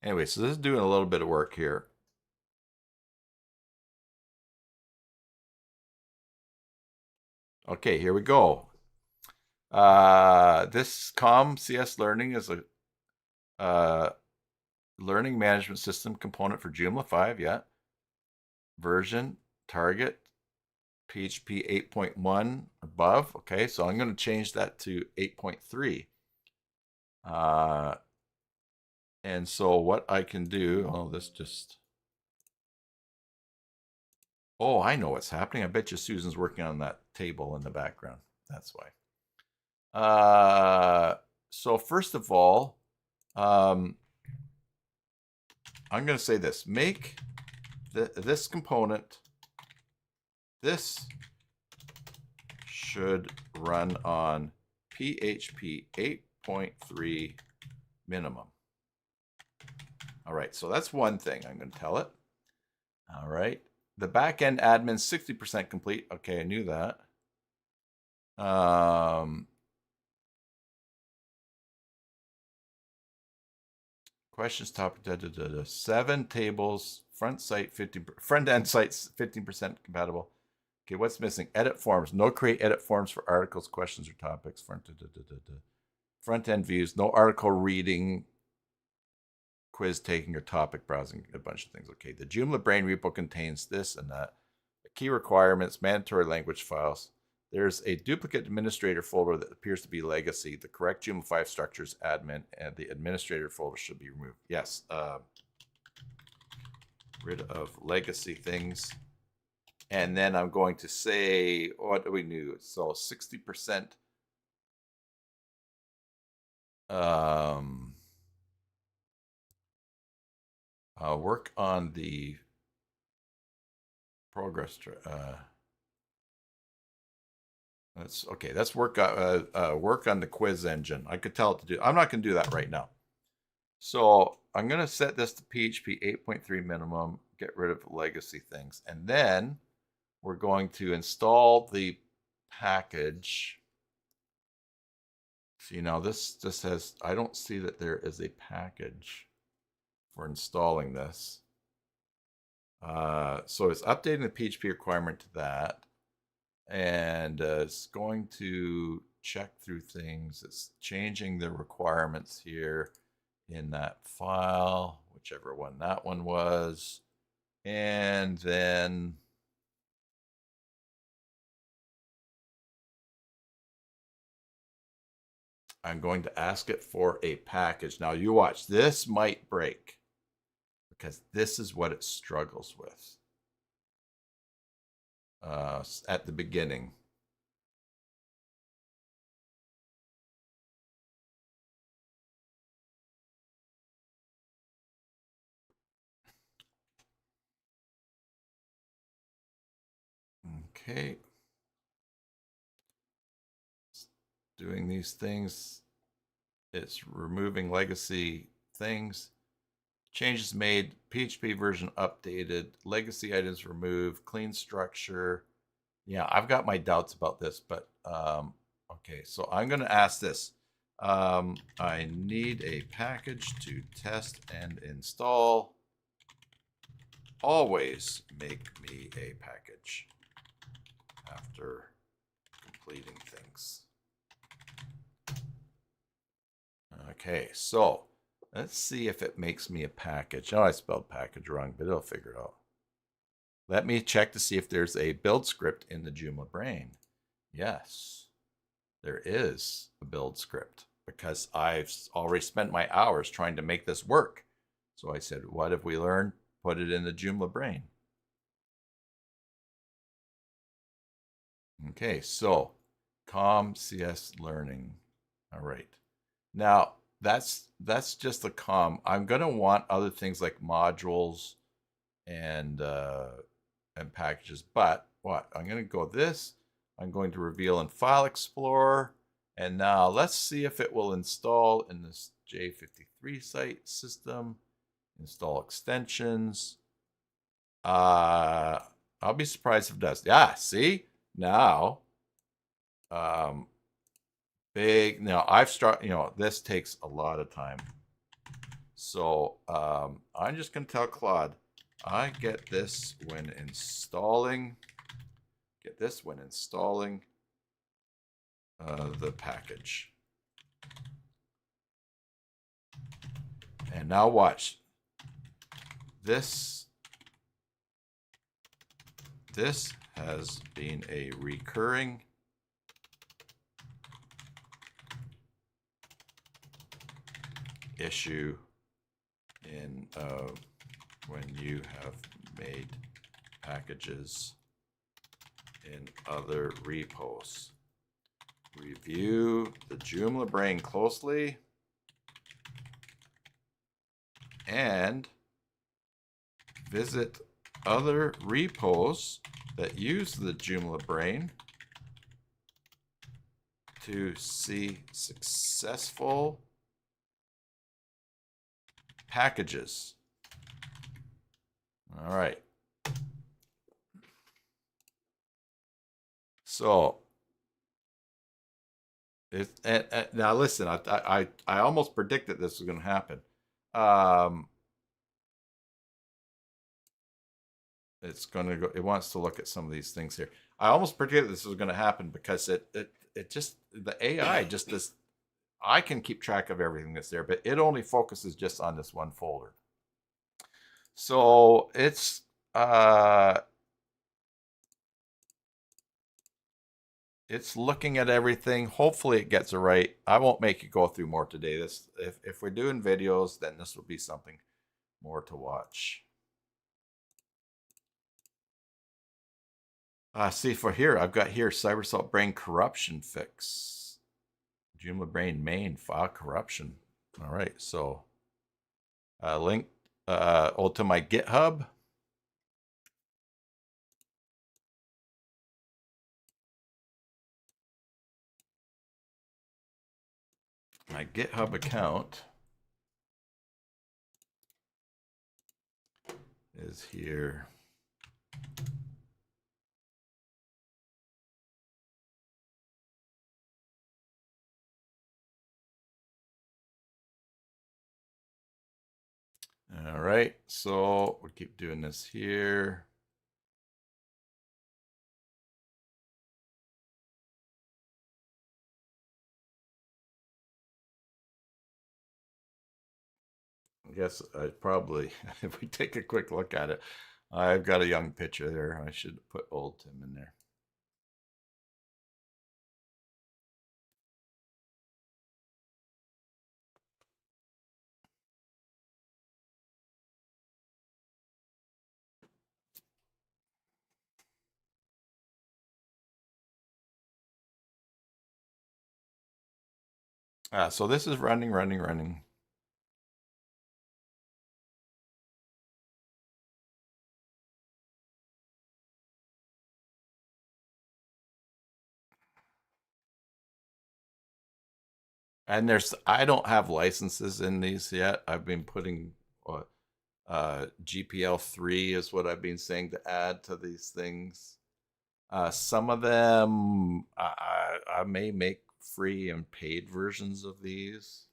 anyway, so this is doing a little bit of work here. Okay, here we go. This CS Learning is a learning management system component for Joomla 5, yeah. Version, target, PHP 8.1 above. Okay, so I'm going to change that to 8.3. And so what I can do, oh, I know what's happening. I bet you Susan's working on that table in the background. That's why. So first of all, I'm going to say this. Make this component, this should run on PHP 8.3 minimum. All right, so that's one thing I'm going to tell it. All right. The backend admin 60% complete. Okay, I knew that. Questions topic 7 tables, front end sites 15% compatible. Okay, what's missing? Edit forms. No create edit forms for articles, questions, or topics. Front end views. No article reading, quiz taking, or topic browsing. A bunch of things. Okay, the Joomla Brain repo contains this and that. The key requirements, mandatory language files. There's a duplicate administrator folder that appears to be legacy. The correct Joomla 5 structures admin, and the administrator folder should be removed. Yes. Rid of legacy things. And then I'm going to say, what do we do? So 60%. Work on the progress. That's okay. That's work on the quiz engine. I could tell it to do. I'm not going to do that right now. So I'm going to set this to PHP 8.3 minimum. Get rid of legacy things, and then we're going to install the package. See, now this just has. I don't see that there is a package for installing this. So it's updating the PHP requirement to that. And it's going to check through things. It's changing the requirements here in that file, whichever one that one was. And then I'm going to ask it for a package. Now you watch, this might break because this is what it struggles with at the beginning. Okay. Doing these things. It's removing legacy things. Changes made, PHP version updated, legacy items removed, clean structure. Yeah, I've got my doubts about this, but okay, so I'm going to ask this. I need a package to test and install. Always make me a package after completing things. Okay, so let's see if it makes me a package. Oh, I spelled package wrong, but it'll figure it out. Let me check to see if there's a build script in the Joomla Brain. Yes, there is a build script because I've already spent my hours trying to make this work. So I said, what have we learned? Put it in the Joomla Brain. Okay, so CS Learning. All right. Now, that's just the COM. I'm gonna want other things like modules and packages. But what I'm gonna go this. I'm going to reveal in File Explorer, and now let's see if it will install in this J53 site system. Install extensions. I'll be surprised if it does. Yeah, see now. Big. Now I've started. This takes a lot of time. So I'm just going to tell Claude, I get this when installing. Get this when installing the package. And now watch. This has been a recurring issue in when you have made packages in other repos. Review the Joomla brain closely and visit other repos that use the Joomla brain to see successful packages. All right. So now listen, I almost predicted this was going to happen. It's going to go. It wants to look at some of these things here. I almost predicted this was going to happen because it just, the AI just this. I can keep track of everything that's there, but it only focuses just on this one folder. So it's looking at everything. Hopefully it gets it right. I won't make you go through more today. This, if we're doing videos, then this will be something more to watch. See, for here, I've got here CyberSalt Brain Corruption Fix. Joomla Brain main file corruption. All right, so link to my GitHub. My GitHub account is here. All right, so we'll keep doing this here. I guess I probably, if we take a quick look at it, I've got a young picture there. I should put old Tim in there. So this is running. And I don't have licenses in these yet. I've been putting GPL3 is what I've been saying to add to these things. Some of them I may make free and paid versions of these.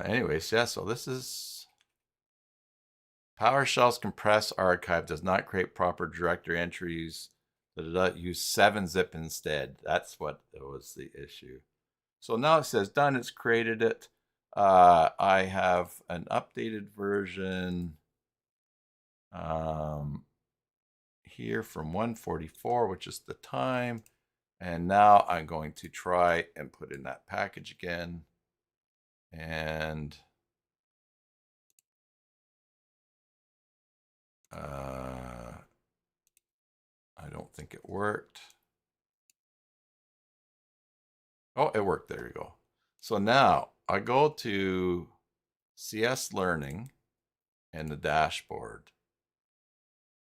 Anyways, yeah, so this is PowerShell's compress archive does not create proper directory entries. Use 7-zip instead. That's what was the issue. So now it says done. It's created it. I have an updated version here from 144, which is the time. And now I'm going to try and put in that package again. And I don't think it worked. Oh, it worked. There you go. So now I go to CS Learning and the dashboard.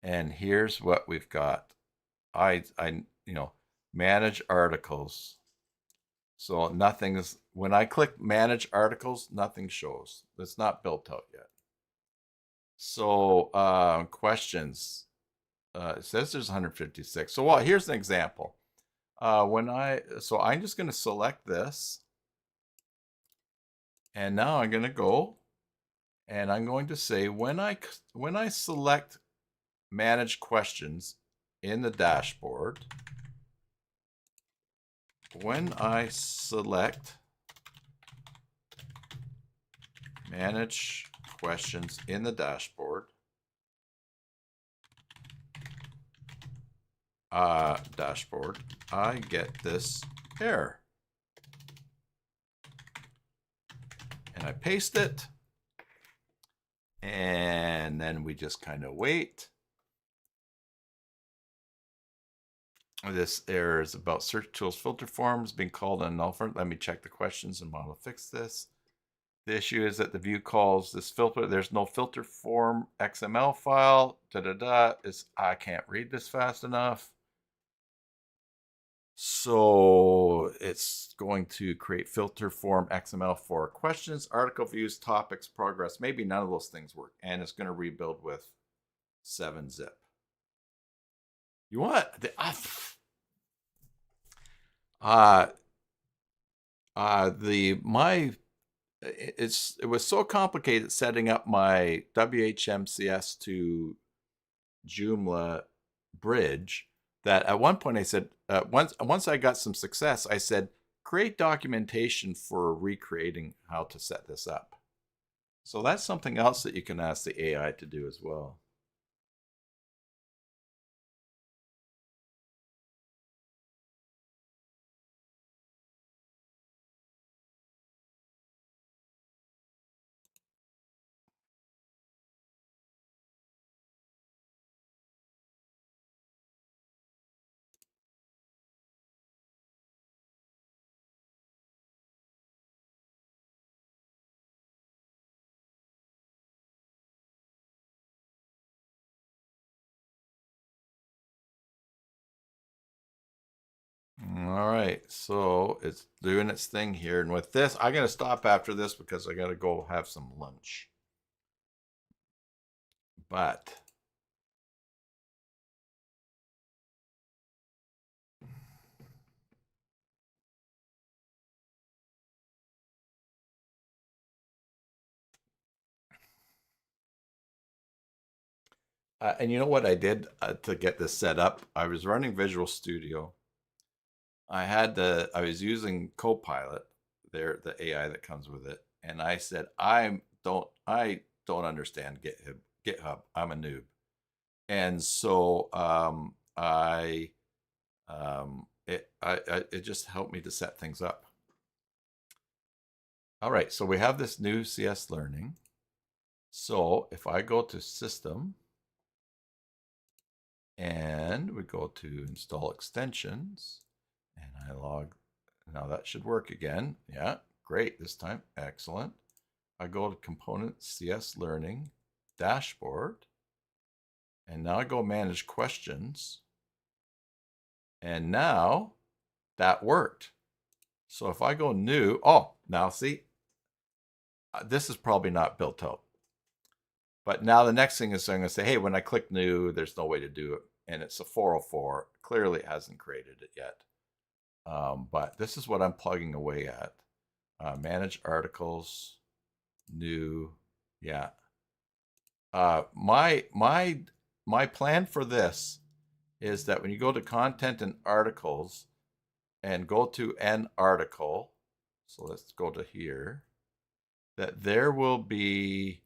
And here's what we've got. I manage articles. So nothing's, when I click manage articles, nothing shows. It's not built out yet. So questions. It says there's 156. So here's an example. So I'm just going to select this. And now I'm going to go and I'm going to say when I select manage questions in the dashboard, when I select manage questions in the dashboard, I get this error. And I paste it. And then we just kind of wait. This error is about search tools filter forms being called unnull. Let me check the questions and model fix this. The issue is that the view calls this filter. There's no filter form XML file. I can't read this fast enough. So it's going to create filter form XML for questions, article views, topics, progress. Maybe none of those things work. And it's going to rebuild with 7-zip. You want the it was so complicated setting up my WHMCS to Joomla bridge that at one point I said, once I got some success, I said, create documentation for recreating how to set this up. So that's something else that you can ask the AI to do as well. All right, so it's doing its thing here. And with this, I'm going to stop after this because I got to go have some lunch. But and you know what I did to get this set up? I was running Visual Studio. I was using Copilot, the AI that comes with it, and I said I don't understand GitHub. I'm a noob, and so it just helped me to set things up. All right, so we have this new CS Learning. So if I go to System and we go to Install Extensions and I log, now that should work again. Yeah, great this time. Excellent. I go to Component CS Learning Dashboard and now I go Manage Questions. And now that worked. So if I go New, now see, this is probably not built out. But now the next thing is I'm going to say, hey, when I click New, there's no way to do it. And it's a 404. Clearly it hasn't created it yet. But this is what I'm plugging away at. Manage articles, new, yeah. My plan for this is that when you go to content and articles and go to an article, so let's go to here, that there will be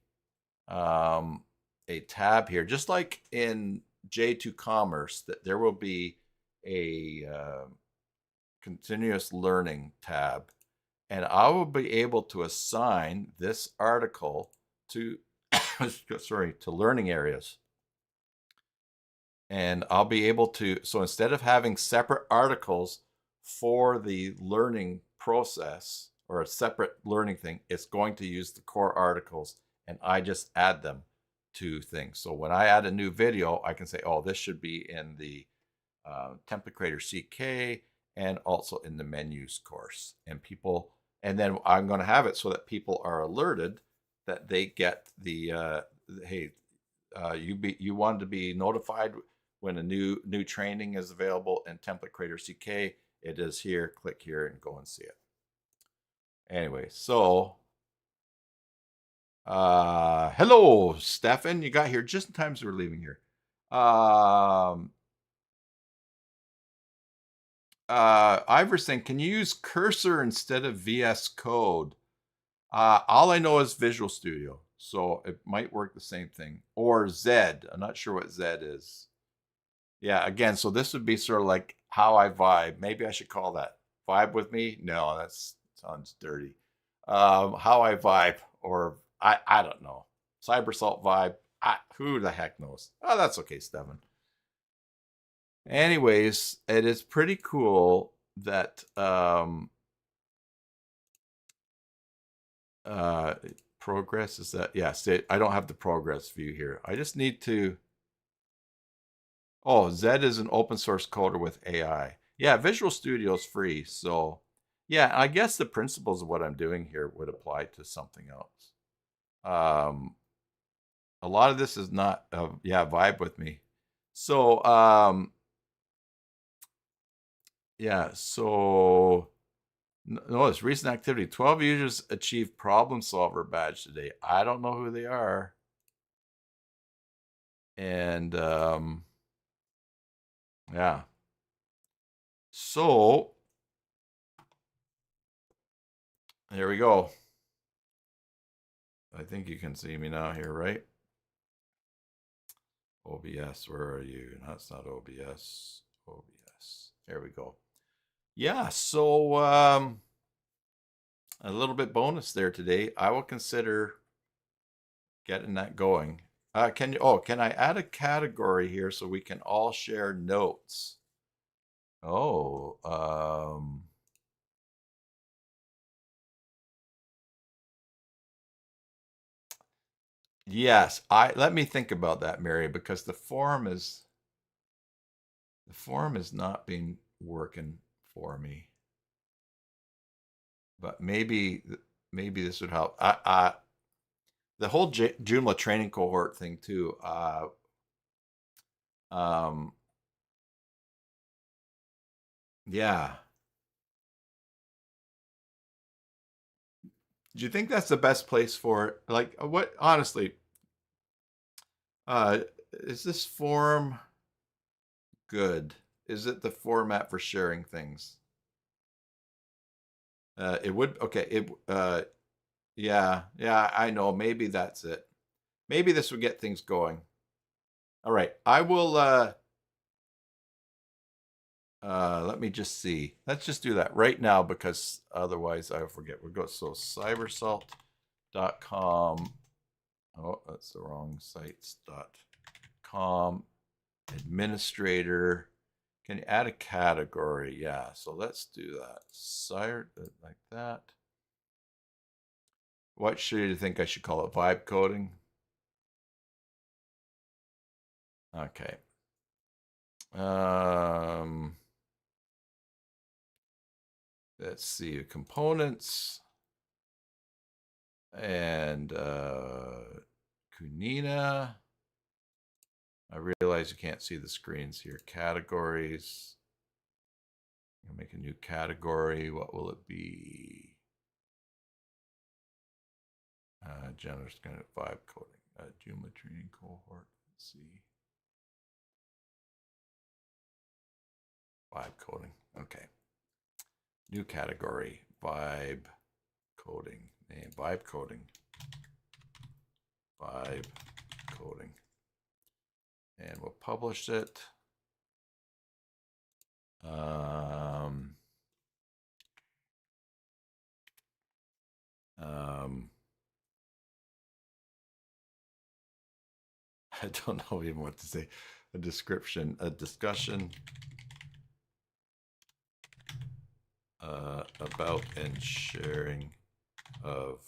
a tab here, just like in J2 Commerce, that there will be a continuous learning tab, and I will be able to assign this article to to learning areas. And I'll be able to, so instead of having separate articles for the learning process or a separate learning thing, it's going to use the core articles and I just add them to things. So when I add a new video, I can say, oh, this should be in the Template Creator CK and also in the menus course. And then I'm going to have it so that people are alerted that they get the, hey, you wanted to be notified when a new training is available in Template Creator CK. It is here. Click here and go and see it. Anyway, so hello, Stefan. You got here just in time as we're leaving here. Iverson, can you use Cursor instead of VS Code? All I know is Visual Studio, so it might work the same thing. Or Zed. I'm not sure what Zed is. Yeah, again, so this would be sort of like how I vibe. Maybe I should call that vibe with me. No, that sounds dirty. How I vibe, or I don't know. Cybersalt vibe. Who the heck knows? Oh, that's okay, Stefan. Anyways, it is pretty cool that progress is that, yeah, I don't have the progress view here. I just need to, oh, Zed is an open source coder with AI. Yeah, Visual Studio is free. So yeah, I guess the principles of what I'm doing here would apply to something else. A lot of this is not, yeah, vibe with me. So yeah, so notice recent activity. 12 users achieved problem solver badge today. I don't know who they are. And yeah. So here we go. I think you can see me now here, right? OBS, where are you? That's not OBS. OBS. There we go. Yeah, so a little bit bonus there today. I will consider getting that going. Can I add a category here so we can all share notes? Oh, yes. Let me think about that, Mary, because the forum is not been working for me. But maybe this would help. The whole Joomla training cohort thing too. Yeah. Do you think that's the best place for it? Like, what? Honestly, is this forum good? Is it the format for sharing things? It would. Okay. Yeah. I know. Maybe that's it. Maybe this would get things going. All right. I will. Let me just see. Let's just do that right now because otherwise I forget. We'll go. So cybersalt.com. Oh, that's the wrong sites.com. Administrator. Can you add a category? Yeah. So let's do that. Like that. What should you think I should call it? Vibe coding? Okay. Let's see. Components. And Kunina. I realize you can't see the screens here. Categories. I'll make a new category. What will it be? Generous kind of vibe coding. Joomla training cohort. Let's see. Vibe coding. Okay. New category. Vibe coding. Name vibe coding. Vibe coding. And we'll publish it. I don't know even what to say. a description, a discussion about and sharing of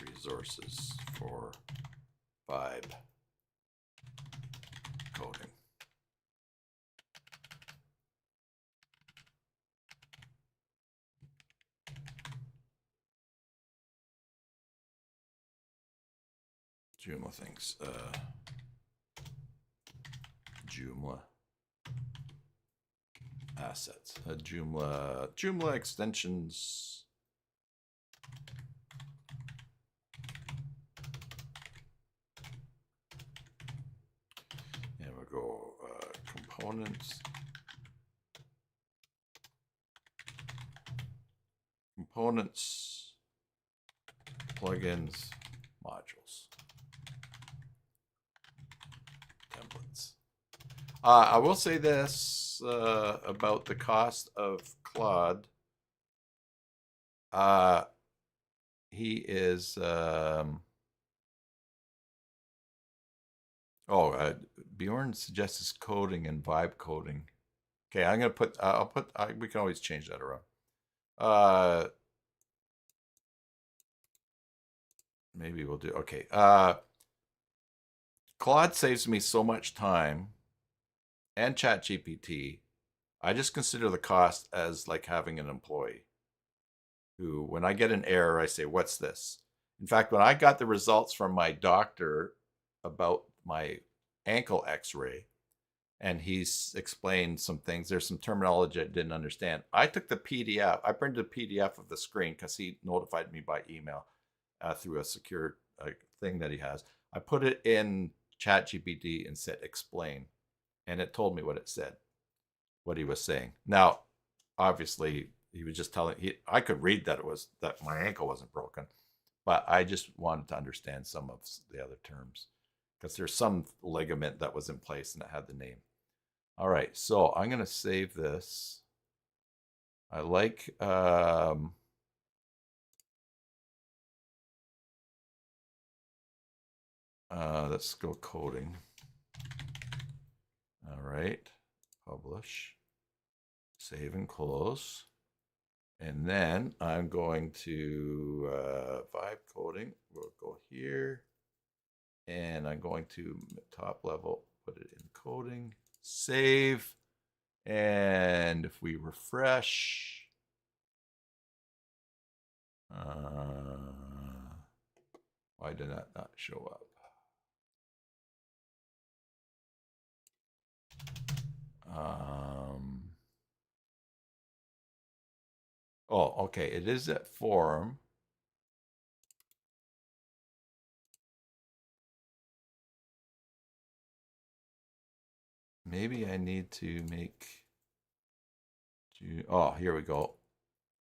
resources for vibe coding. Joomla things. Joomla assets. Joomla extensions. And we'll go components. Components, plugins, modules, templates. I will say this about the cost of Claude. He is Bjorn suggests coding and vibe coding. Okay, I'm gonna put. We can always change that around. Maybe we'll do. Okay. Claude saves me so much time, and ChatGPT. I just consider the cost as like having an employee who, when I get an error, I say, "What's this?" In fact, when I got the results from my doctor about my ankle x-ray, and he's explained some things, there's some terminology I didn't understand. I took the PDF, I printed a PDF of the screen because he notified me by email through a secure thing that he has. I put it in ChatGPT and said, explain. And it told me what it said, what he was saying. Now, obviously, he was just telling, I could read that that my ankle wasn't broken, but I just wanted to understand some of the other terms because there's some ligament that was in place and it had the name. All right, so I'm going to save this. I like let's go coding. All right, publish, save and close. And then I'm going to vibe coding. We'll go here. And I'm going to top level, put it in coding, save. And if we refresh, why did that not show up? Oh, okay. It is at forum. Maybe I need to make. Oh, here we go.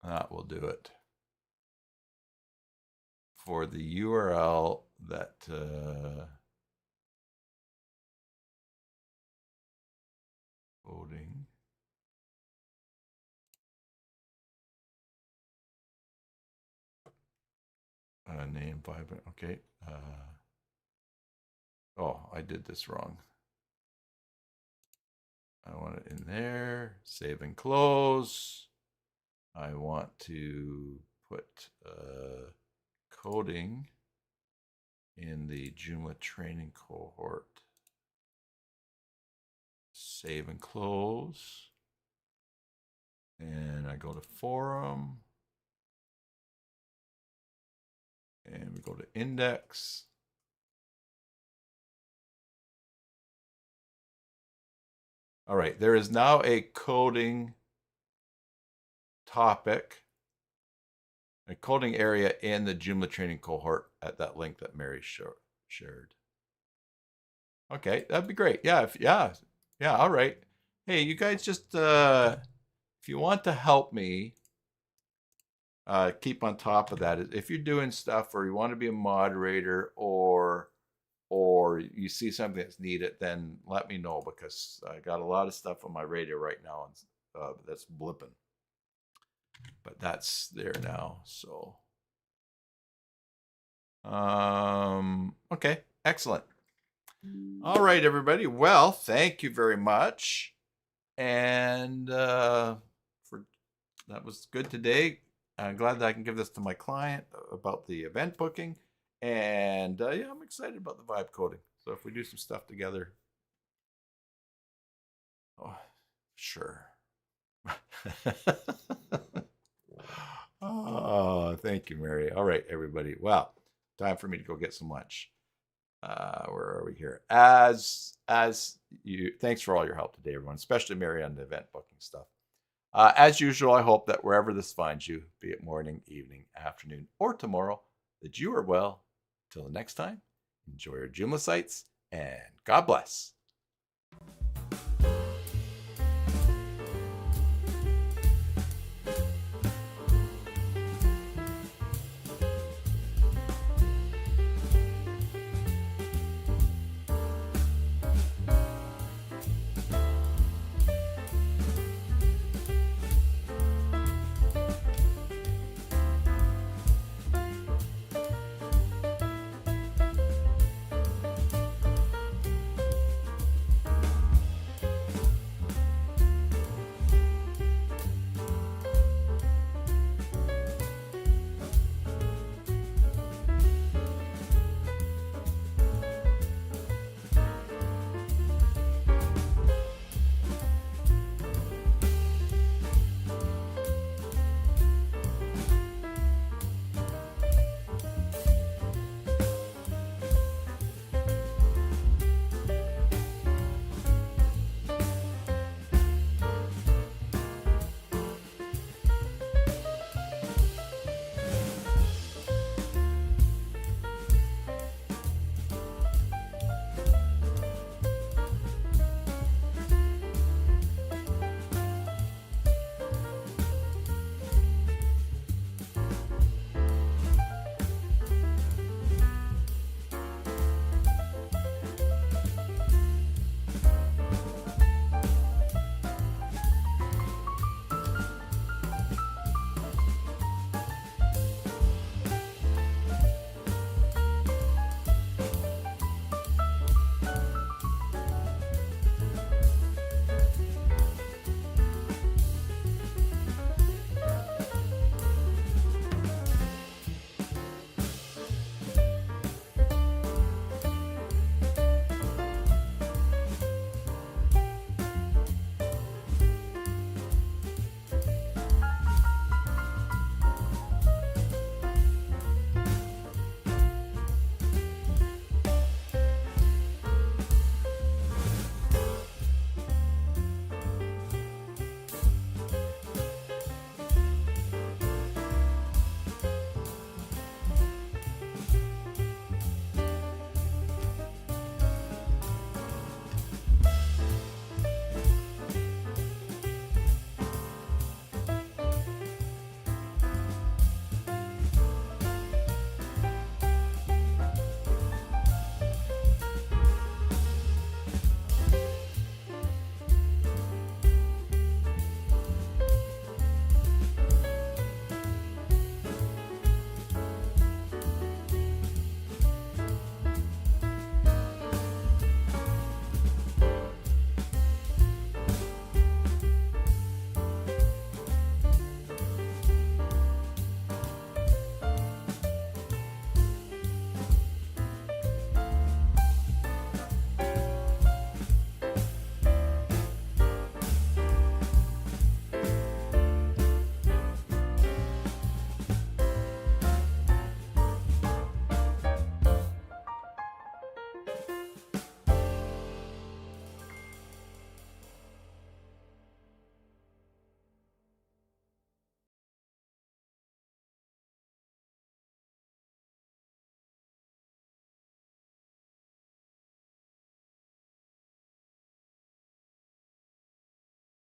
That will do it. For the URL that coding. Name vibrant. Okay. Oh, I did this wrong. I want it in there. Save and close. I want to put coding in the Joomla training cohort. Save and close. And I go to forum. And we go to index. All right, there is now a coding topic, a coding area in the Joomla training cohort at that link that Mary shared. Okay, that'd be great. Yeah, yeah. All right. Hey, you guys just if you want to help me keep on top of that, if you're doing stuff or you want to be a moderator or you see something that's needed, then let me know because I got a lot of stuff on my radio right now that's blipping. But that's there now. So, okay, excellent. All right, everybody. Well, thank you very much. And for that was good today. I'm glad that I can give this to my client about the event booking. And yeah, I'm excited about the vibe coding. So if we do some stuff together, oh, sure. Oh, thank you, Mary. All right, everybody. Well, time for me to go get some lunch. Where are we here? As you, thanks for all your help today, everyone, especially Mary on the event booking stuff. As usual, I hope that wherever this finds you, be it morning, evening, afternoon, or tomorrow, that you are well. Till the next time, enjoy your Joomla sites, and God bless.